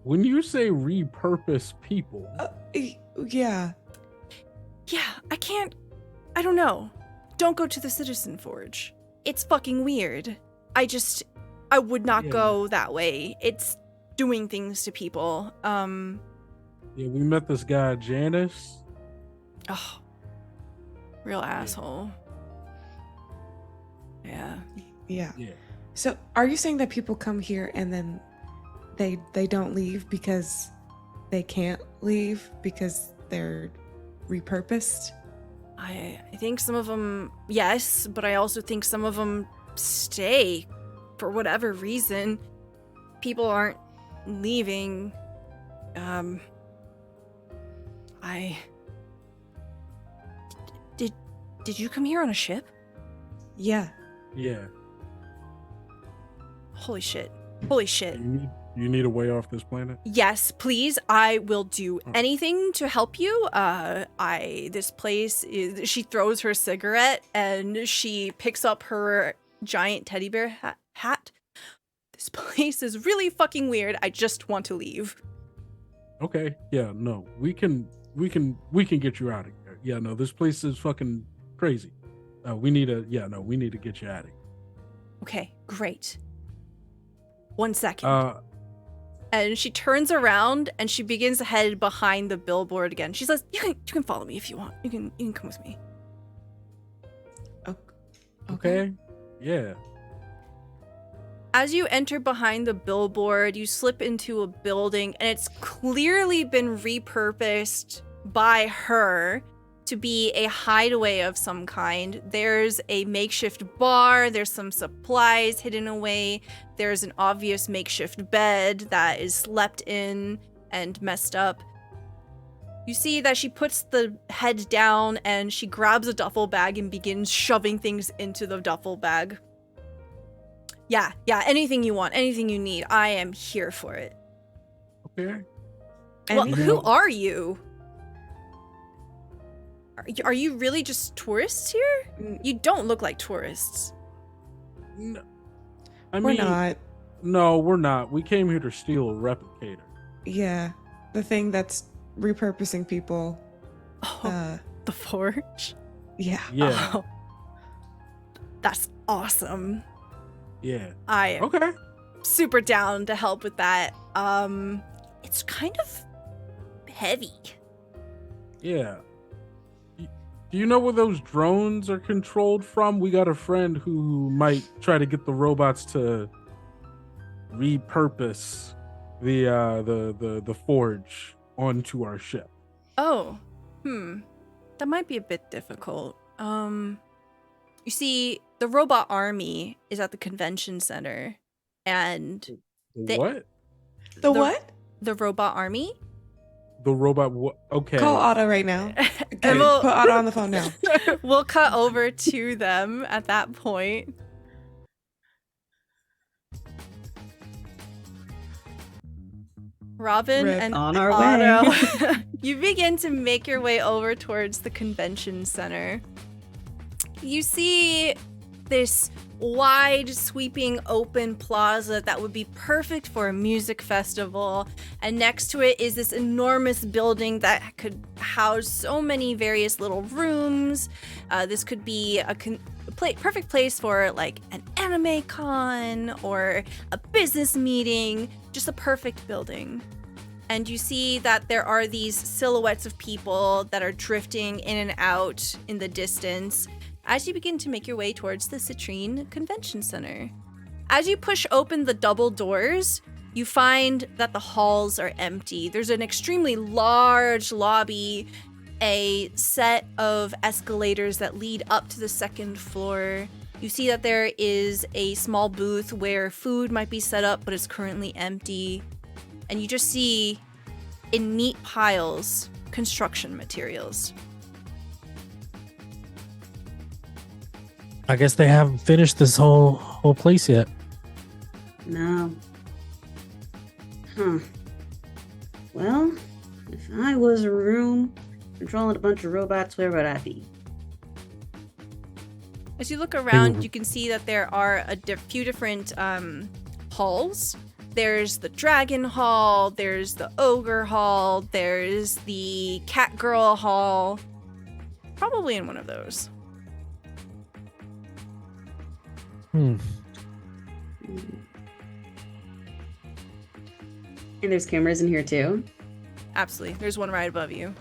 When you say repurpose people, Yeah. Yeah, I don't know. Don't go to the Citizen Forge. It's fucking weird. I would not go that way. It's doing things to people. Yeah, we met this guy, Janice. Oh, real asshole. Yeah. Yeah. Yeah. So are you saying that people come here and then they don't leave because they can't leave because they're repurposed? I think some of them, yes, but I also think some of them stay for whatever reason. People aren't leaving. Did you come here on a ship? Yeah. Yeah. Holy shit. Holy shit. You need a way off this planet? Yes, please. I will do anything to help you. This place is, she throws her cigarette and she picks up her giant teddy bear hat. This place is really fucking weird. I just want to leave. Okay. Yeah, no. We can get you out of here. Yeah, no, this place is fucking crazy. We need to get you out of here. Okay, great. 1 second. And she turns around and she begins to head behind the billboard again. She says, you can follow me if you want. You can come with me. Okay. Yeah. As you enter behind the billboard, you slip into a building and it's clearly been repurposed by her to be a hideaway of some kind. There's a makeshift bar, there's some supplies hidden away, there's an obvious makeshift bed that is slept in and messed up. You see that she puts the head down and she grabs a duffel bag and begins shoving things into the duffel bag. Yeah, anything you want, anything you need, I am here for it. Okay. Well, who are you? Are you really just tourists here? You don't look like tourists. No. We're not. No, we're not. We came here to steal a replicator. Yeah. The thing that's repurposing people. Oh, the forge? Yeah. Yeah. Oh, that's awesome. Yeah. I am Okay. super down to help with that. It's kind of heavy. Yeah. Do you know where those drones are controlled from? We got a friend who might try to get the robots to repurpose the forge onto our ship. Oh, that might be a bit difficult. You see, the robot army is at the convention center, and What? The what? the robot army. The robot? Okay. Call Otto right now. And we'll, Put Otto on the phone now. we'll cut over to them at that point. Robin Rip. and On our Otto, way. you begin to make your way over towards the convention center. You see this wide, sweeping, open plaza that would be perfect for a music festival, and next to it is this enormous building that could house so many various little rooms. This could be a perfect place for like an anime con or a business meeting, just a perfect building. And you see that there are these silhouettes of people that are drifting in and out in the distance as you begin to make your way towards the Citrine Convention Center. As you push open the double doors, you find that the halls are empty. There's an extremely large lobby, a set of escalators that lead up to the second floor. You see that there is a small booth where food might be set up, but it's currently empty. And you just see, in neat piles, construction materials. I guess they haven't finished this whole place yet. No. Huh. Well, if I was a room controlling a bunch of robots, where would I be? As you look around, you can see that there are a few different halls. There's the Dragon Hall, there's the Ogre Hall, there's the Catgirl Hall. Probably in one of those. And there's cameras in here too? Absolutely. There's one right above you.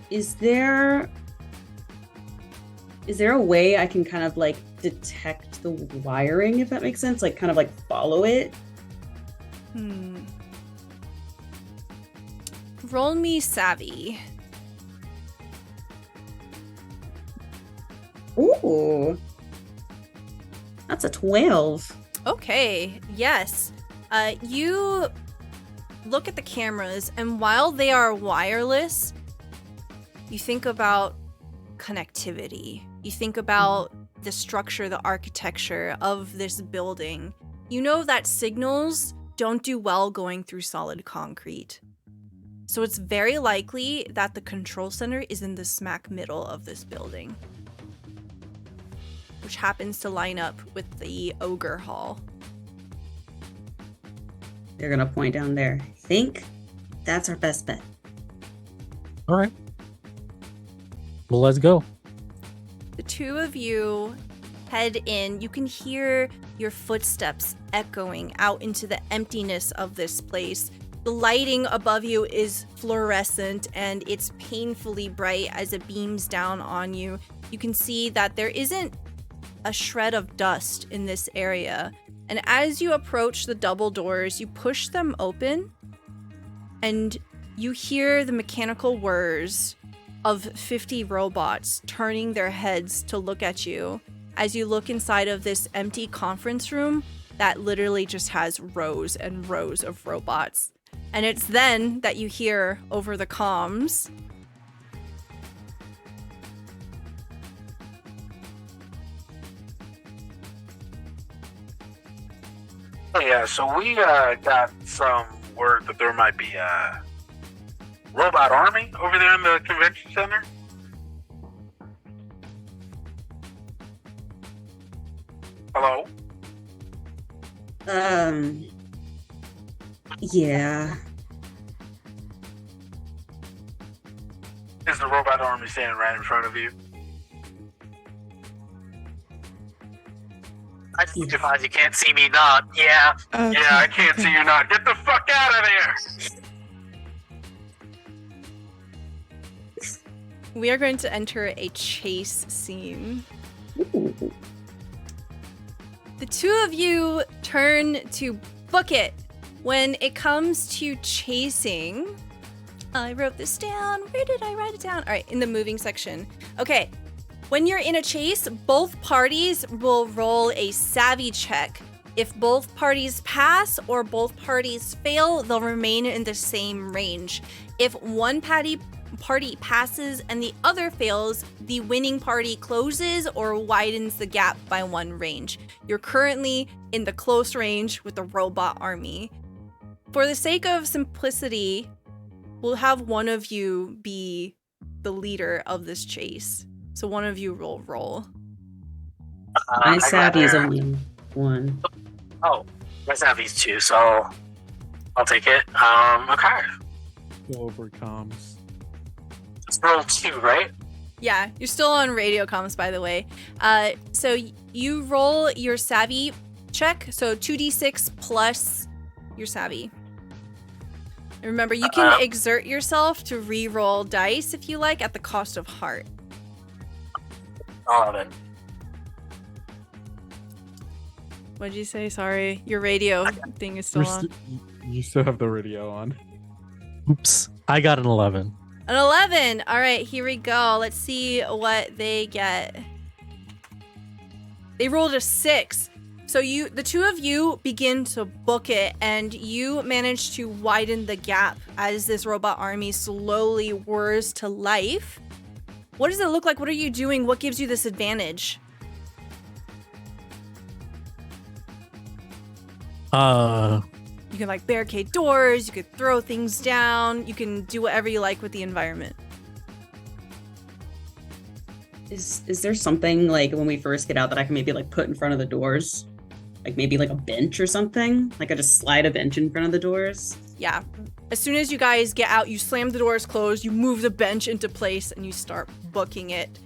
Is there a way I can kind of like detect the wiring, if that makes sense? Like kind of like follow it? Roll me savvy. Ooh. That's a 12. Okay, yes. You look at the cameras, and while they are wireless, you think about connectivity. You think about the structure, the architecture of this building. You know that signals don't do well going through solid concrete. So it's very likely that the control center is in the smack middle of this building, which happens to line up with the Ogre Hall. They're gonna point down there. I think that's our best bet. All right. Well, let's go. The two of you head in. You can hear your footsteps echoing out into the emptiness of this place. The lighting above you is fluorescent and it's painfully bright as it beams down on you. You can see that there isn't a shred of dust in this area. And as you approach the double doors, you push them open and you hear the mechanical whirs of 50 robots turning their heads to look at you as you look inside of this empty conference room that literally just has rows and rows of robots. And it's then that you hear over the comms, Oh, yeah, so we got some word that there might be a robot army over there in the convention center. Hello? Yeah. Is the robot army standing right in front of you? I justified you can't see me not. Yeah. Okay. Yeah, I can't see you not. Get the fuck out of there! we are going to enter a chase scene. The two of you turn to book it. When it comes to chasing, I wrote this down. Where did I write it down? All right, in the moving section. Okay, when you're in a chase, both parties will roll a savvy check. If both parties pass or both parties fail, they'll remain in the same range. If one party passes and the other fails, the winning party closes or widens the gap by one range. You're currently in the close range with the robot army. For the sake of simplicity, we'll have one of you be the leader of this chase. So one of you will roll. My savvy is only 1. Oh, my savvy's 2, so I'll take it. Okay. Go over comms. Let's roll 2, right? Yeah, you're still on radio comms, by the way. So you roll your savvy check, so 2d6 plus your savvy. And remember, you can exert yourself to re-roll dice if you like at the cost of heart. 11. What'd you say? Sorry, your radio thing is still on. You still have the radio on. Oops. I got an 11. An 11. All right, here we go. Let's see what they get. They rolled a 6. So the two of you begin to book it, and you manage to widen the gap as this robot army slowly whirs to life. What does it look like? What are you doing? What gives you this advantage? You can like barricade doors, you could throw things down, you can do whatever you like with the environment. Is there something like when we first get out that I can maybe like put in front of the doors? Like maybe like a bench or something? Like I just slide a bench in front of the doors? Yeah. As soon as you guys get out, you slam the doors closed, you move the bench into place, and you start booking it.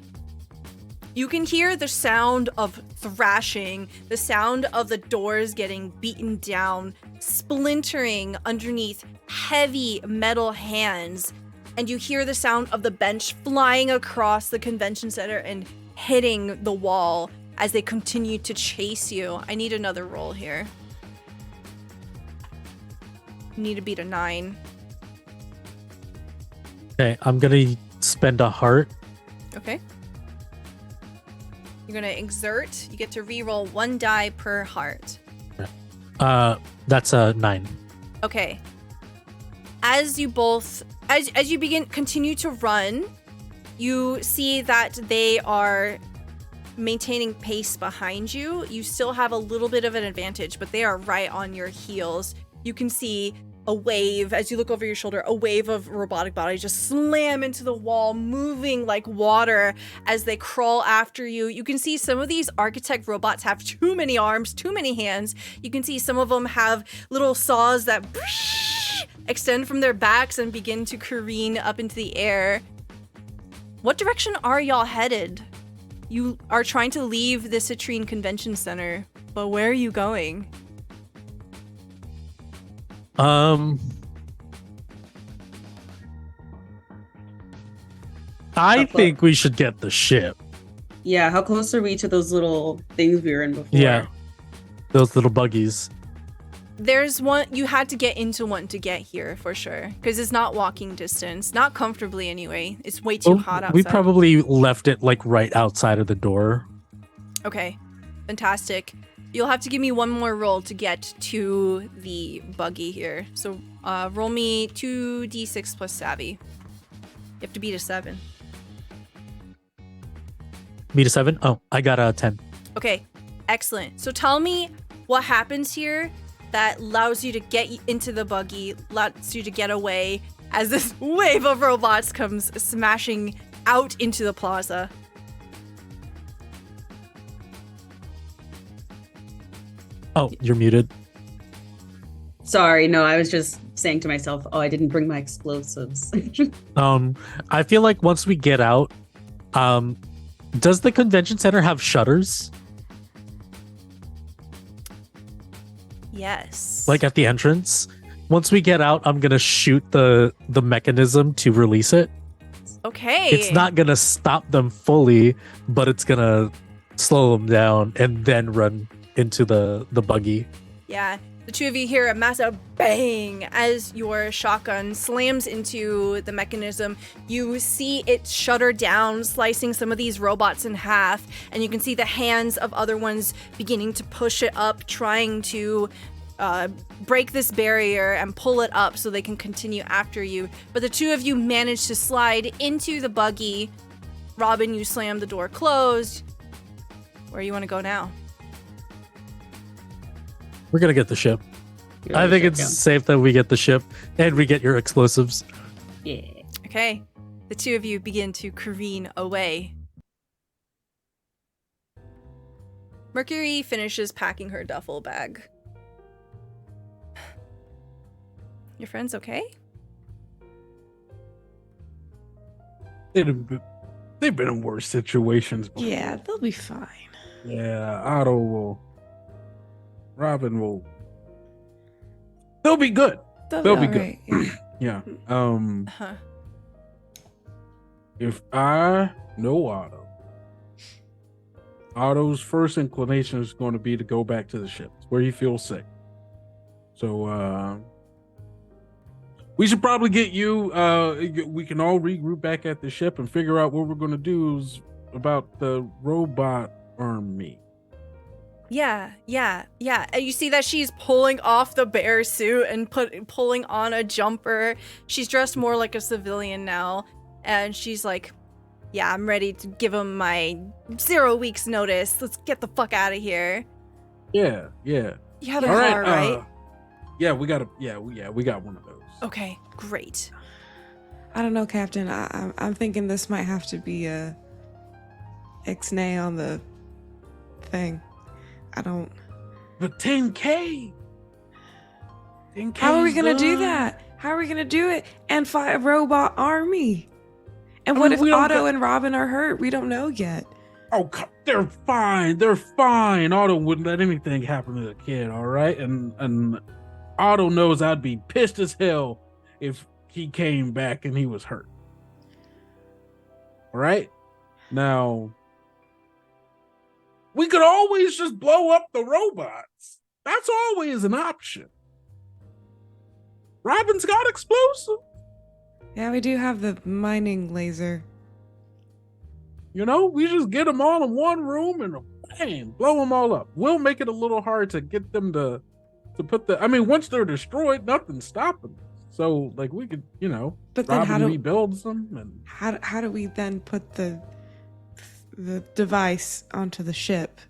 You can hear the sound of thrashing, the sound of the doors getting beaten down, splintering underneath heavy metal hands. And you hear the sound of the bench flying across the convention center and hitting the wall as they continue to chase you. I need another roll here. You need to beat a 9. Okay, I'm gonna spend a heart. Okay. You're gonna exert. You get to reroll 1 die per heart. That's a 9. Okay. As you both, as you continue to run, you see that they are maintaining pace behind you. You still have a little bit of an advantage, but they are right on your heels. You can see a wave, as you look over your shoulder, a wave of robotic bodies just slam into the wall, moving like water as they crawl after you. You can see some of these architect robots have too many arms, too many hands. You can see some of them have little saws that extend from their backs and begin to careen up into the air. What direction are y'all headed? You are trying to leave the Citrine Convention Center, but where are you going? I think we should get the ship. Yeah, how close are we to those little things we were in before? Yeah, those little buggies. There's one, you had to get into one to get here for sure, because it's not walking distance, not comfortably anyway. It's way too hot outside. We probably left it like right outside of the door. Okay, fantastic. You'll have to give me one more roll to get to the buggy here. So roll me 2d6 plus savvy. You have to beat a 7. Beat a 7? Oh, I got a 10. Okay, excellent. So tell me what happens here that allows you to get into the buggy, lets you to get away as this wave of robots comes smashing out into the plaza. Oh, you're muted. Sorry, no, I was just saying to myself, oh, I didn't bring my explosives. I feel like once we get out, does the convention center have shutters? Yes. Like at the entrance? Once we get out, I'm gonna shoot the mechanism to release it. Okay. It's not gonna stop them fully, but it's gonna slow them down and then run into the buggy. Yeah. The two of you hear a massive bang as your shotgun slams into the mechanism. You see it shutter down, slicing some of these robots in half, and you can see the hands of other ones beginning to push it up, trying to break this barrier and pull it up so they can continue after you. But the two of you manage to slide into the buggy. Robin, you slam the door closed. Where do you want to go now? We're gonna get the ship. I think it's safe that we get the ship and we get your explosives. Yeah. Okay. The two of you begin to careen away. Mercury finishes packing her duffel bag. Your friends okay? They've been in worse situations before. Yeah, they'll be fine. Yeah, Otto will. Robin will. They'll be good. They'll be good. Yeah. Yeah. If I know Otto, Otto's first inclination is going to be to go back to the ship where he feels sick. So we should probably get you. We can all regroup back at the ship and figure out what we're going to do about the robot army. Yeah. And you see that she's pulling off the bear suit and pulling on a jumper. She's dressed more like a civilian now. And she's like, yeah, I'm ready to give him my 0 weeks notice. Let's get the fuck out of here. Yeah. You have a car, right? Yeah, we got one of those. Okay, great. I don't know, Captain. I'm thinking this might have to be a ixnay on the thing. I don't. But 10K. 10K. How are we gonna do that? How are we gonna do it and fight a robot army? And what if Otto and Robin are hurt? We don't know yet. Oh, they're fine. They're fine. Otto wouldn't let anything happen to the kid, all right? And Otto knows I'd be pissed as hell if he came back and he was hurt. All right? Now, we could always just blow up the robots. That's always an option. Robin's got explosive. Yeah, we do have the mining laser. You know, we just get them all in one room and bam, blow them all up. We'll make it a little hard to get them to put the. I mean, once they're destroyed, nothing's stopping them. So, like, we could, you know, but then how do rebuild them and how do we then put the device onto the ship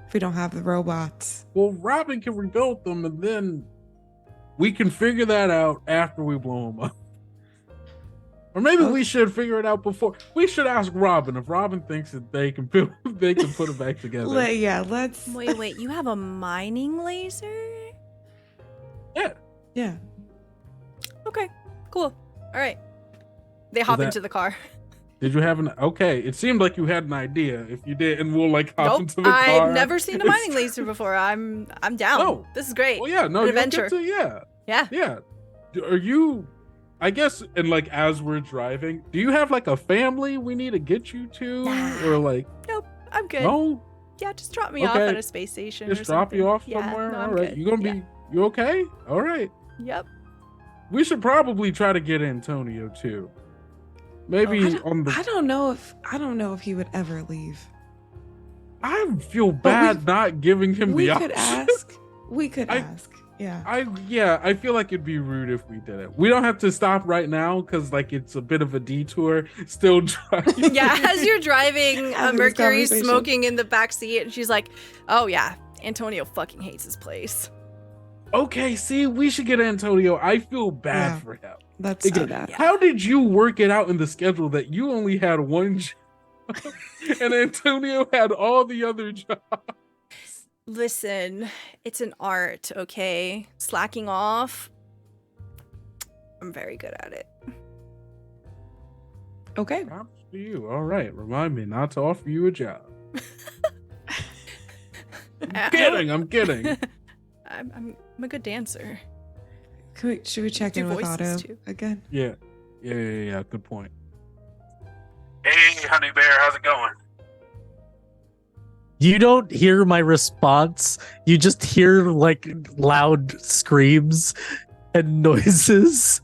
if we don't have the robots? Well, Robin can rebuild them, and then we can figure that out after we blow them up. Or maybe we should figure it out before. We should ask Robin if Robin thinks that they can put it back together. Let's. Wait, you have a mining laser? Yeah. Okay, cool. All right. They hop into the car. Did you have okay, it seemed like you had an idea. If you did, and we'll like hop into the car. I've never seen a mining laser before. I'm down. Oh, this is great. Well, yeah, no, an adventure. Yeah. Are you? I guess, and like as we're driving, do you have like a family we need to get you to, or like? Nope, I'm good. No. Yeah, just drop me off at a space station. Just drop you off somewhere. All right, good. You gonna be? You okay? All right. Yep. We should probably try to get Antonio too. Maybe on the. I don't know if he would ever leave. I feel bad not giving him the option. We could ask. Yeah. I feel like it'd be rude if we did it. We don't have to stop right now because like it's a bit of a detour. Still driving. Yeah, as you're driving, Mercury's smoking in the back seat, and she's like, "Oh yeah, Antonio fucking hates his place." Okay, see, we should get Antonio. I feel bad for him. Let's do that. How did you work it out in the schedule that you only had one job and Antonio had all the other jobs? Listen, it's an art, okay? Slacking off. I'm very good at it. Okay. Props to you. All right. Remind me not to offer you a job. I'm kidding. I'm a good dancer. Should we check in with Otto again? Yeah. Good point. Hey, honey bear, how's it going? You don't hear my response. You just hear like loud screams and noises.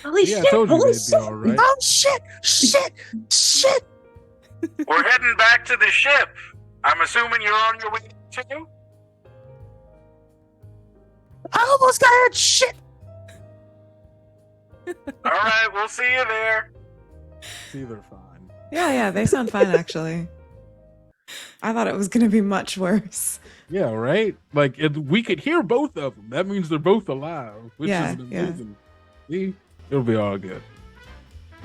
Holy shit! I told you they'd be all right. Oh shit! We're heading back to the ship. I'm assuming you're on your way too? I almost got it. Shit! All right, we'll see you there. See, they're fine. Yeah, they sound fine actually. I thought it was going to be much worse. Yeah, right? Like, we could hear both of them. That means they're both alive, which is amazing. See? It'll be all good.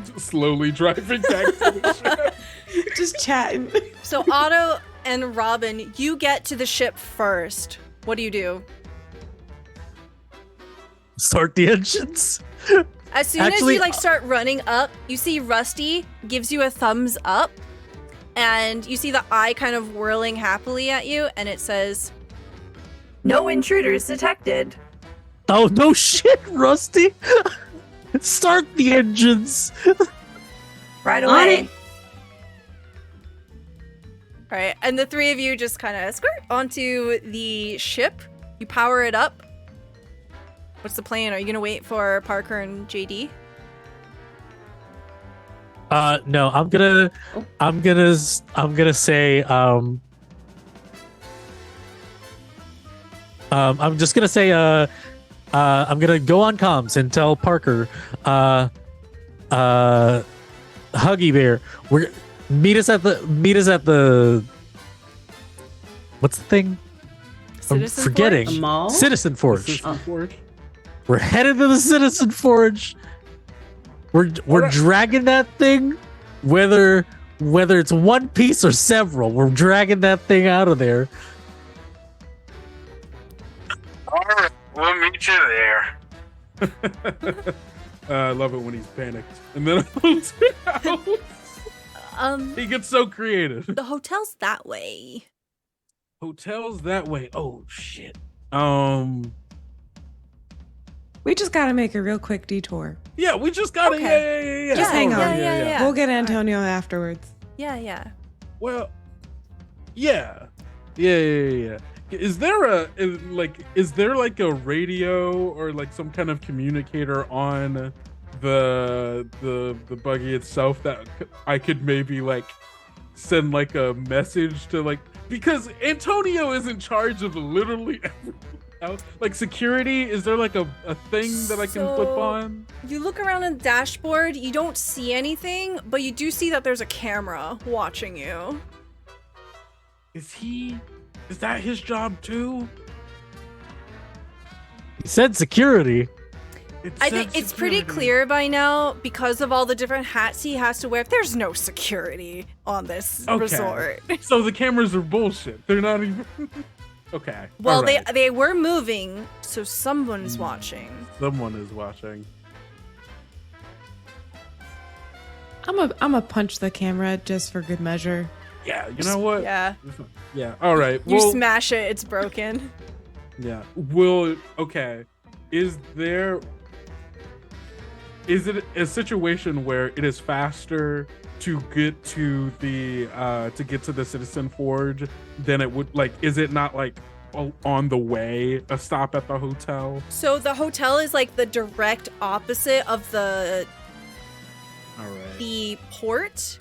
Just slowly driving back to the ship. Just chatting. So Otto and Robin, you get to the ship first. What do? Start the engines. As soon as you start running up, you see Rusty gives you a thumbs up, and you see the eye kind of whirling happily at you, and it says, "No intruders detected." Oh no shit, Rusty! Start the engines. Right away. All right, and the three of you just kind of skirt onto the ship. You power it up. What's the plan? Are you gonna wait for Parker and JD? No, I'm gonna say I'm just gonna say I'm gonna go on comms and tell Parker Huggy Bear, meet us at the what's the thing? Citizen forgetting A Forge? mall? Citizen Forge. Citizen Forge. We're headed to the Citizen Forge. We're Alright. dragging that thing, whether it's one piece or several. We're dragging that thing out of there. All right, we'll meet you there. I love it when he's panicked. And then he gets so creative. The hotel's that way. Hotels that way. Oh shit. We just gotta make a real quick detour. Yeah, we just gotta. Okay. Yeah. Just hang Oh, on. Yeah. We'll get Antonio afterwards. Yeah. Well, yeah. Is there like a radio or like some kind of communicator on the buggy itself that I could maybe like send like a message to, like, because Antonio is in charge of literally everything else. Like security, is there like a thing that I can flip So- on? You look around on the dashboard, you don't see anything, but you do see that there's a camera watching you. Is that his job too? He said security. I think it's pretty clear by now, because of all the different hats he has to wear, there's no security on this resort. So the cameras are bullshit. They're not even. Okay. Well, all right. they were moving, so someone's watching. Someone is watching. I'm a punch the camera just for good measure. Yeah, you know what? Yeah. Yeah. All right. You Well, smash it, it's broken. yeah. Okay. Is it a situation where it is faster to get to the Citizen Forge than it would, like, is it not like on the way, a stop at the hotel? So the hotel is like the direct opposite of the All right. the port,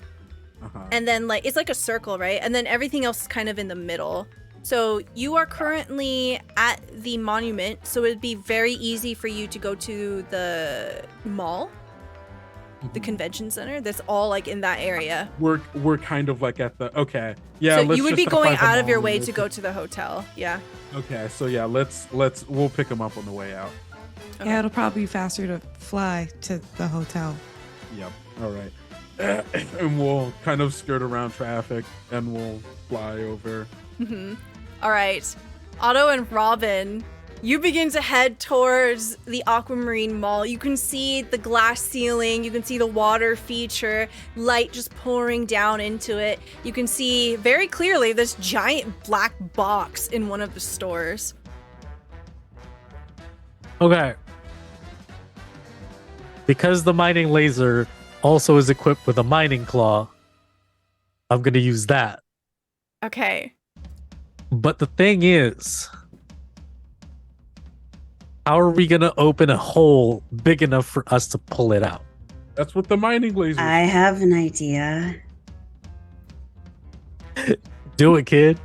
Uh-huh. and then like it's like a circle, right? And then everything else is kind of in the middle. So you are currently at the monument, so it'd be very easy for you to go to the mall, the convention center. That's all like in that area. We're kind of like at the, okay. Yeah. So let's you would just be stop going by the out of your mall way and to go to the hotel. Yeah. Okay, so yeah, we'll pick him up on the way out. Okay. Yeah, it'll probably be faster to fly to the hotel. Yep. All right. And we'll kind of skirt around traffic and we'll fly over. Mm-hmm. All right. Otto and Robin, you begin to head towards the Aquamarine Mall. You can see the glass ceiling. You can see the water feature, light just pouring down into it. You can see very clearly this giant black box in one of the stores. Okay. Because the mining laser also is equipped with a mining claw, I'm going to use that. Okay. But the thing is, how are we going to open a hole big enough for us to pull it out? That's what the mining laser. I have an idea. Do it, kid.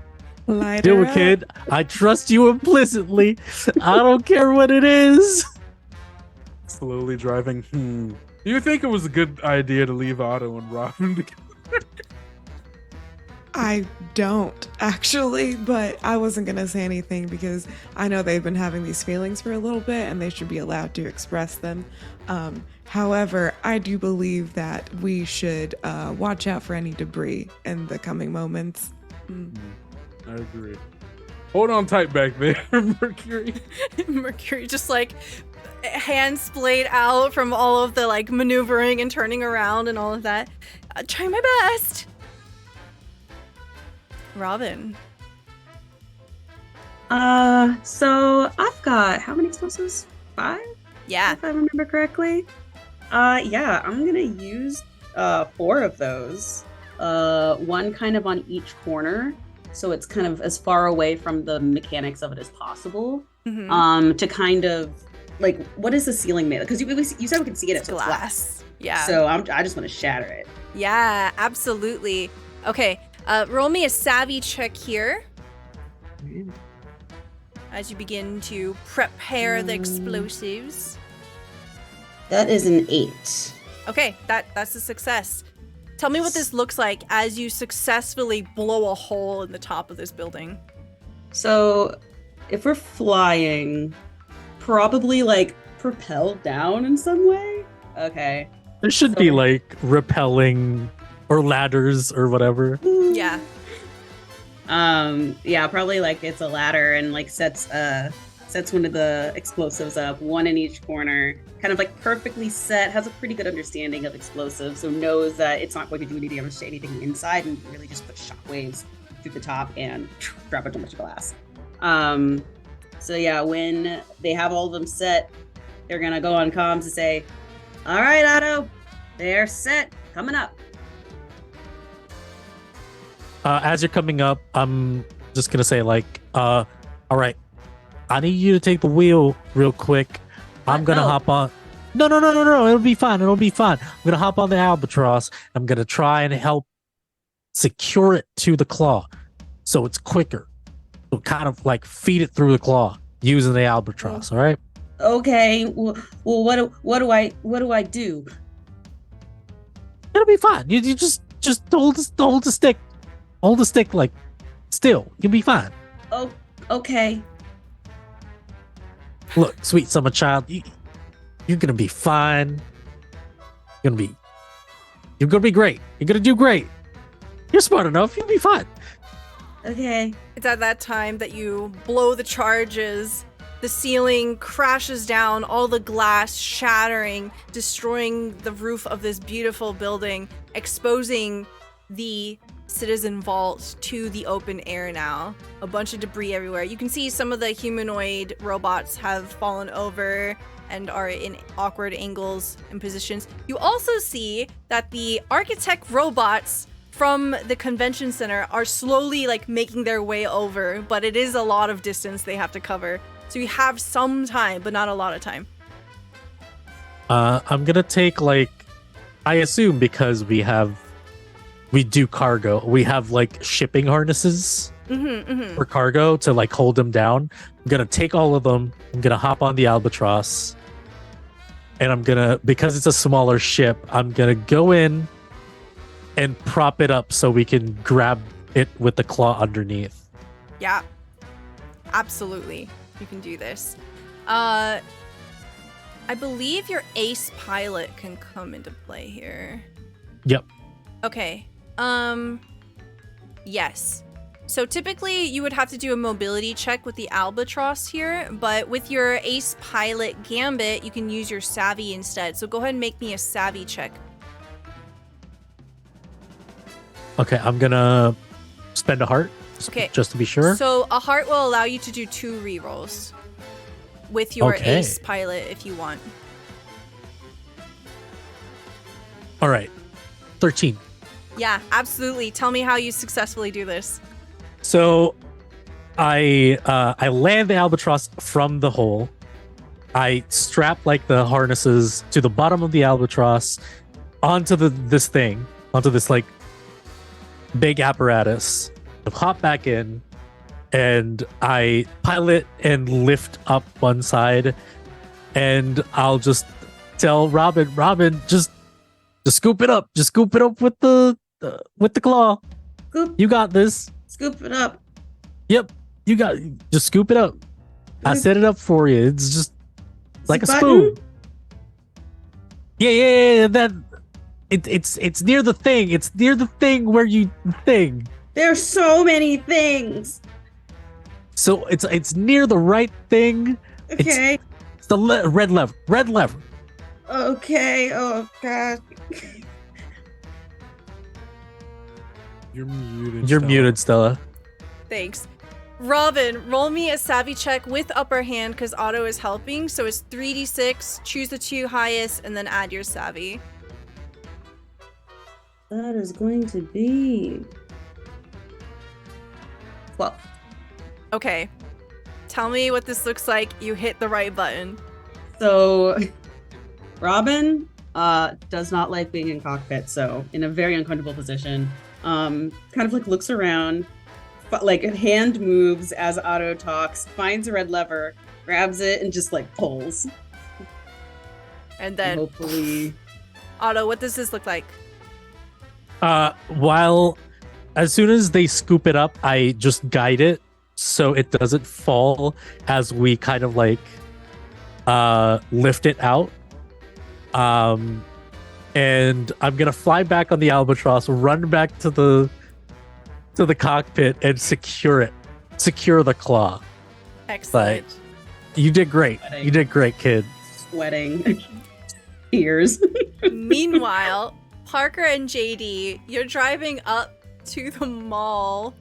Light Do her it, up. kid. I trust you implicitly. I don't care what it is. Slowly driving. Do you think it was a good idea to leave Otto and Robin together? I don't actually, but I wasn't gonna say anything because I know they've been having these feelings for a little bit and they should be allowed to express them. However, I do believe that we should watch out for any debris in the coming moments. I agree. Hold on tight back there, Mercury. Mercury just like hands splayed out from all of the like maneuvering and turning around and all of that. Try my best. Robin. So I've got how many explosives? 5? Yeah. If I remember correctly. Yeah, I'm gonna use 4 of those. One kind of on each corner, so it's kind of as far away from the mechanics of it as possible. Mm-hmm. To kind of like, what is the ceiling made? Because you said we can see it. It's glass. Yeah. So I just want to shatter it. Yeah, absolutely. Okay, roll me a savvy check here as you begin to prepare the explosives. That is an 8. Okay, that's a success. Tell me what this looks like as you successfully blow a hole in the top of this building. So if we're flying, probably like propel down in some way. Okay. There should be like rappelling or ladders or whatever. Yeah. Yeah, probably like it's a ladder and like sets one of the explosives up, one in each corner, kind of like perfectly set, has a pretty good understanding of explosives, so knows that it's not going to do any damage to anything inside and really just put shockwaves through the top and drop a bunch of glass. So yeah, when they have all of them set, they're gonna go on comms and say, all right, Otto, they're set, coming up. As you're coming up, I'm just gonna say like, all right, I need you to take the wheel real quick. I'm gonna hop on. No. It'll be fine. I'm gonna hop on the albatross. I'm gonna try and help secure it to the claw, so it's quicker. So kind of like feed it through the claw using the albatross. All right. Okay. Well, what do I do? It'll be fine. You just hold the stick. Hold the stick like still. You'll be fine. Oh, okay. Look, sweet summer child, you're gonna be fine. You're gonna be great. You're gonna do great. You're smart enough. You'll be fine. Okay. It's at that time that you blow the charges. The ceiling crashes down, all the glass shattering, destroying the roof of this beautiful building, exposing the citizen vault to the open air now. A bunch of debris everywhere. You can see some of the humanoid robots have fallen over and are in awkward angles and positions. You also see that the architect robots from the convention center are slowly like making their way over, but it is a lot of distance they have to cover. So you have some time, but not a lot of time. I'm gonna take like, I assume because we do cargo. We have like shipping harnesses for cargo to like hold them down. I'm gonna take all of them. I'm gonna hop on the albatross, and I'm gonna, because it's a smaller ship, I'm gonna go in and prop it up so we can grab it with the claw underneath. Yeah, absolutely. You can do this. I believe your ace pilot can come into play here. Yep. Okay. Yes. So typically you would have to do a mobility check with the albatross here, but with your ace pilot gambit, you can use your savvy instead. So go ahead and make me a savvy check. Okay, I'm gonna spend a heart. Okay. Just to be sure. So a heart will allow you to do 2 rerolls with your Okay. ace pilot if you want. All right. 13. Yeah, absolutely. Tell me how you successfully do this. So I land the albatross from the hole. I strap like the harnesses to the bottom of the albatross onto this like big apparatus. Hop back in, and I pilot and lift up one side, and I'll just tell Robin, just scoop it up. Just scoop it up with the claw. Scoop. You got this. Scoop it up. Yep, just scoop it up. I set it up for you. It's just like a button? spoon. Yeah. That it's near the thing. It's near the thing where you thing. There's so many things. So it's near the right thing. Okay. It's the red lever. Red lever. Okay. Oh god. You're muted. You're Stella. muted, Stella. Thanks. Robin, roll me a savvy check with upper hand because Otto is helping. So it's 3d6, choose the 2 highest, and then add your savvy. That is going to be 12. Okay. Tell me what this looks like. You hit the right button. So Robin does not like being in cockpit, so in a very uncomfortable position. Kind of like looks around, but like a hand moves as Otto talks, finds a red lever, grabs it, and just like pulls. And then, And hopefully, Otto, what does this look like? As soon as they scoop it up, I just guide it so it doesn't fall as we kind of like lift it out. And I'm gonna fly back on the albatross, run back to the cockpit, and secure the claw. Excellent. You did great. You did great, kid. Sweating. Tears. Meanwhile, Parker and JD, you're driving up to the mall.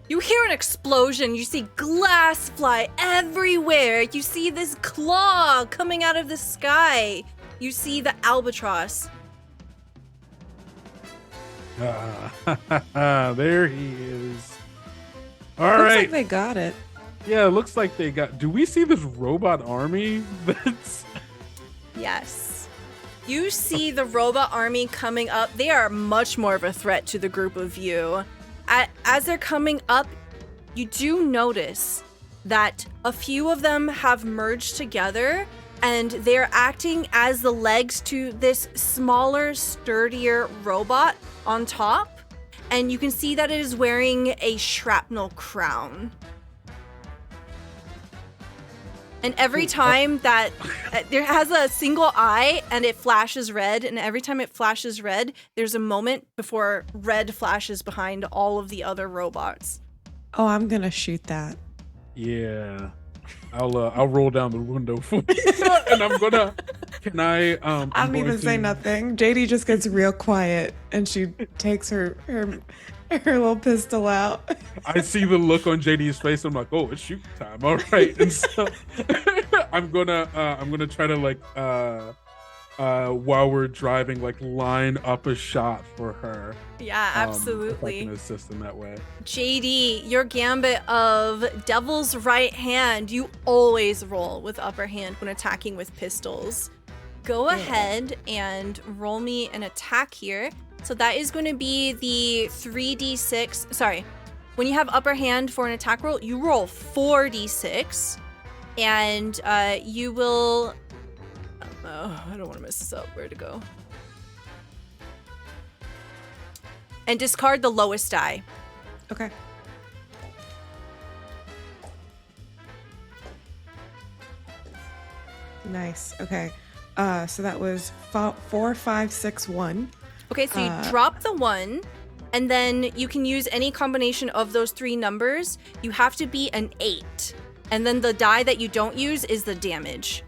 You hear an explosion. You see glass fly everywhere. You see this claw coming out of the sky. You see the albatross. There he is. All Looks right. like they got it. Yeah, it looks like they got. Do we see this robot army? That's. Yes. You see the robot army coming up. They are much more of a threat to the group of you. As they're coming up, you do notice that a few of them have merged together and they're acting as the legs to this smaller, sturdier robot on top. And you can see that it is wearing a shrapnel crown. And every time that there has a single eye and it flashes red, and every time it flashes red, there's a moment before red flashes behind all of the other robots. Oh, I'm gonna shoot that. Yeah, I'll roll down the window for you, and I'm gonna. Can I? I don't even say nothing. JD just gets real quiet and she takes her little pistol out. I see the look on JD's face. I'm like, oh, it's shoot time. All right, and so I'm gonna try to like while we're driving, like line up a shot for her. Yeah, If I absolutely. can assist in that way. JD, your gambit of Devil's Right Hand, you always roll with upper hand when attacking with pistols. Go ahead and roll me an attack here. So that is going to be the 3d6. Sorry. When you have upper hand for an attack roll, you roll 4d6. And you will... Oh, I don't want to mess this up. Where to go? And discard the lowest die. Okay. Nice. Okay. So that was 4, 5, 6, 1. Okay, so you drop the 1, and then you can use any combination of those 3 numbers. You have to be an 8. And then the die that you don't use is the damage.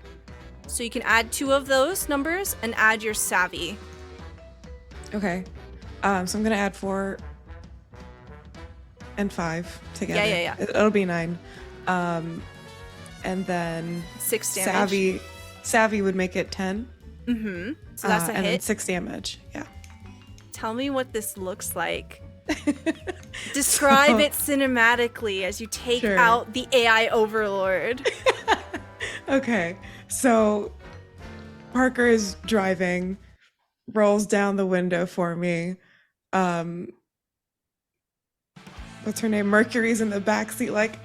So you can add 2 of those numbers and add your savvy. Okay. So I'm gonna add 4 and 5 together. Yeah. It'll be 9. And then 6 damage. Savvy would make it 10. Mm-hmm. So that's a and then hit. 6 damage. Yeah. Tell me what this looks like. Describe it cinematically as you take out the AI overlord. Okay. So Parker is driving, rolls down the window for me. What's her name? Mercury's in the backseat, like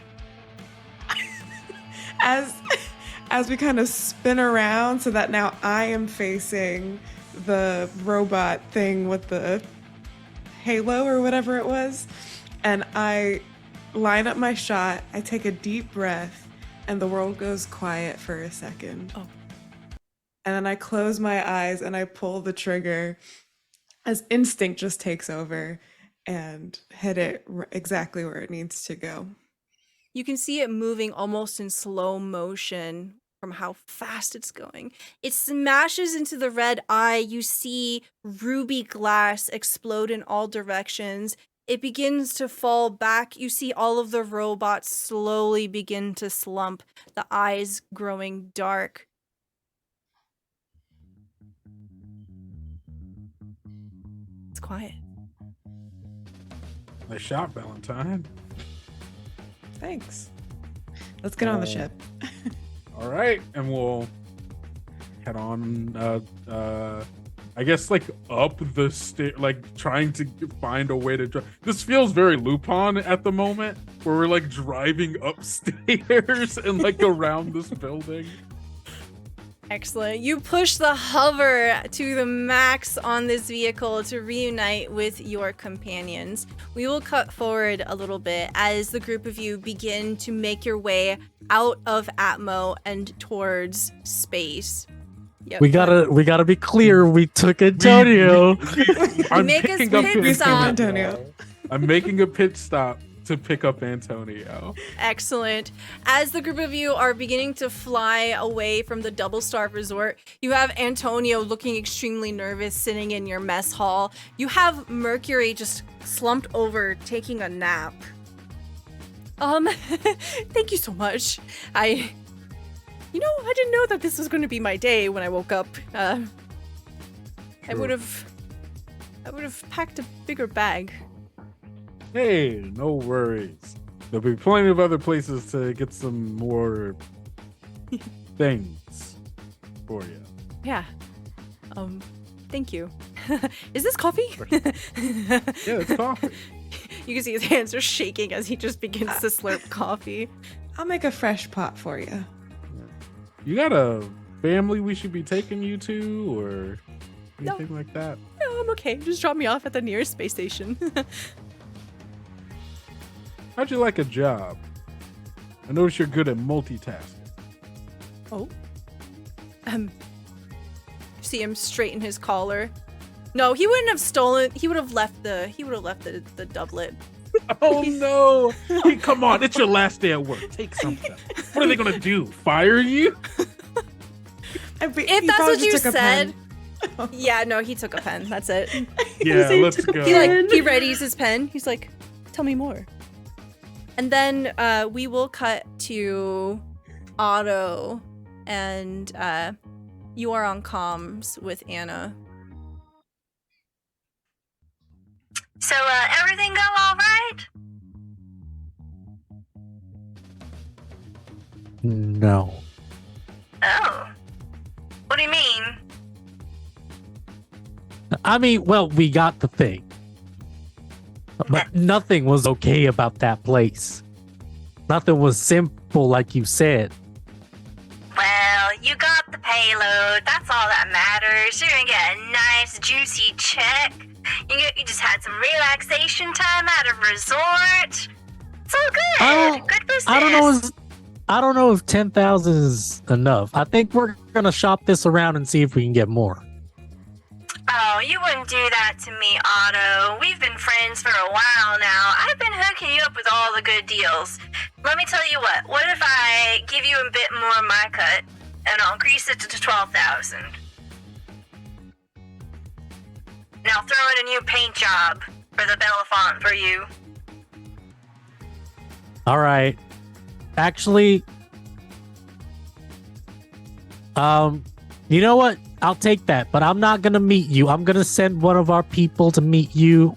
as we kind of spin around so that now I am facing the robot thing with the halo or whatever it was. And I line up my shot, I take a deep breath, and the world goes quiet for a second. Oh. And then I close my eyes and I pull the trigger as instinct just takes over and hit it exactly where it needs to go. You can see it moving almost in slow motion from how fast it's going. It smashes into the red eye. You see ruby glass explode in all directions. It begins to fall back. You see all of the robots slowly begin to slump, the eyes growing dark. It's quiet. Nice shot, Valentine. Thanks. Let's get on the ship. All right, and we'll head on. I guess like up the stair, like trying to find a way to drive. This feels very Lupin at the moment, where we're like driving upstairs and like around this building. Excellent. You push the hover to the max on this vehicle to reunite with your companions. We will cut forward a little bit as the group of you begin to make your way out of Atmo and towards space. Yep. We gotta be clear. We took Antonio. Make us pit stop. Antonio. I'm making a pit stop to pick up Antonio. Excellent. As the group of you are beginning to fly away from the Double Star Resort, you have Antonio looking extremely nervous sitting in your mess hall. You have Mercury just slumped over taking a nap. Thank you so much. I didn't know that this was going to be my day when I woke up. I would have packed a bigger bag. Hey, no worries. There'll be plenty of other places to get some more things for you. Yeah. Thank you. Is this coffee? Yeah, it's coffee. You can see his hands are shaking as he just begins to slurp coffee. I'll make a fresh pot for you. You got a family we should be taking you to or anything like that? No, I'm okay. Just drop me off at the nearest space station. How'd you like a job? I notice you're good at multitasking. Oh. See him straighten his collar. No, he wouldn't have stolen. He would have left the doublet. Oh no! Hey, come on, it's your last day at work. Take something. What are they gonna do? Fire you? If that's what you said. Yeah, no, he took a pen. That's it. Yeah, let's go. He readies his pen. He's like, tell me more. And then we will cut to Otto, and you are on comms with Anna. So, everything go all right? No. Oh. What do you mean? I mean, well, we got the thing. But nothing was okay about that place. Nothing was simple like you said. Well, you got the payload. That's all that matters. You're gonna get a nice, juicy check. You just had some relaxation time at a resort. It's all good. Good business. I don't know if 10,000 is enough. I think we're gonna shop this around and see if we can get more. Oh, you wouldn't do that to me, Otto. We've been friends for a while now. I've been hooking you up with all the good deals. Let me tell you what. What if I give you a bit more of my cut, and I'll increase it to 12,000? Now throw in a new paint job for the Belafonte for you. All right. Actually, you know what? I'll take that, but I'm not going to meet you. I'm going to send one of our people to meet you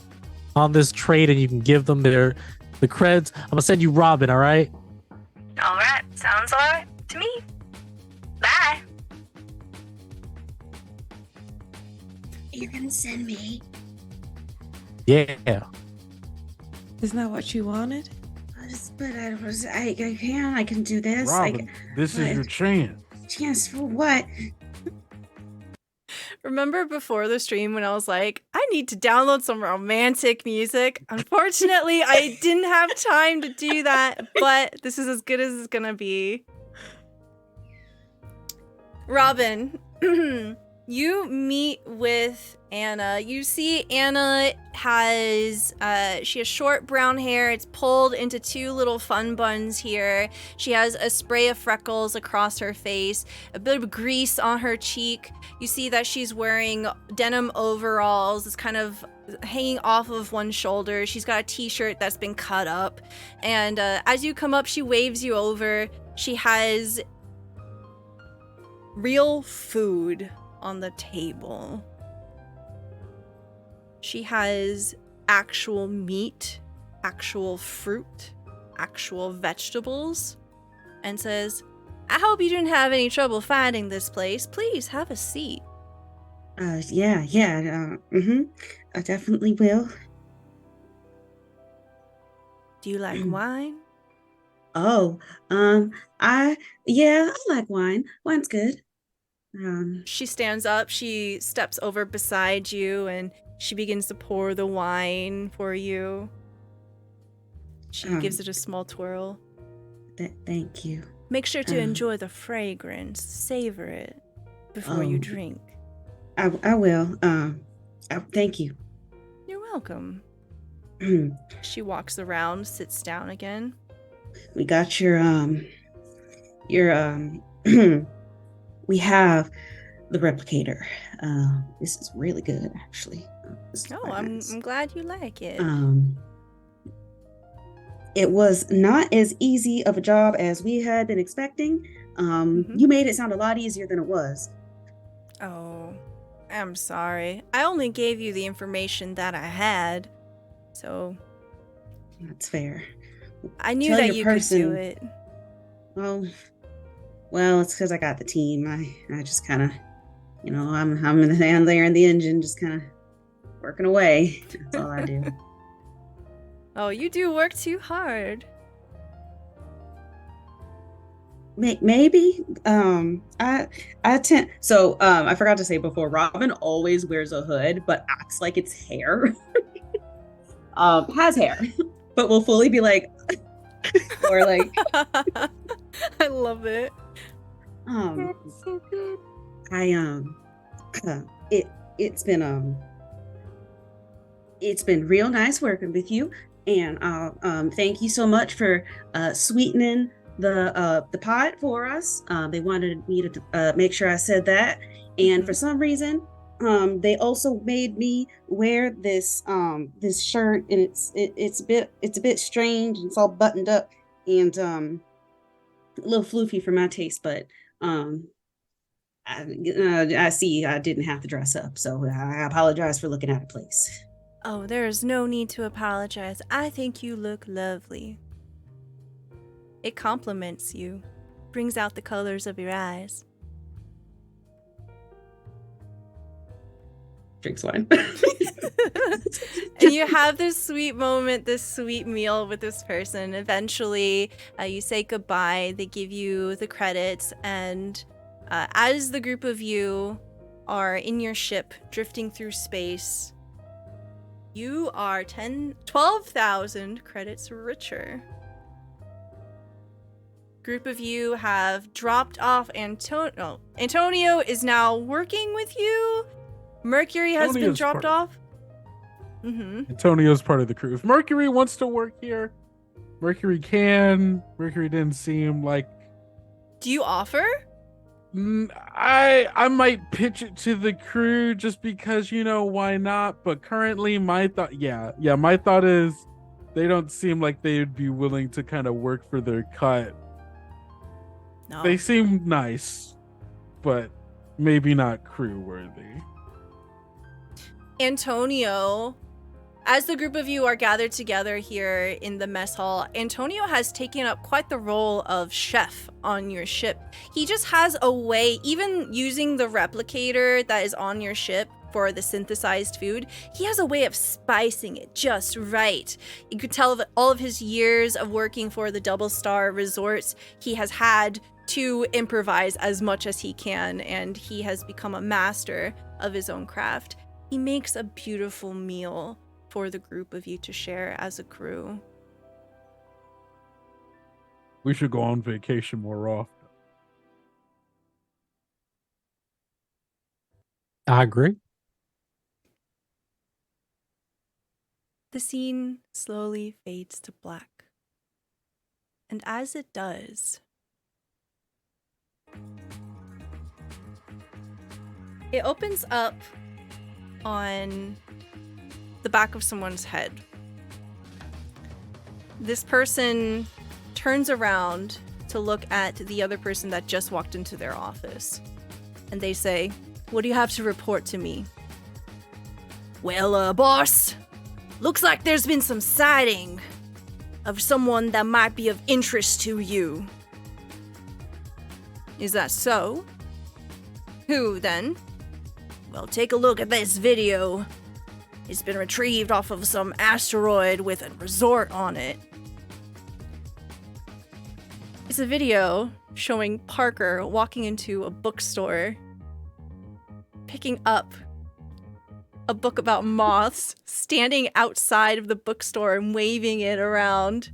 on this trade, and you can give them the creds. I'm going to send you Robin, all right? All right. Sounds all right to me. Bye. You're gonna send me? Yeah. Isn't that what you wanted? But I can do this. Robin, this is your chance. Chance for what? Remember before the stream when I was like, I need to download some romantic music? Unfortunately, I didn't have time to do that, but this is as good as it's gonna be. Robin, you meet with Anna. You see Anna has short brown hair. It's pulled into two little fun buns here. She has a spray of freckles across her face, a bit of grease on her cheek. You see that she's wearing denim overalls. It's kind of hanging off of one shoulder. She's got a t-shirt that's been cut up. And as you come up, she waves you over. She has real food on the table. She has actual meat, actual fruit, actual vegetables, and says, I hope you didn't have any trouble finding this place. Please have a seat. Yeah. I definitely will. Do you like wine? Oh, I like wine. Wine's good. She stands up, she steps over beside you, and she begins to pour the wine for you. She gives it a small twirl. Thank you. Make sure to enjoy the fragrance. Savor it before you drink. I will. Thank you. You're welcome. She walks around, sits down again. We got your we have the replicator. This is really good, actually. I'm glad you like it. It was not as easy of a job as we had been expecting. You made it sound a lot easier than it was. Oh, I'm sorry. I only gave you the information that I had, so... That's fair. I knew that you could do it. Well, it's because I got the team. I just kind of, I'm in the hand there in the engine, just kind of working away. That's all I do. Oh, you do work too hard. Maybe. I tend. So, I forgot to say before. Robin always wears a hood, but acts like it's hair. Has hair, but will fully be like, or like. I love it. That's so good. It's been real nice working with you, and thank you so much for sweetening the pot for us. They wanted me to make sure I said that, and for some reason, they also made me wear this shirt, and it's a bit strange. It's all buttoned up and a little floofy for my taste, but I see I didn't have to dress up, so I apologize for looking out of place. Oh, there is no need to apologize. I think you look lovely. It compliments you, brings out the colors of your eyes. Drinks wine. And you have this sweet moment, this sweet meal with this person. Eventually, you say goodbye. They give you the credits, and as the group of you are in your ship drifting through space, you are 12,000 credits richer. Group of you have dropped off Antonio. Antonio is now working with you. Mercury has been dropped off. Antonio's part of the crew. If Mercury wants to work here, Mercury can. Mercury didn't seem like... Do you offer? I might pitch it to the crew just because, why not? But currently my thought, my thought is they don't seem like they would be willing to kind of work for their cut. No. They seem nice, but maybe not crew worthy. Antonio, as the group of you are gathered together here in the mess hall, Antonio has taken up quite the role of chef on your ship. He just has a way, even using the replicator that is on your ship for the synthesized food, he has a way of spicing it just right. You could tell that all of his years of working for the Double Star resorts, he has had to improvise as much as he can, and he has become a master of his own craft. He makes a beautiful meal for the group of you to share as a crew. We should go on vacation more often. I agree. The scene slowly fades to black. And as it does, it opens up on the back of someone's head. This person turns around to look at the other person that just walked into their office. And they say, "What do you have to report to me?" "Well, boss, looks like there's been some sighting of someone that might be of interest to you." "Is that so? Who, then?" "Well, take a look at this video. It's been retrieved off of some asteroid with a resort on it." It's a video showing Parker walking into a bookstore picking up a book about moths, standing outside of the bookstore and waving it around.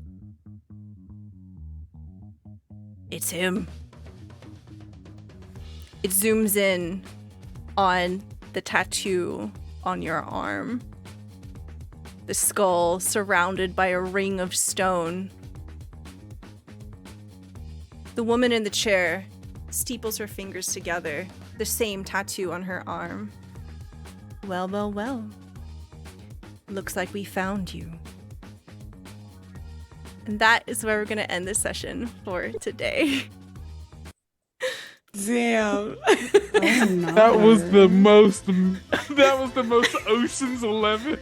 It's him. It zooms in on the tattoo on your arm. The skull surrounded by a ring of stone. The woman in the chair steeples her fingers together, the same tattoo on her arm. Well, well, well. Looks like we found you. And that is where we're going to end this session for today. Damn. Oh, no. That was the most Ocean's 11.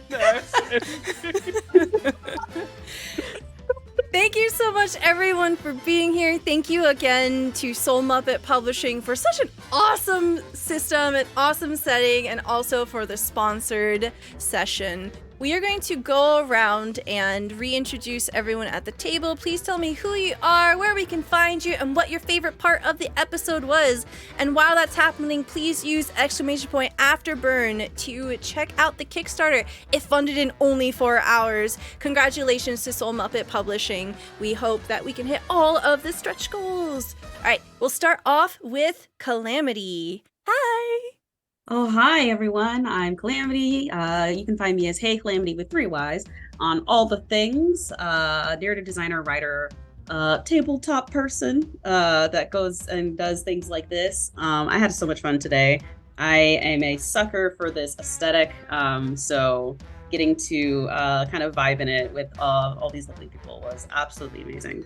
Thank you so much, everyone, for being here. Thank you again to SoulMuppet Publishing for such an awesome system, an awesome setting, and also for the sponsored session. We are going to go around and reintroduce everyone at the table. Please tell me who you are, where we can find you, and what your favorite part of the episode was. And while that's happening, please use !AFTERBURN to check out the Kickstarter. It funded in only 4 hours. Congratulations to SoulMuppet Publishing. We hope that we can hit all of the stretch goals. All right, we'll start off with Calamity. Hi. Oh, hi, everyone. I'm Calamity. You can find me as Hey Calamity with 3 Ys on all the things. Narrative designer, writer, tabletop person that goes and does things like this. I had so much fun today. I am a sucker for this aesthetic, so getting to kind of vibe in it with all these lovely people was absolutely amazing.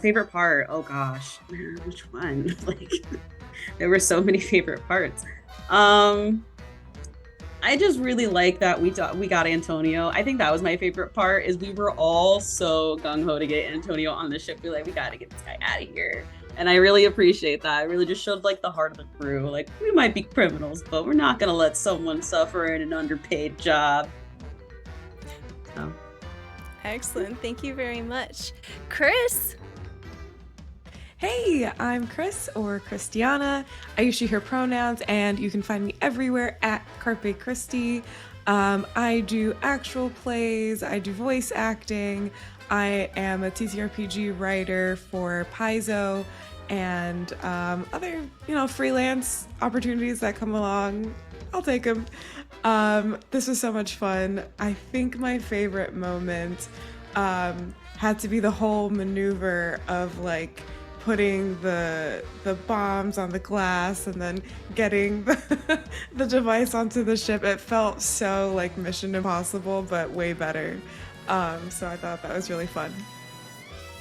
Favorite part? Oh gosh, man, which one? Like, there were so many favorite parts. I just really like that we got Antonio. I think that was my favorite part, is we were all so gung-ho to get Antonio on the ship. We're like, we gotta get this guy out of here. And I really appreciate that. It really just showed like the heart of the crew. Like, we might be criminals, but we're not gonna let someone suffer in an underpaid job. So. Excellent. Thank you very much. Chris. Hey, I'm Chris, or Christiana. I use she, her pronouns, and you can find me everywhere at Carpe Christi. I do actual plays, I do voice acting, I am a TTRPG writer for Paizo, and other, freelance opportunities that come along, I'll take them. This was so much fun. I think my favorite moment had to be the whole maneuver of like putting the bombs on the glass and then getting the device onto the ship. It felt so like Mission Impossible, but way better. So I thought that was really fun.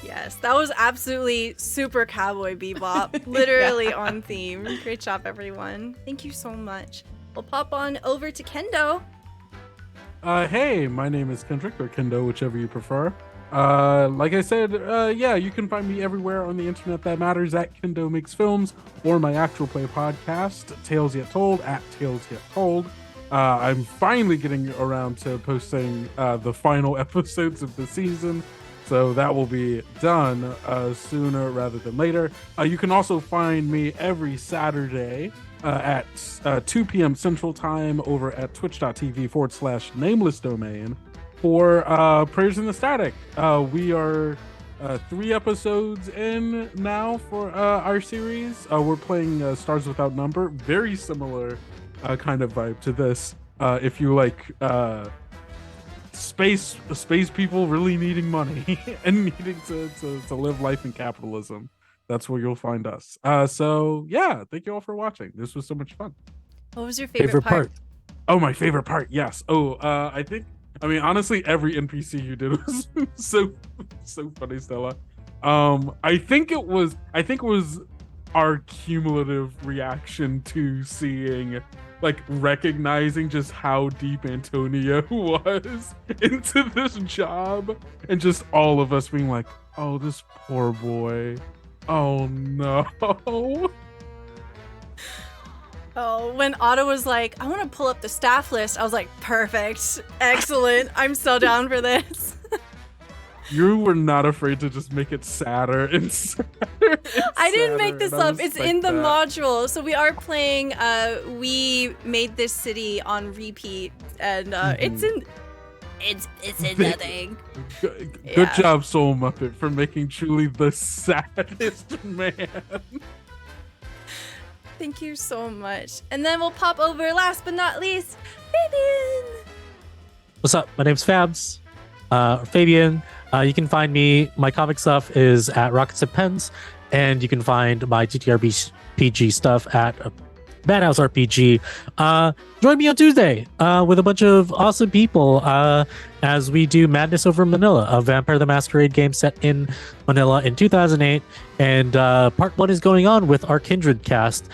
Yes, that was absolutely super Cowboy Bebop. Literally Yeah. on theme. Great job, everyone. Thank you so much. We'll pop on over to Kendo. Hey, my name is Kendrick, or Kendo, whichever you prefer. Like I said, you can find me everywhere on the internet that matters at Kendo Makes Films, or my actual play podcast, Tales Yet Told, at Tales Yet Told. I'm finally getting around to posting the final episodes of the season, so that will be done sooner rather than later. You can also find me every Saturday at 2 p.m. Central Time over at twitch.tv/nameless domain. For Prayers in the Static. We are 3 episodes in now for our series. We're playing Stars Without Number. Very similar kind of vibe to this. If you like space people really needing money and needing to live life in capitalism, that's where you'll find us. So yeah, thank you all for watching. This was so much fun. What was your favorite part? Oh, my favorite part. Yes. I mean, honestly, every NPC you did was so funny, Stella. I think it was our cumulative reaction to seeing, like, recognizing just how deep Antonio was into this job, and just all of us being like, oh, this poor boy. Oh no. Oh, when Otto was like, I want to pull up the staff list, I was like, perfect, excellent, I'm so down for this. You were not afraid to just make it sadder and sadder. And I didn't make sadder, this and I up. It's respect in the that. module. So we are playing We Made This City on repeat, and it's in the thing. Good Yeah. job, Soul Muppet, for making truly the saddest man. Thank you so much. And then we'll pop over, last but not least, Fabian. What's up? My name's Fabs. Fabian. You can find me. My comic stuff is at Rockets and Pens, and you can find my TTRPG stuff at Madhouse RPG. Join me on Tuesday with a bunch of awesome people as we do Madness Over Manila, a Vampire the Masquerade game set in Manila in 2008. And part 1 is going on with our Kindred cast.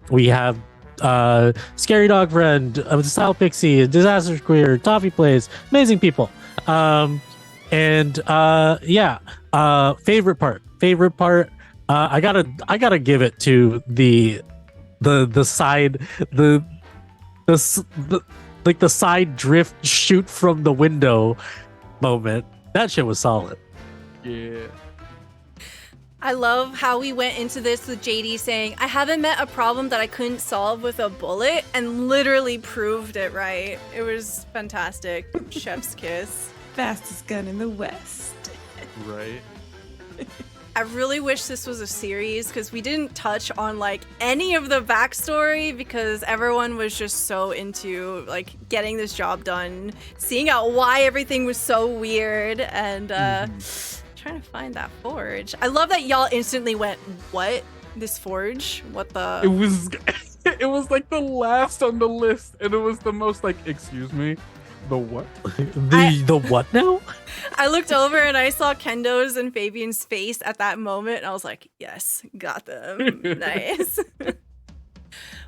We have Scary Dog Friend, Style Pixie, Disaster Queer, Toffee Plays, amazing people. Favorite part. I gotta give it to the side the side drift shoot from the window moment. That shit was solid. Yeah. I love how we went into this with JD saying, I haven't met a problem that I couldn't solve with a bullet, and literally proved it right. It was fantastic. Chef's kiss. Fastest gun in the West. Right. I really wish this was a series because we didn't touch on like any of the backstory because everyone was just so into like getting this job done, seeing out why everything was so weird, and trying to find that forge. I love that y'all instantly went, what? This forge? What the? It was like the last on the list, and it was the most like, excuse me, the what? The what now? I looked over and I saw Kendo's and Fabian's face at that moment, and I was like, yes, got them. Nice.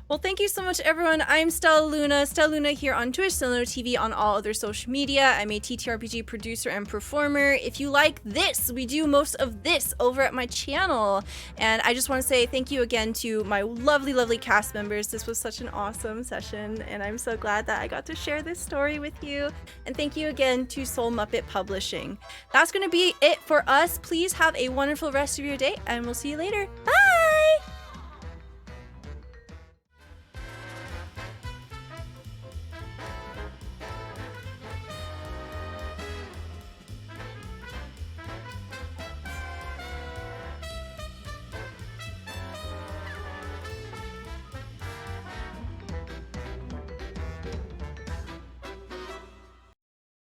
Well, thank you so much, everyone. I'm Stella Luna here on Twitch, Stella Luna TV on all other social media. I'm a TTRPG producer and performer. If you like this, we do most of this over at my channel. And I just want to say thank you again to my lovely, lovely cast members. This was such an awesome session, and I'm so glad that I got to share this story with you. And thank you again to SoulMuppet Publishing. That's going to be it for us. Please have a wonderful rest of your day, and we'll see you later. Bye!